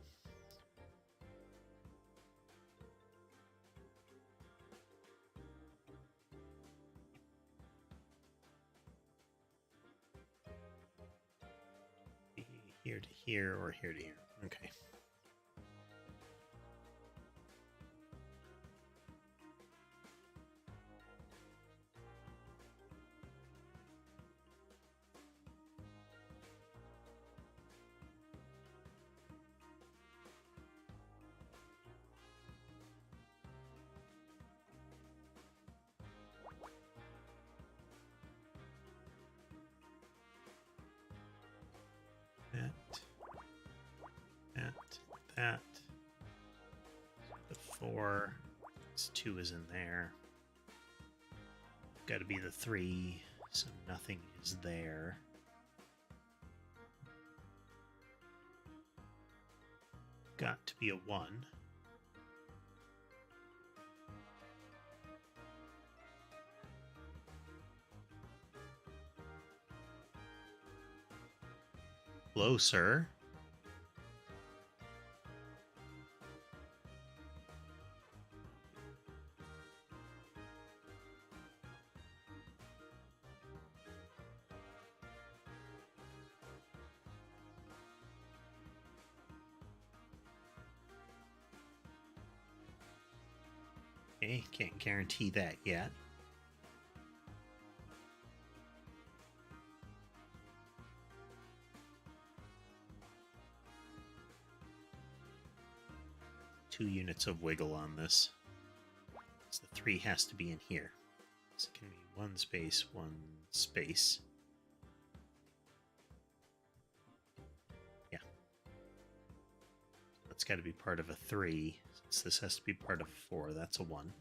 here to here or here to here. Okay. That. The 4. This 2 is in there. Got to be the 3, so nothing is there. Got to be a 1. Closer. Okay, can't guarantee that yet. Two units of wiggle on this. So the 3 has to be in here. So it can be 1 space, 1 space. Yeah. That's got to be part of a 3. Since this has to be part of 4, that's a 1.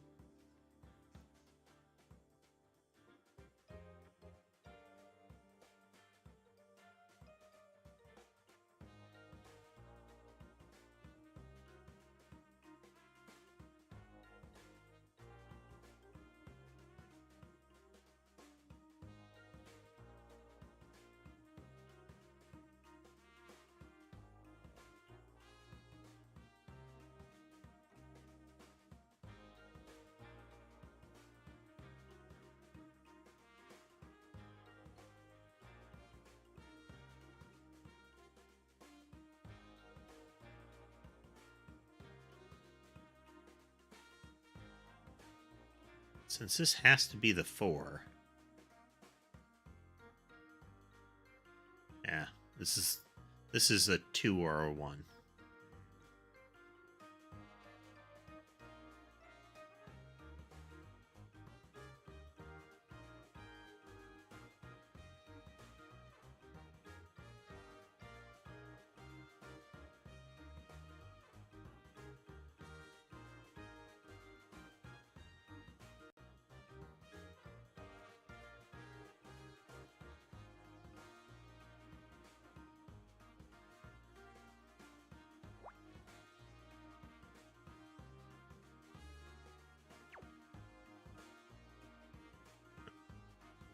Since this has to be the 4. Yeah, this is a 2 or a 1.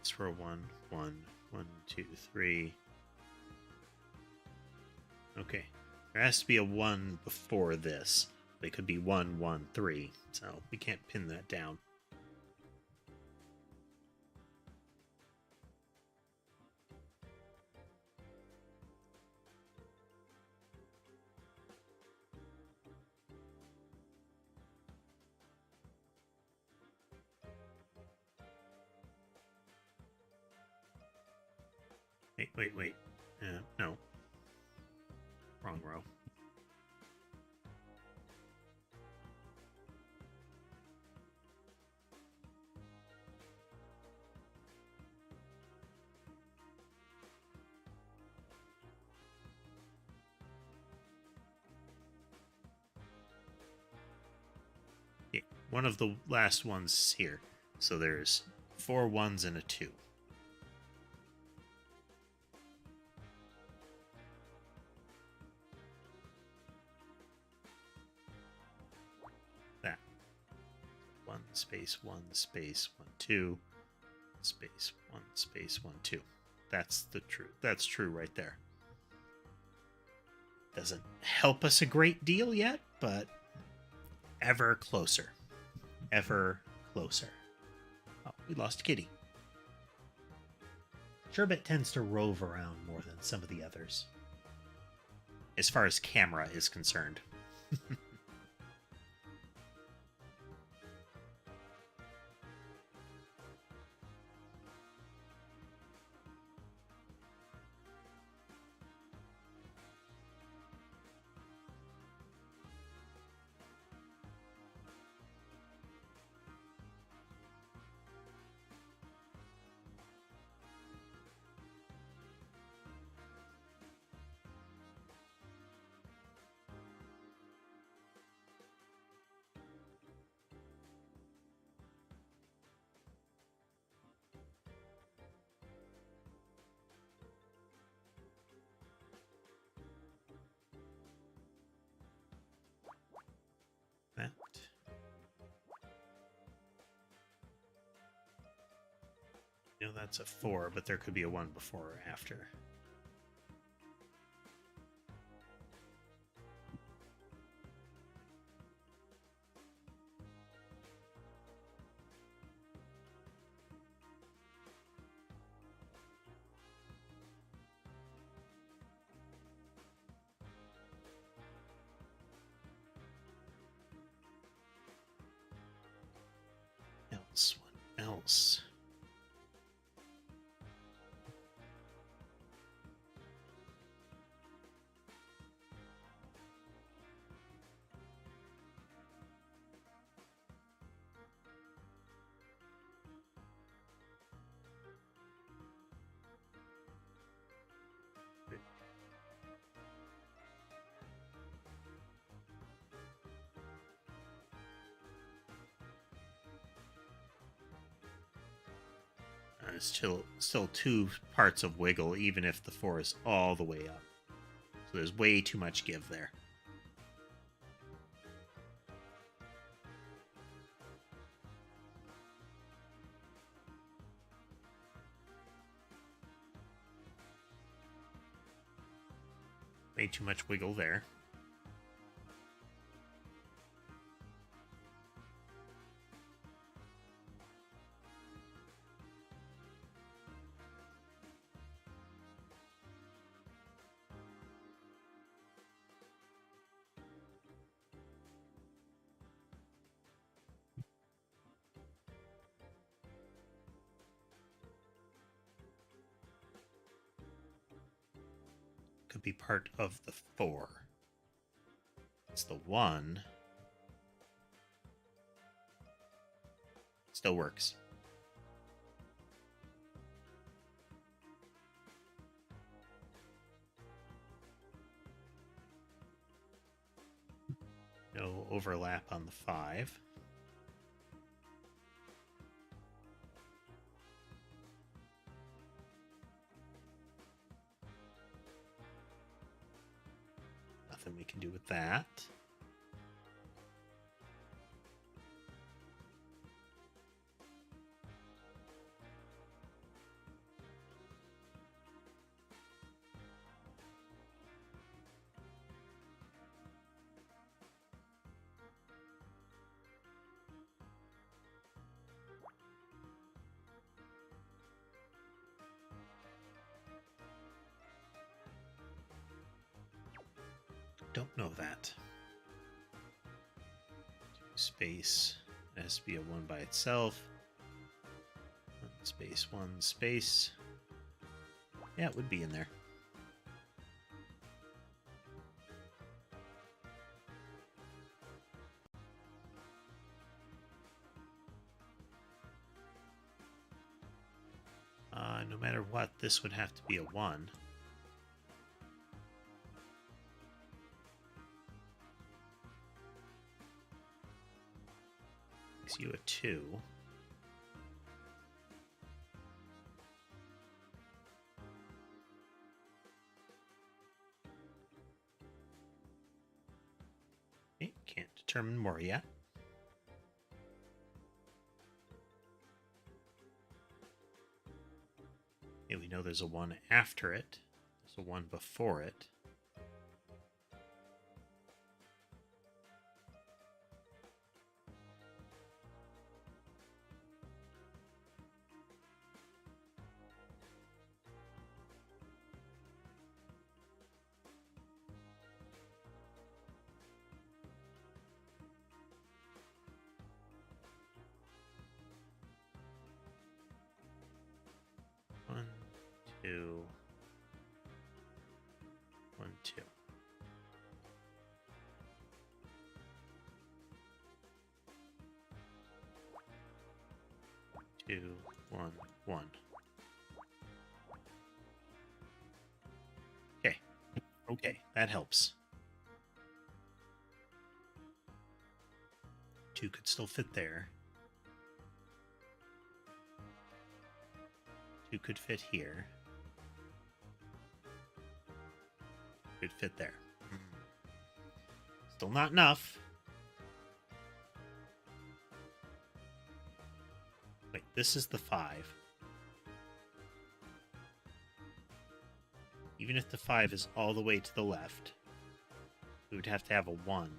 It's for 1, 1, 1, 2, 3. Okay. There has to be a 1 before this. It could be 1, 1, 3. So we can't pin that down. Wait. No. Wrong row. Okay, one of the last ones here. So there's 4 1s and a 2. That. 1 space, 1 space, 1, 2. Space, 1 space, 1, 2. That's true right there. Doesn't help us a great deal yet, but ever closer. Ever closer. Oh, we lost Kitty. Sherbet tends to rove around more than some of the others. as far as camera is concerned. That. You know, that's a 4, but there could be a 1 before or after. What else? It's still 2 parts of wiggle, even if the 4 is all the way up. So there's way too much give there. Way too much wiggle there. Could be part of the 4. It's the 1. Still works. No overlap on the 5. Nothing we can do with that. Don't know that. Space. It has to be a 1 by itself. 1 space, 1 space. Yeah, it would be in there. No matter what, this would have to be a 1. Makes you a 2. Okay, can't determine more yet. Okay, we know there's a 1 after it. There's a 1 before it. 2, 1, 2. 2, 1, 1. Okay. Okay, that helps. 2 could still fit there. 2 could fit here. Could fit there. Still not enough. Wait, this is the 5. Even if the 5 is all the way to the left, we would have to have a 1.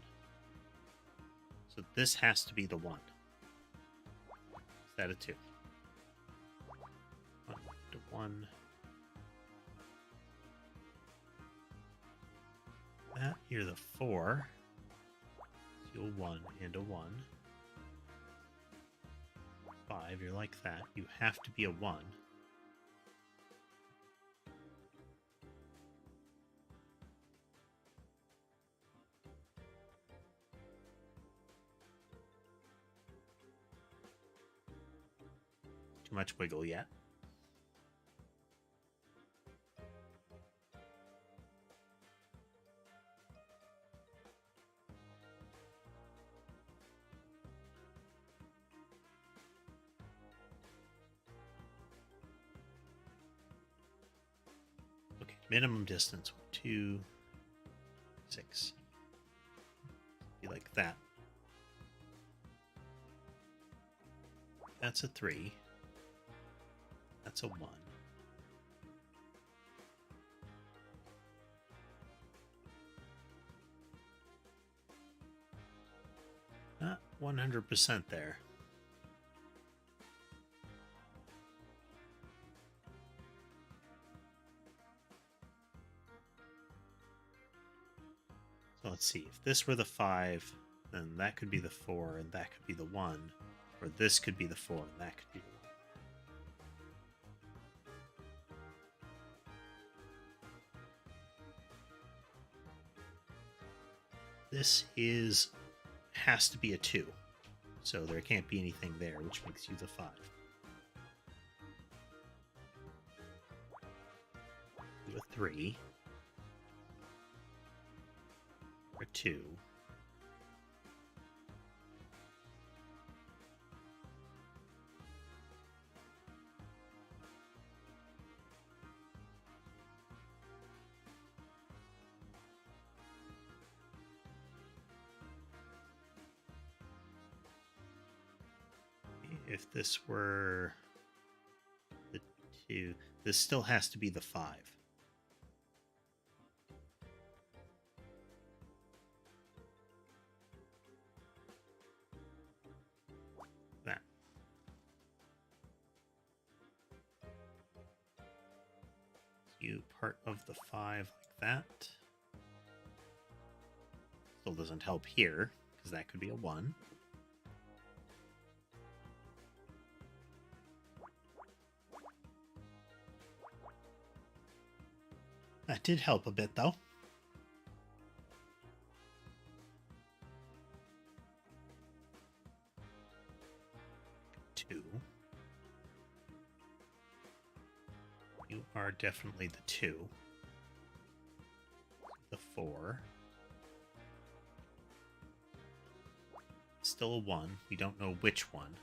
So this has to be the 1. Is that a 2? 1 to 1. That, you're the 4. So you're 1 and a 1. 5, you're like that. You have to be a 1. Too much wiggle yet. Okay, minimum distance 2, 6. Be like that. That's a 3. That's a 1. Not 100% there. So let's see. If this were the 5, then that could be the 4, and that could be the 1. Or this could be the 4, and that could be the 1. This has to be a 2. So there can't be anything there, which makes you the 5. Do a 3. Or 2. If this were the 2, this still has to be the 5. That. You part of the 5 like that. Still doesn't help here, because that could be a 1. That did help a bit, though. Two. You are definitely the 2. The 4. Still a 1. We don't know which one.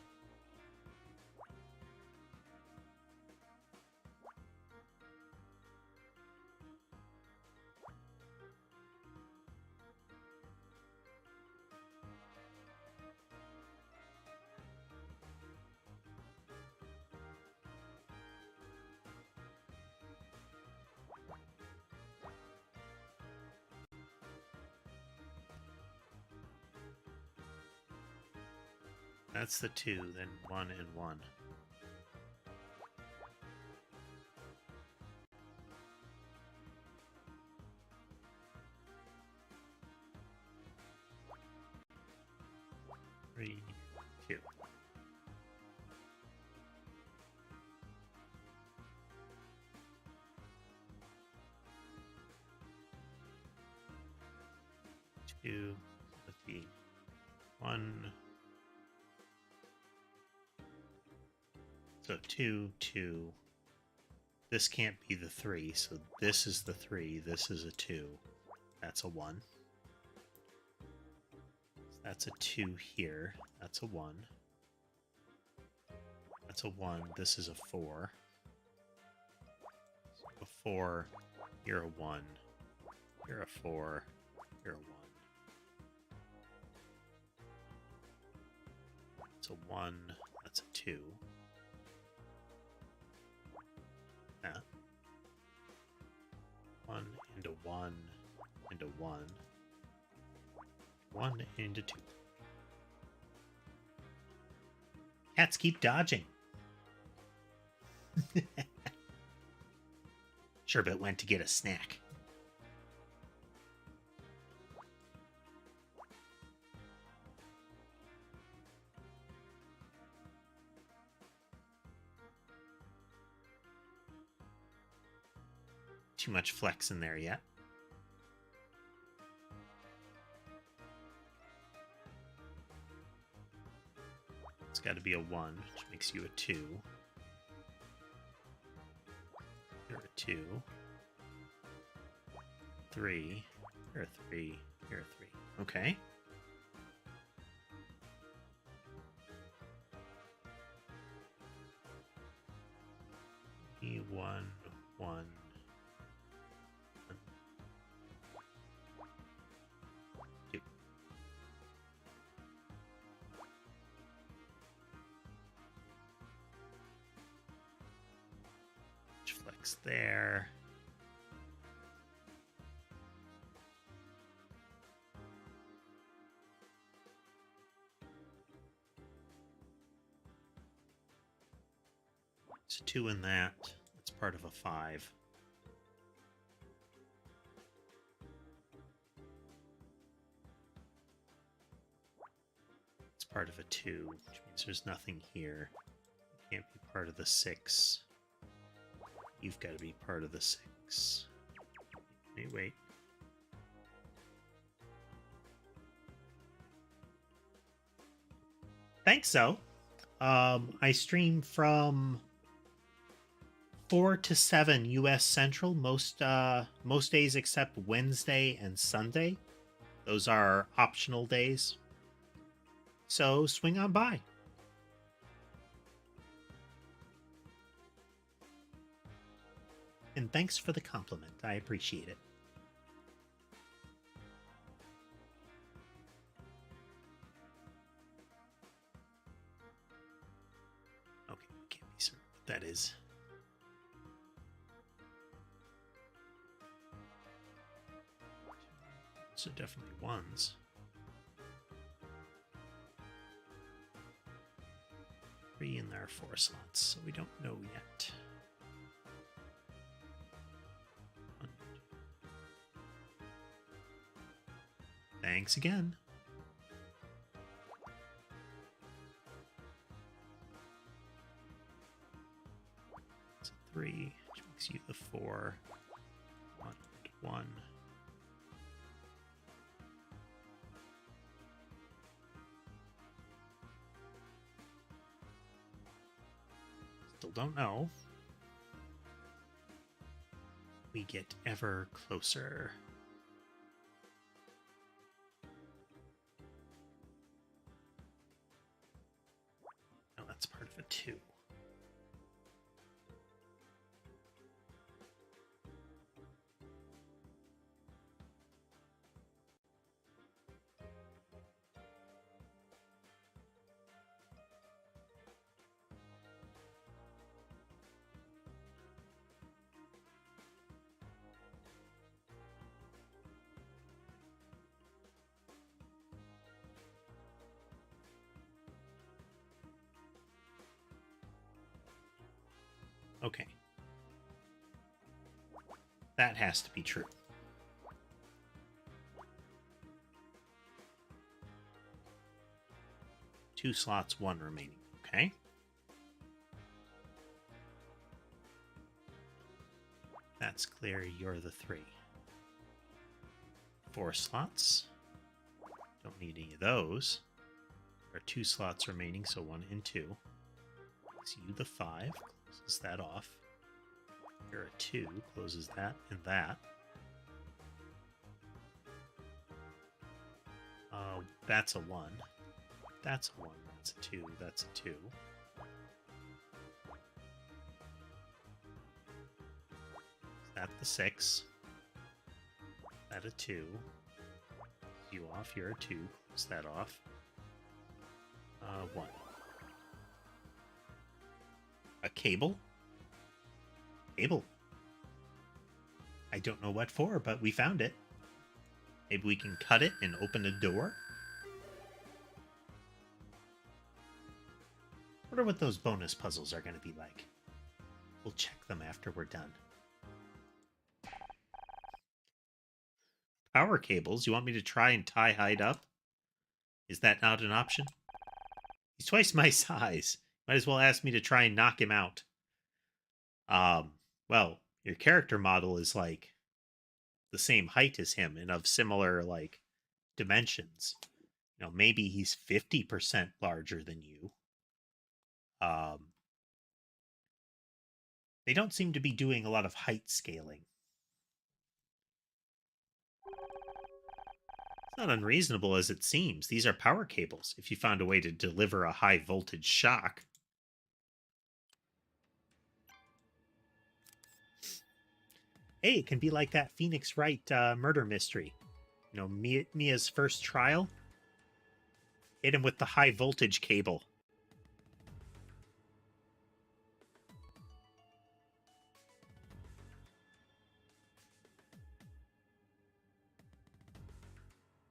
That's the 2, then 1 and 1. Three, 2. 2 with the 1. So 2, 2. This can't be the 3, so this is the 3. This is a 2. That's a 1. That's a 2 here. That's a 1. That's a 1. This is a 4. So a 4. You're a 1. You're a 4. You're a 1. That's a 1. That's a 2. That. 1 and a 1 and a 1. 1 and a 2. Cats keep dodging. Sherbet went to get a snack. Too much flex in there yet. It's got to be a 1, which makes you a 2. You're a 2. 3. You're a 3. You're a 3. Okay. E1, 1. Flex there. It's 2 in that. It's part of a 5. It's part of a 2, which means there's nothing here. It can't be part of the 6. You've got to be part of the 6. Wait. Thanks, so. I stream from 4 to 7 U.S. Central most days except Wednesday and Sunday. Those are optional days. So swing on by. And thanks for the compliment. I appreciate it. Okay, can't be certain what that is. So definitely 1s. Three in there are 4 slots, so we don't know yet. Thanks again. It's a 3, which makes you the 4. 1 and 1. Still don't know. We get ever closer. No, that's part of a 2. Okay. That has to be true. Two slots, 1 remaining. Okay. That's clear. You're the 3. 4 slots. Don't need any of those. There are 2 slots remaining, so 1 and 2. Makes you the 5. Closes that off. Here are 2. Closes that and that. That's a 1. That's a 1. That's a 2. That's a 2. That the 6. That a 2. You off. You're a 2. Close that off. 1. A cable? Cable. I don't know what for, but we found it. Maybe we can cut it and open a door? Wonder what those bonus puzzles are going to be like. We'll check them after we're done. Power cables? You want me to try and tie Hyde up? Is that not an option? He's twice my size. Might as well ask me to try and knock him out. Well, your character model is like the same height as him and of similar like dimensions. You know, maybe he's 50% larger than you. They don't seem to be doing a lot of height scaling. It's not unreasonable as it seems. These are power cables. If you found a way to deliver a high voltage shock. Hey, it can be like that Phoenix Wright murder mystery. You know, Mia's first trial. Hit him with the high voltage cable.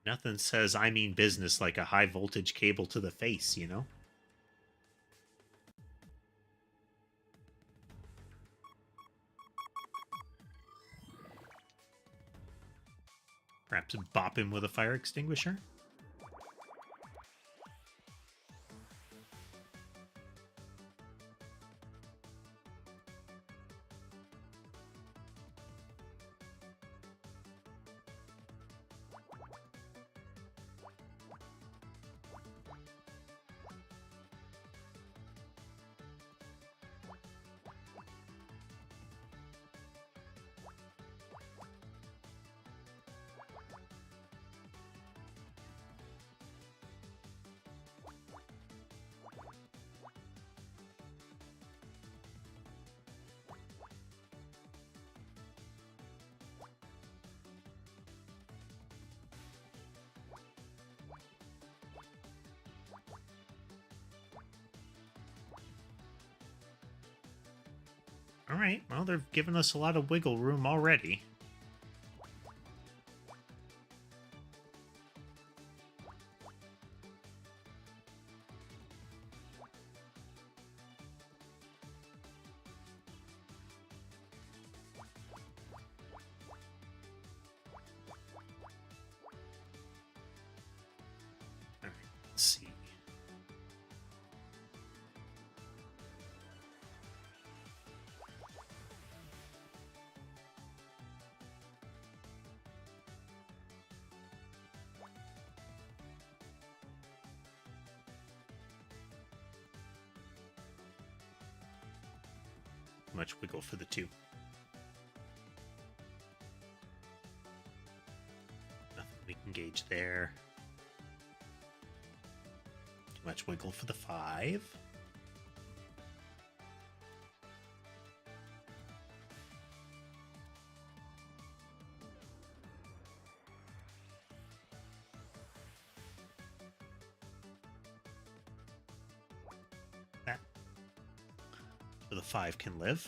Nothing says I mean business like a high voltage cable to the face, you know? Perhaps bop him with a fire extinguisher? Alright, well, they've given us a lot of wiggle room already. Alright, let's see. Much wiggle for the 2. Nothing we can gauge there. Too much wiggle for the 5. That. So the 5 can live.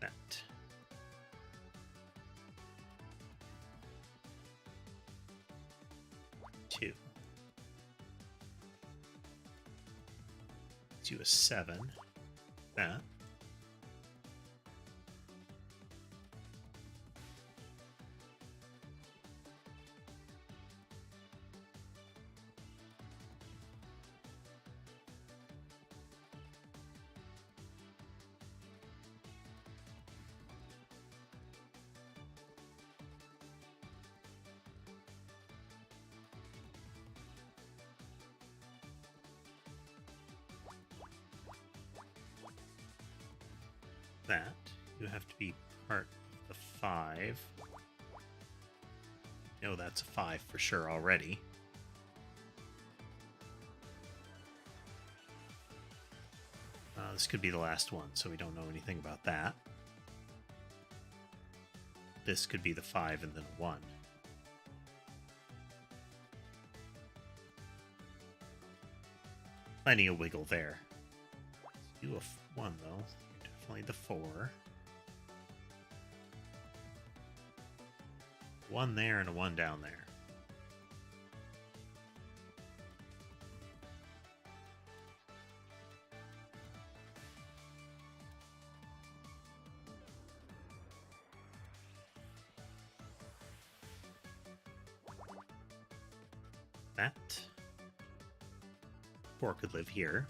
That. Two. Let's do a 7. That. that. You have to be part of the 5. No, that's a 5 for sure already. This could be the last one, so we don't know anything about that. This could be the 5 and then a 1. Plenty of wiggle there. Let's do a 1, though. Definitely the 4. 1 there and a 1 down there. That 4 could live here.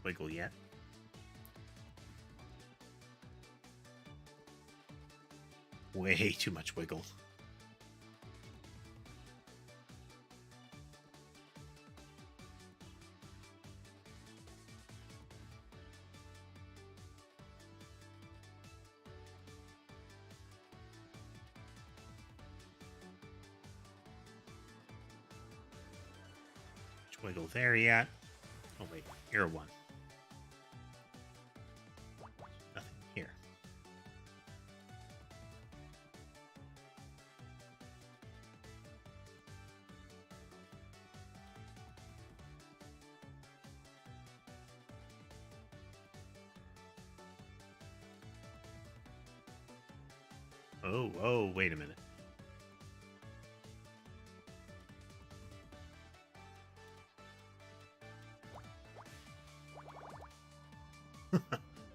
Wiggle yet. Way too much wiggle. Much wiggle there yet. Oh wait, error 1. Oh, wait a minute.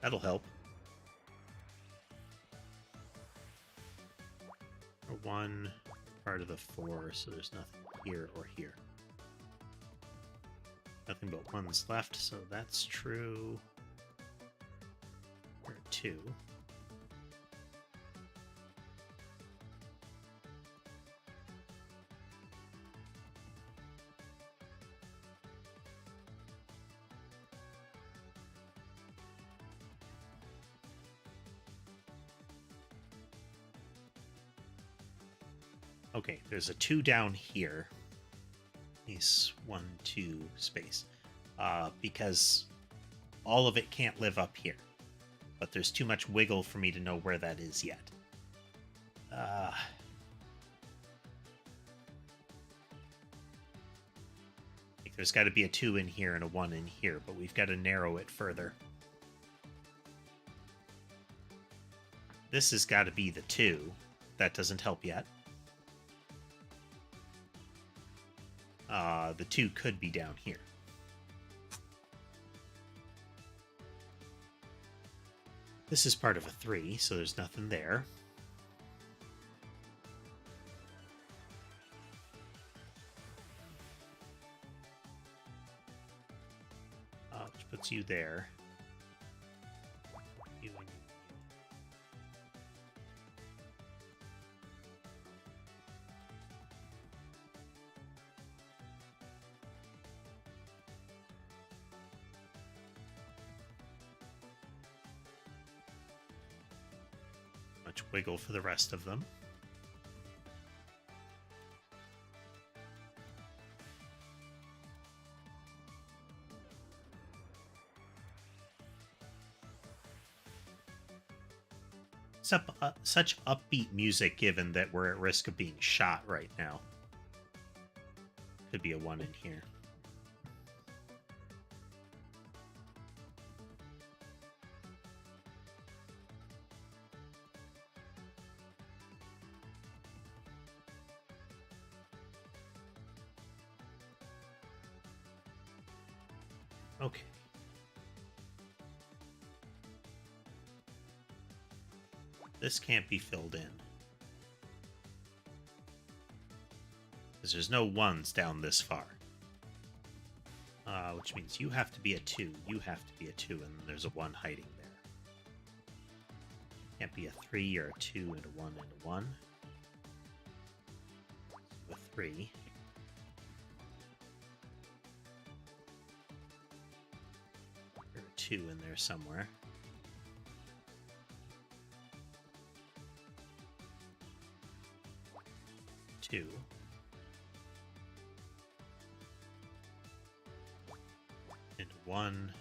That'll help. Or 1 part of the 4, so there's nothing here or here. Nothing but 1's left, so that's true. Or 2. Okay, there's a 2 down here. Nice 1, 2 space. Because all of it can't live up here. But there's too much wiggle for me to know where that is yet. There's got to be a 2 in here and a 1 in here, but we've got to narrow it further. This has got to be the 2. That doesn't help yet. The 2 could be down here. This is part of a 3, so there's nothing there. Which puts you there. You and you. Much wiggle for the rest of them. Such upbeat music given that we're at risk of being shot right now. Could be a 1 in here. Okay. This can't be filled in. Because there's no ones down this far. Which means you have to be a 2, you have to be a 2, and there's a 1 hiding there. Can't be a 3 or a 2 and a 1 and a 1. A 3. There's a 2 in there somewhere. Two. And 1.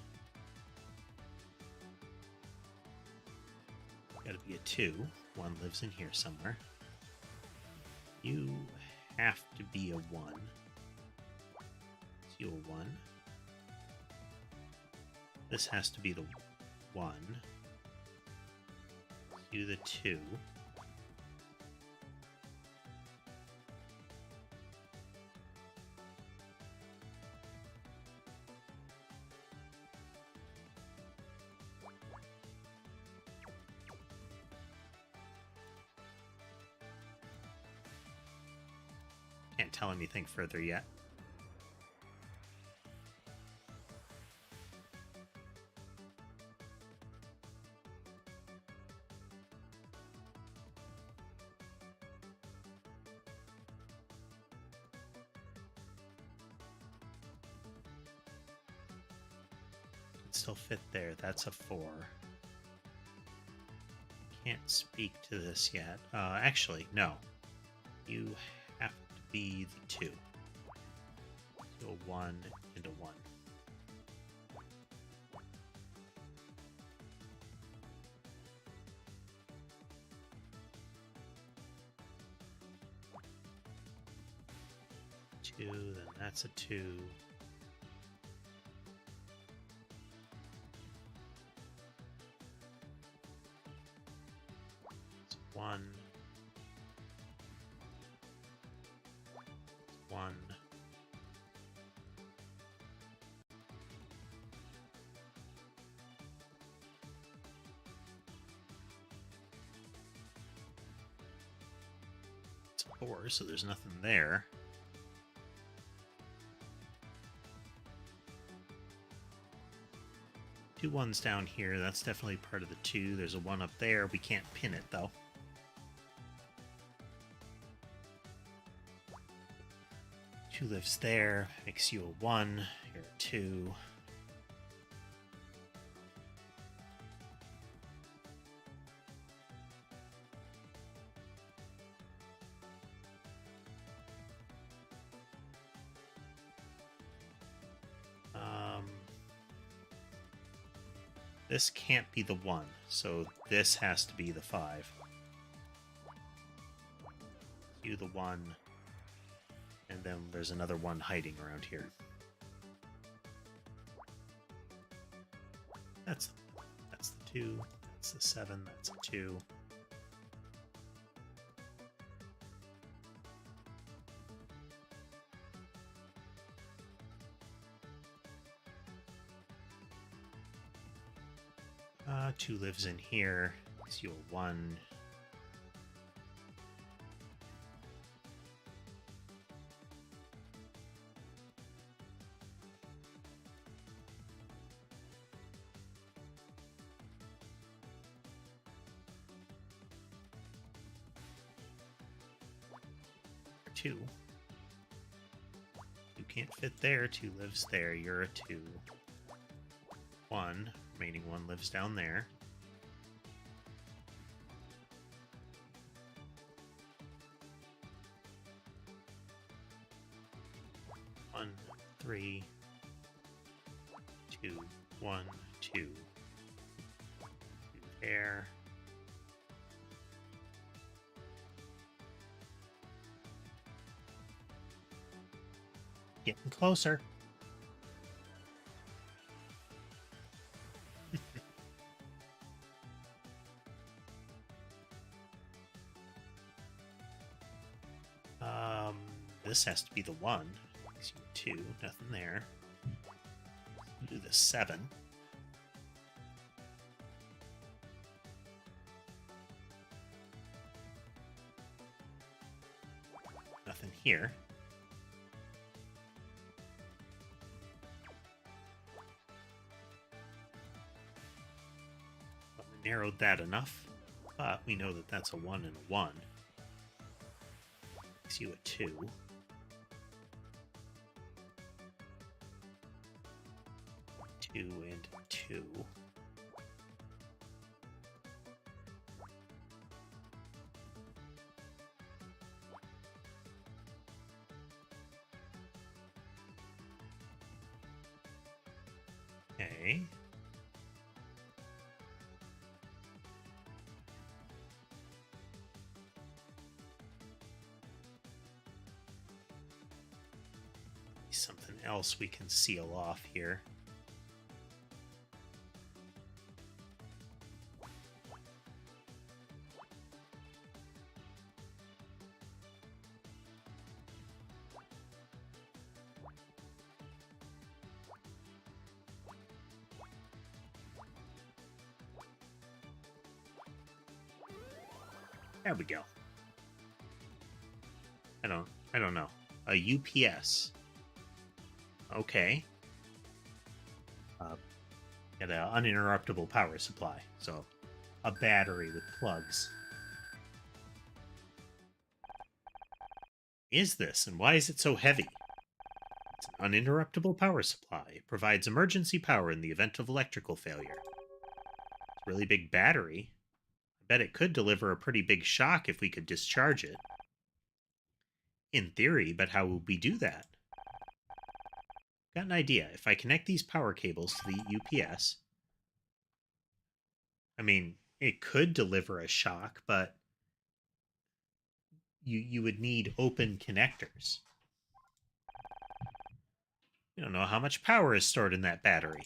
Gotta be a 2. 1 lives in here somewhere. You have to be a 1. So you a 1. This has to be the 1. You the 2. Can't tell anything further yet. Can still fit there. That's a 4. Can't speak to this yet. Actually, no. You have to be the 2. So a 1 and a 1. Two, then that's a 2. It's 1. 1. It's 4, so there's nothing there. Two 1s down here, that's definitely part of the 2. There's a 1 up there. We can't pin it, though. Two lives there, makes you a 1. You're a 2. This can't be the 1, so this has to be the 5. You the 1, and then there's another 1 hiding around here. That's the 2, that's the 7, that's a 2. Two lives in here. Makes you a 1. Two. You can't fit there. 2 lives there. You're a 2. 1. Remaining 1 lives down there. One, 3, 2, 1, 2. There. Getting closer. This has to be the 1. Makes you 2. Nothing there. do the 7. Nothing here. Well, we narrowed that enough, but we know that that's a 1 and a 1. Makes you a 2. Two and 2. Okay. Something else we can seal off here. There we go. I don't know. A UPS. Okay. Got an uninterruptible power supply. So a battery with plugs. Is this, and why is it so heavy? It's an uninterruptible power supply. It provides emergency power in the event of electrical failure. It's a really big battery. I bet it could deliver a pretty big shock if we could discharge it. In theory, but how would we do that? Got an idea. If I connect these power cables to the UPS, I mean, it could deliver a shock, but you would need open connectors. We don't know how much power is stored in that battery.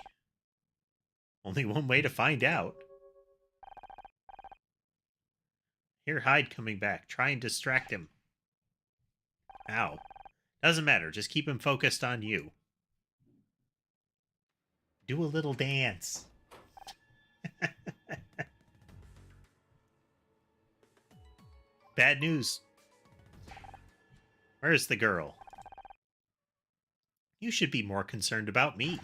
Only one way to find out. Hear Hyde coming back. Try and distract him. Ow. Doesn't matter. Just keep him focused on you. Do a little dance. Bad news. Where's the girl? You should be more concerned about me.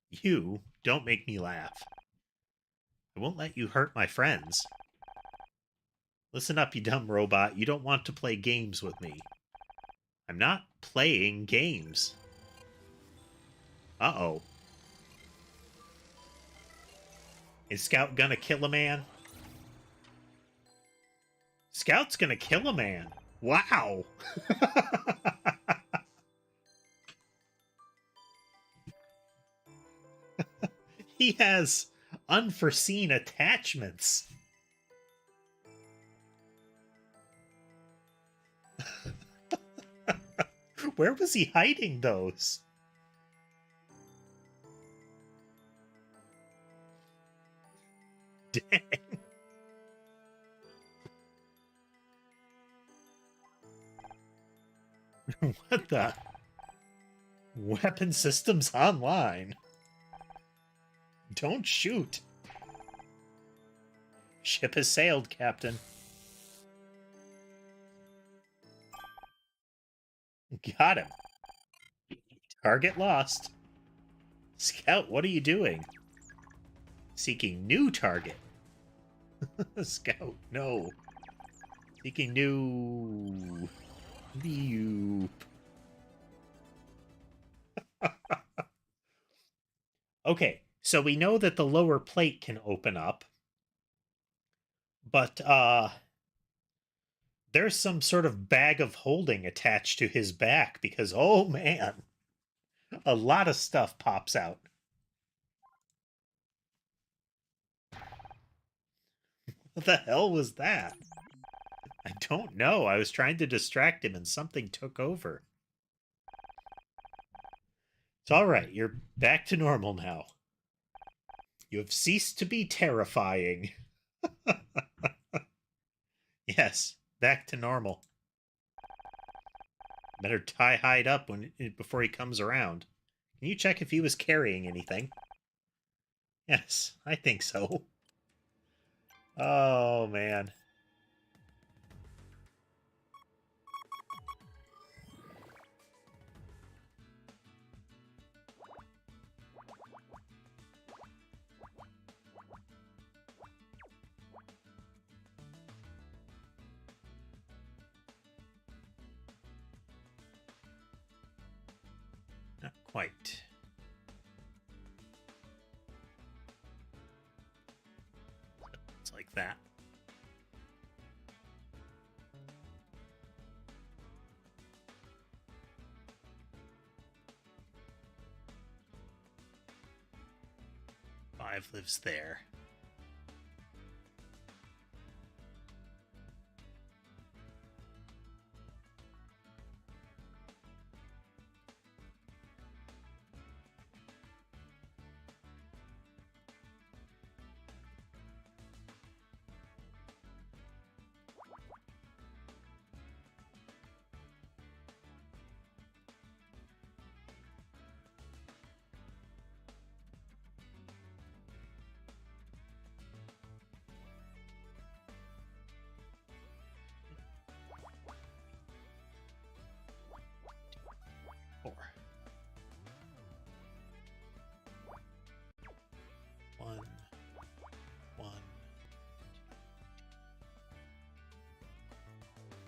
You don't make me laugh. I won't let you hurt my friends. Listen up, you dumb robot. You don't want to play games with me. I'm not playing games. Uh-oh. Is Scout gonna kill a man? Scout's gonna kill a man. Wow. He has unforeseen attachments. Where was he hiding those? Dang. What the? Weapon systems online. Don't shoot. Ship has sailed, Captain. Got him. Target lost. Scout, what are you doing? Seeking new target. Scout, no. Seeking new... New... Okay, so we know that the lower plate can open up. But, there's some sort of bag of holding attached to his back because, oh man, a lot of stuff pops out. What the hell was that? I don't know. I was trying to distract him and something took over. It's all right. You're back to normal now. You have ceased to be terrifying. Yes, back to normal. Better tie Hyde up before he comes around. Can you check if he was carrying anything? Yes, I think so. Oh, man. Not quite. It's like that. Five lives there. Four. One. One.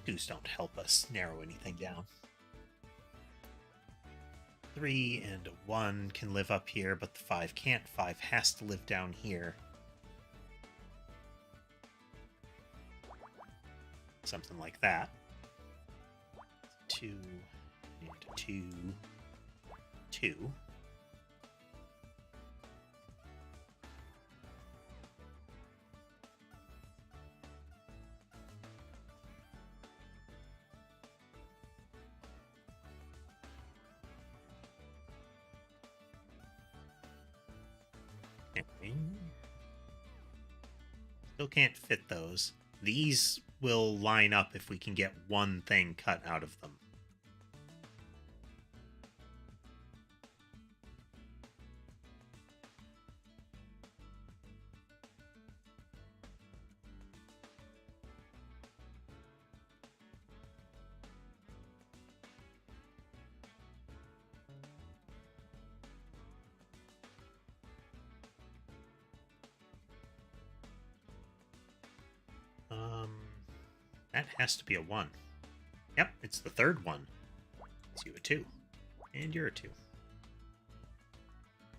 Twos don't help us narrow anything down. 3 and a 1 can live up here, but the 5 can't. 5 has to live down here. Something like that. 2 and a 2. 2. Still can't fit those. These will line up if we can get one thing cut out of them. That has to be a 1. Yep, it's the third one. It's you a 2. And you're a 2.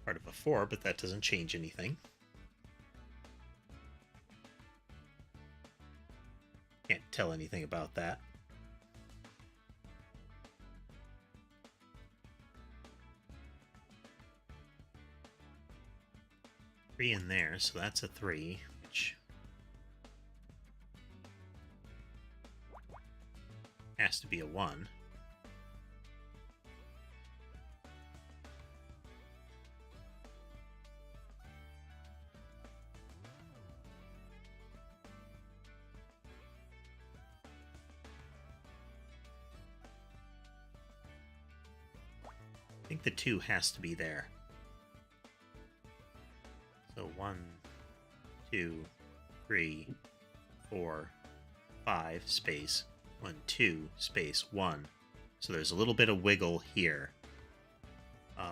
Part of a 4, but that doesn't change anything. Can't tell anything about that. Three in there, so that's a 3, which has to be a 1. I think the 2 has to be there. So 1, 2, 3, 4, 5, space, 1, 2, space, 1. So there's a little bit of wiggle here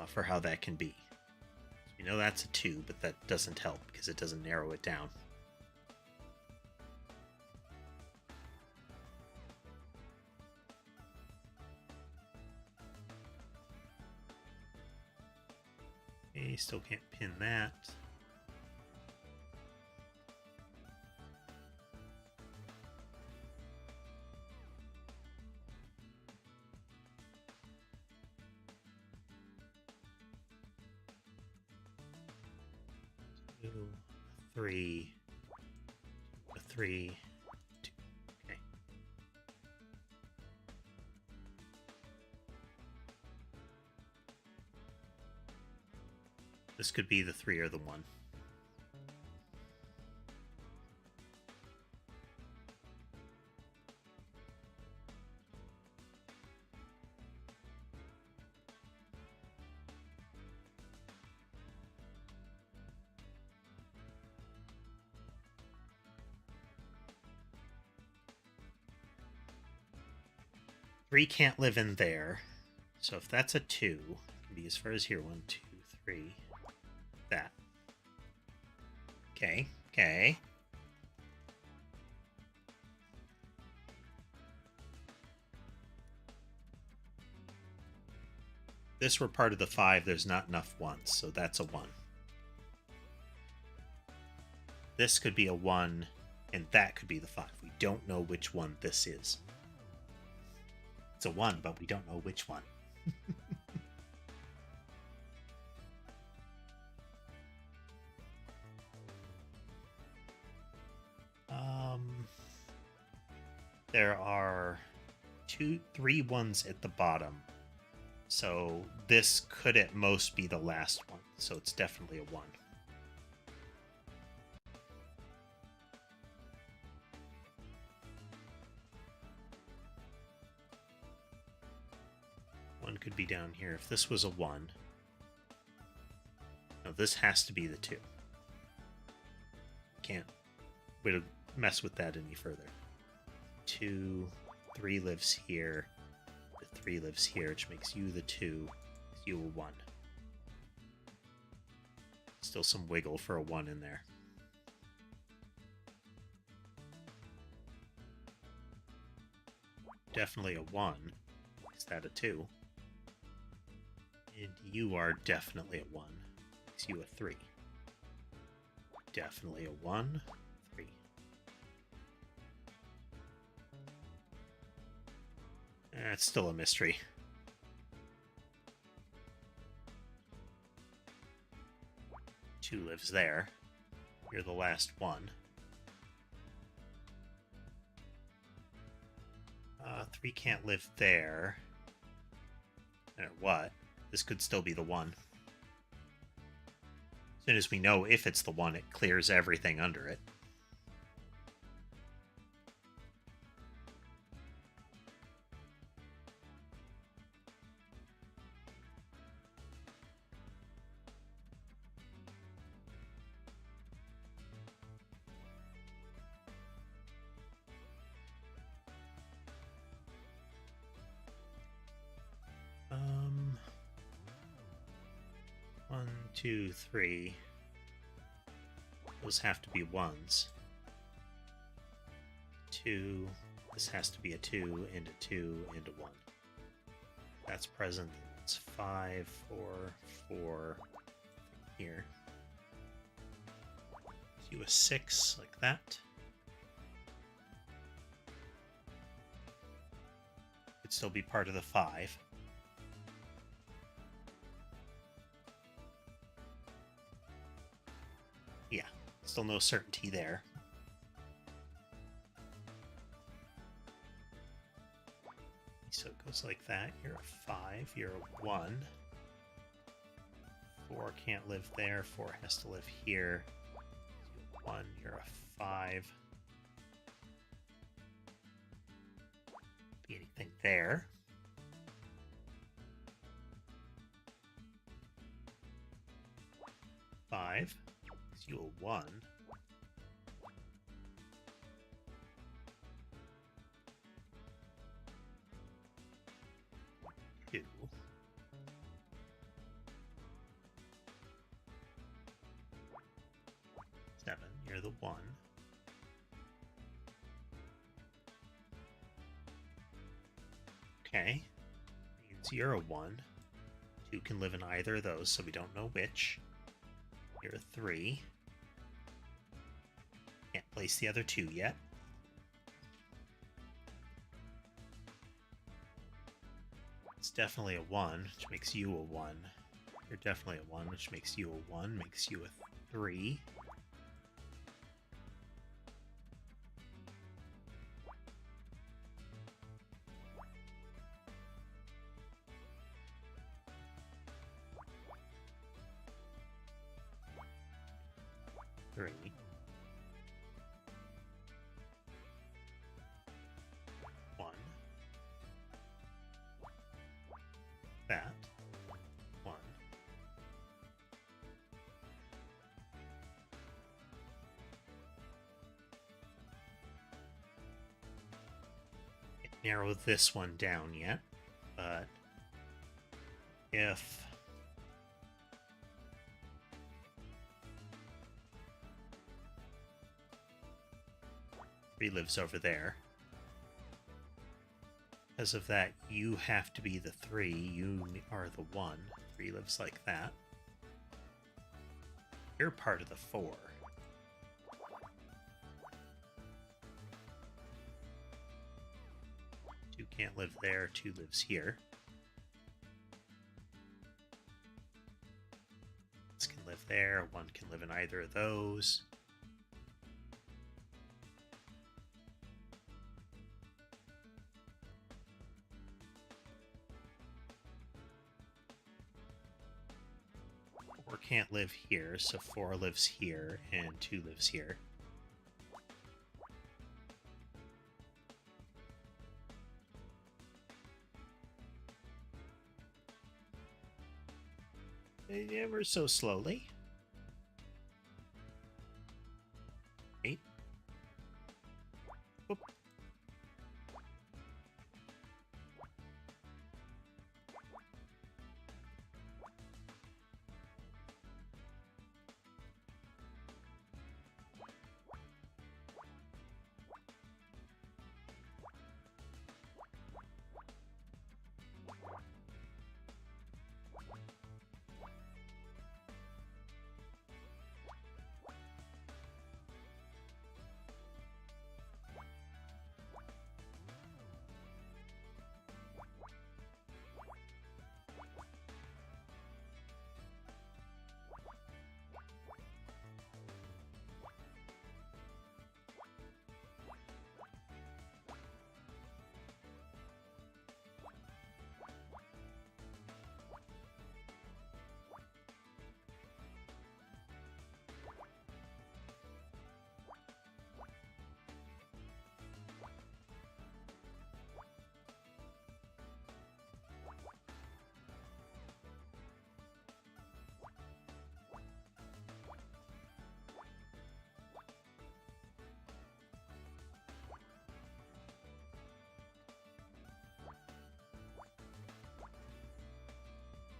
for how that can be. You know that's a 2, but that doesn't help because it doesn't narrow it down. Okay, still can't pin that. Two, 3, a 3, 2. Okay. This could be the 3 or the 1. 3 can't live in there. So if that's a 2, it can be as far as here. 1, 2, 3. That. Okay, okay. This were part of the 5, there's not enough 1s, so that's a 1. This could be a 1, and that could be the 5. We don't know which one this is. It's a 1, but we don't know which one. There are 3 1s at the bottom. So this could at most be the last one. So it's definitely a 1. One could be down here. If this was a 1. No, this has to be the 2. Can't mess with that any further. 2, 3 lives here. The 3 lives here, which makes you the 2. Makes you a 1. Still some wiggle for a 1 in there. Definitely a 1. Is that a 2? And you are definitely a 1. Makes you a 3. Definitely a 1. 3. It's still a mystery. Two lives there. You're the last one. 3 can't live there. No matter what, this could still be the 1. As soon as we know if it's the 1, it clears everything under it. One, 2, 3. Those have to be 1s. 2. This has to be a 2 and a 2 and a 1. That's present. It's 5, 4, 4 here. Do a 6 like that. Could still be part of the 5. Yeah, still no certainty there. So it goes like that. You're a 5, you're a 1. 4 can't live there, 4 has to live here. 1, you're a 5. Be anything there. Five. Makes you a 1. 2. 7. You're the 1. Okay. Means you're a 1. 2 can live in either of those, so we don't know which. You're a 3. Can't place the other 2 yet. It's definitely a 1, which makes you a 1. You're definitely a 1, which makes you a 1, makes you a 3. One. That. 1. narrow this one down yet, but if three lives over there, because of that, you have to be the 3. You are the 1. 3 lives like that. You're part of the 4. 2 can't live there. 2 lives here. This can live there. 1 can live in either of those. Can't live here, so 4 lives here and 2 lives here. Ever so slowly. 8. Oop.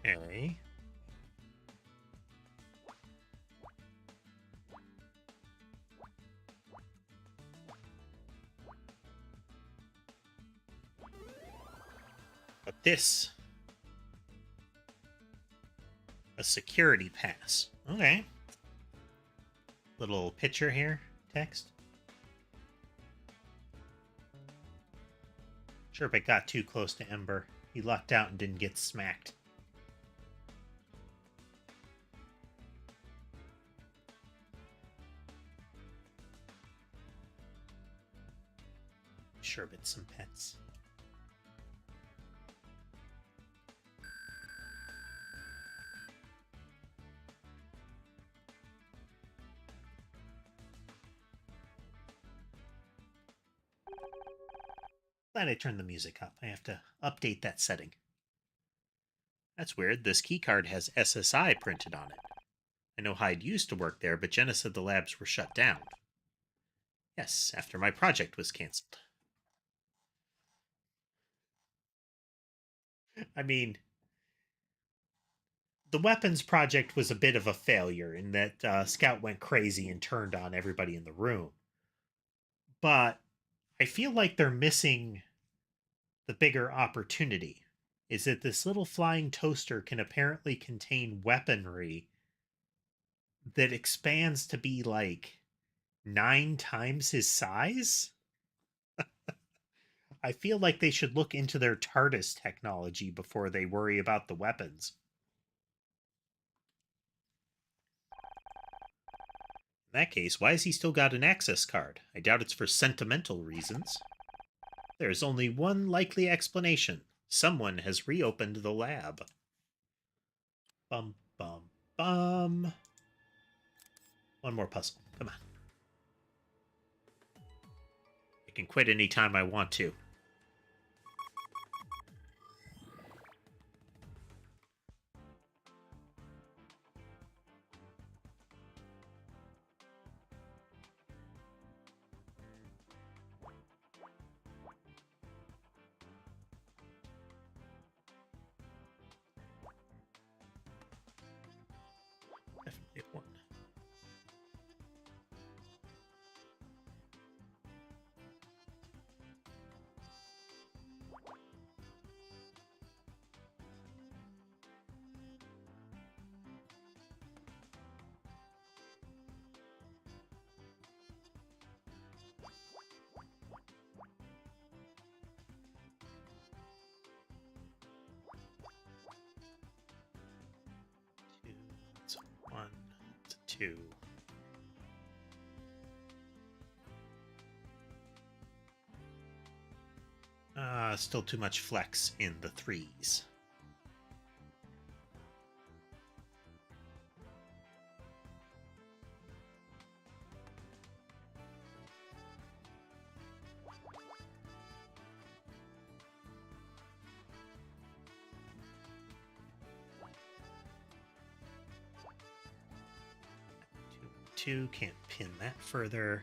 Okay. But this... a security pass. Okay. Little picture here. Text. Sherbet got too close to Ember. He lucked out and didn't get smacked. Sherbet some pets. Glad I turned the music up. I have to update that setting. That's weird. This keycard has SSI printed on it. I know Hyde used to work there, but Jenna said the labs were shut down. Yes, after my project was canceled. I mean, the weapons project was a bit of a failure in that Scout went crazy and turned on everybody in the room. But I feel like they're missing the bigger opportunity. Is that this little flying toaster can apparently contain weaponry that expands to be like 9 times his size? I feel like they should look into their TARDIS technology before they worry about the weapons. In that case, why has he still got an access card? I doubt it's for sentimental reasons. There's only one likely explanation. Someone has reopened the lab. Bum, bum, bum. One more puzzle. Come on. I can quit anytime I want to. 2. Still too much flex in the 3s. Two, can't pin that further.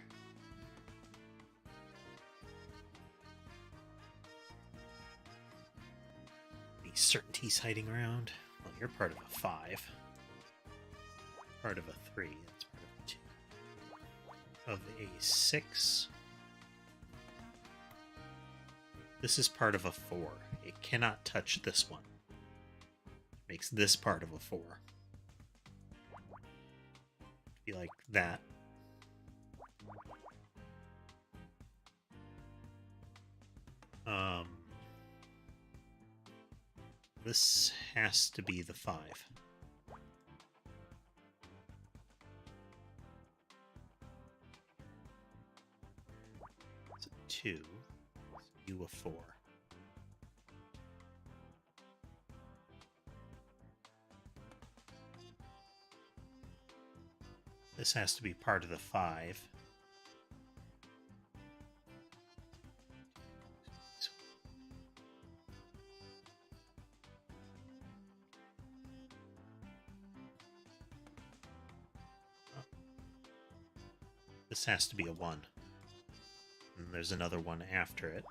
Any certainties hiding around? Well, you're part of a 5. Part of a 3. That's part of a 2. Of a 6. This is part of a 4. It cannot touch this one. Makes this part of a 4. Be like that. This has to be the 5. It's a 2. You a 4. This has to be part of the 5. This has to be a 1. And there's another one after it.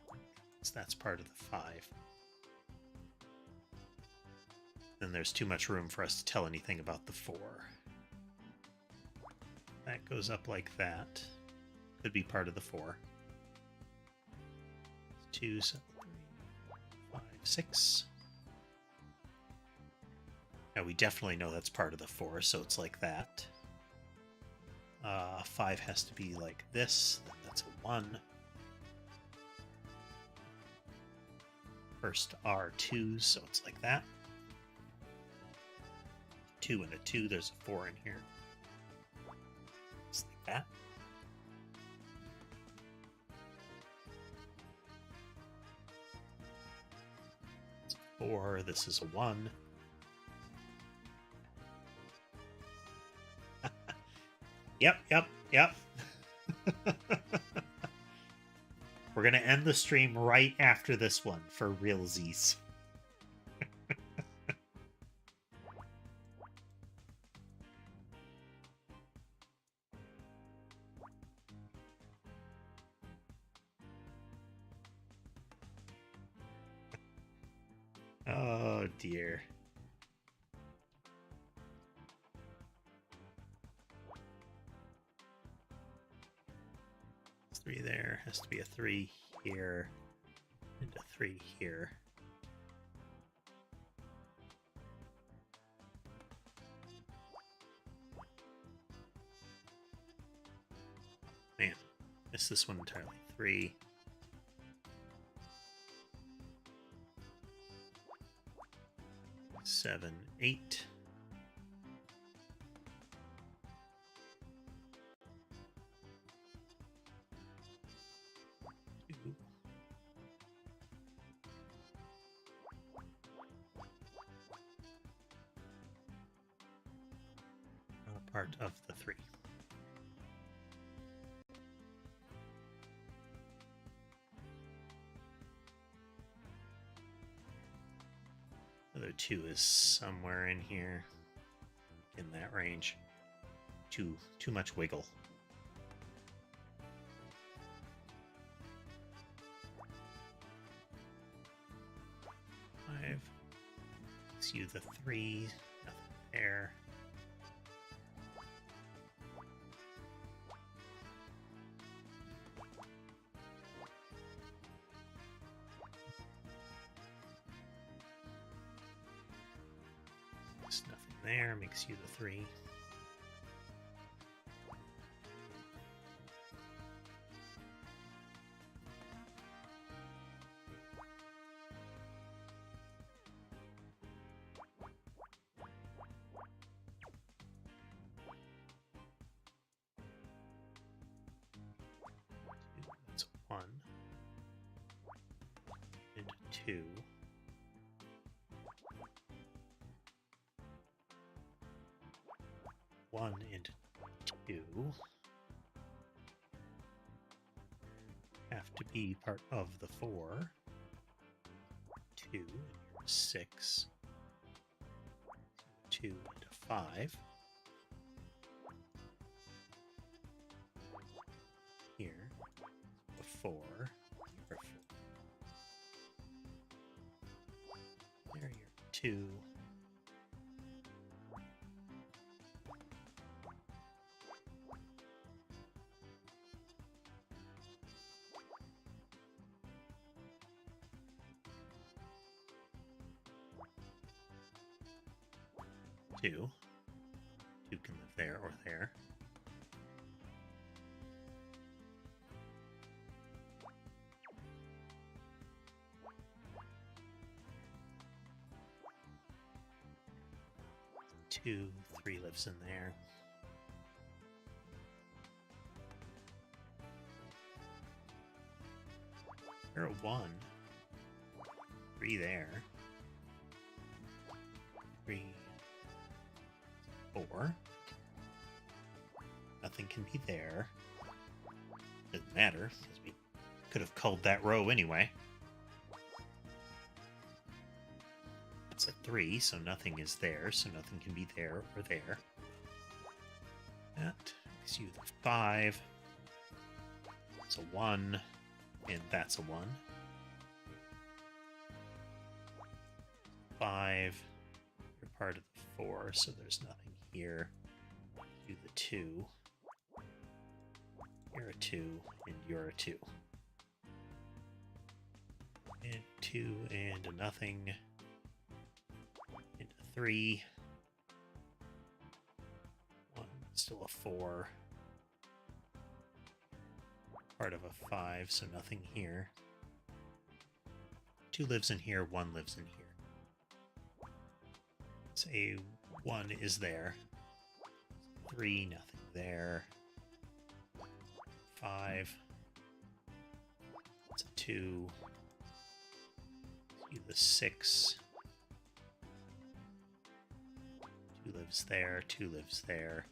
So that's part of the 5. Then there's too much room for us to tell anything about the 4. That goes up like that. Could be part of the 4. 2, 7, 3, 5, 6. Now we definitely know that's part of the 4, so it's like that. 5 has to be like this, then that's a 1. First are 2s, so it's like that. 2 and a 2, there's a 4 in here. It's like that. It's a 4, this is a 1. Yep. We're going to end the stream right after this one for realsies. Oh, dear. Three there. Has to be a 3 here. And a 3 here. Man, missed this one entirely. 3. Seven, 8. Two. Part of the 3. Other 2 is somewhere in here, in that range. Too much wiggle. 5. Gives you the 3. Nothing there. There's nothing there, makes you the 3. 2, 1 and 2 have to be part of the 4. 2 and 6. 2 and 5. Here, a 4. Here, 4. There, you're 2. Two. 2 can live there or there. Two, 3 lives in there. You're a 1. 3 there. 3, 4. Nothing can be there. Doesn't matter, because we could have culled that row anyway. It's a 3, so nothing is there, so nothing can be there or there. That gives you the 5. It's a 1, and that's a 1. 5. You're part of the 4, so there's nothing here. Do the 2. You're a 2, and you're a 2. And 2, and a nothing. And a 3. 1, still a 4. Part of a 5, so nothing here. 2 lives in here, 1 lives in here. Say 1 is there. 3, nothing there. 5. It's a 2. See the 6. 2 lives there, 2 lives there.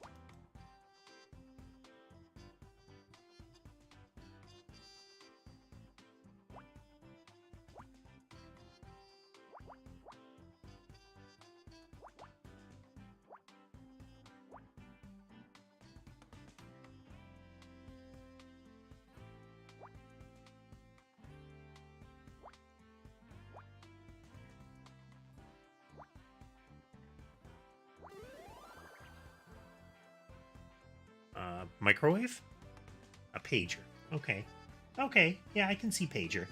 Microwave? A pager. Okay. Okay, yeah, I can see pager.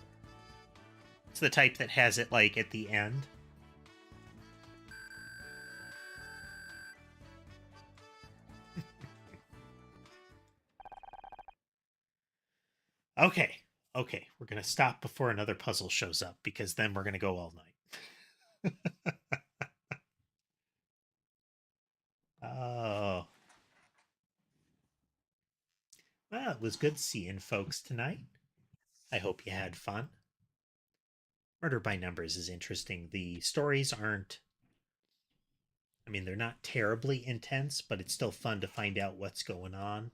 It's the type that has it, like, at the end. Okay. Okay, we're going to stop before another puzzle shows up, because then we're going to go all night. Oh. Well, it was good seeing folks tonight. I hope you had fun. Murder by Numbers is interesting. The stories aren't, I mean, they're not terribly intense, but it's still fun to find out what's going on.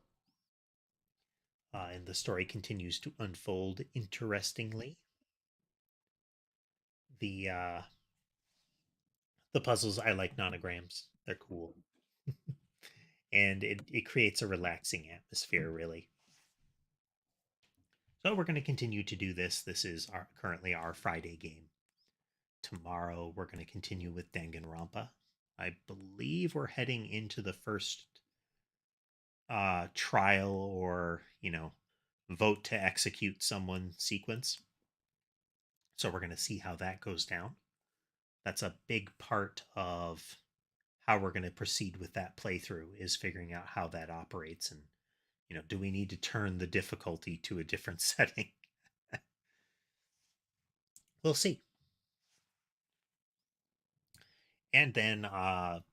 And the story continues to unfold interestingly. The puzzles, I like nonograms. They're cool. And it creates a relaxing atmosphere, really. So we're going to continue to do this. This is currently our Friday game. Tomorrow we're going to continue with Danganronpa. I believe we're heading into the first trial or, vote to execute someone sequence. So we're going to see how that goes down. That's a big part of how we're going to proceed with that playthrough, is figuring out how that operates, and do we need to turn the difficulty to a different setting? We'll see. And then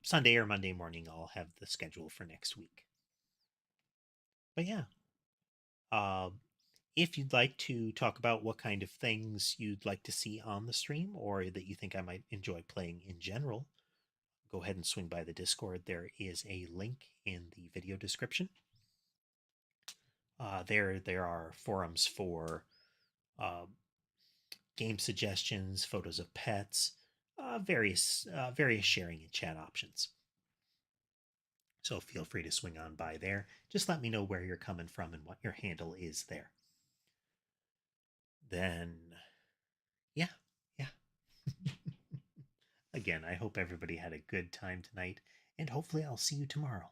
Sunday or Monday morning, I'll have the schedule for next week. But yeah, If you'd like to talk about what kind of things you'd like to see on the stream or that you think I might enjoy playing in general, go ahead and swing by the Discord. There is a link in the video description. There are forums for uh, game suggestions, photos of pets, various sharing and chat options. So feel free to swing on by there. Just let me know where you're coming from and what your handle is there. Then, yeah, yeah. Again, I hope everybody had a good time tonight, and hopefully I'll see you tomorrow.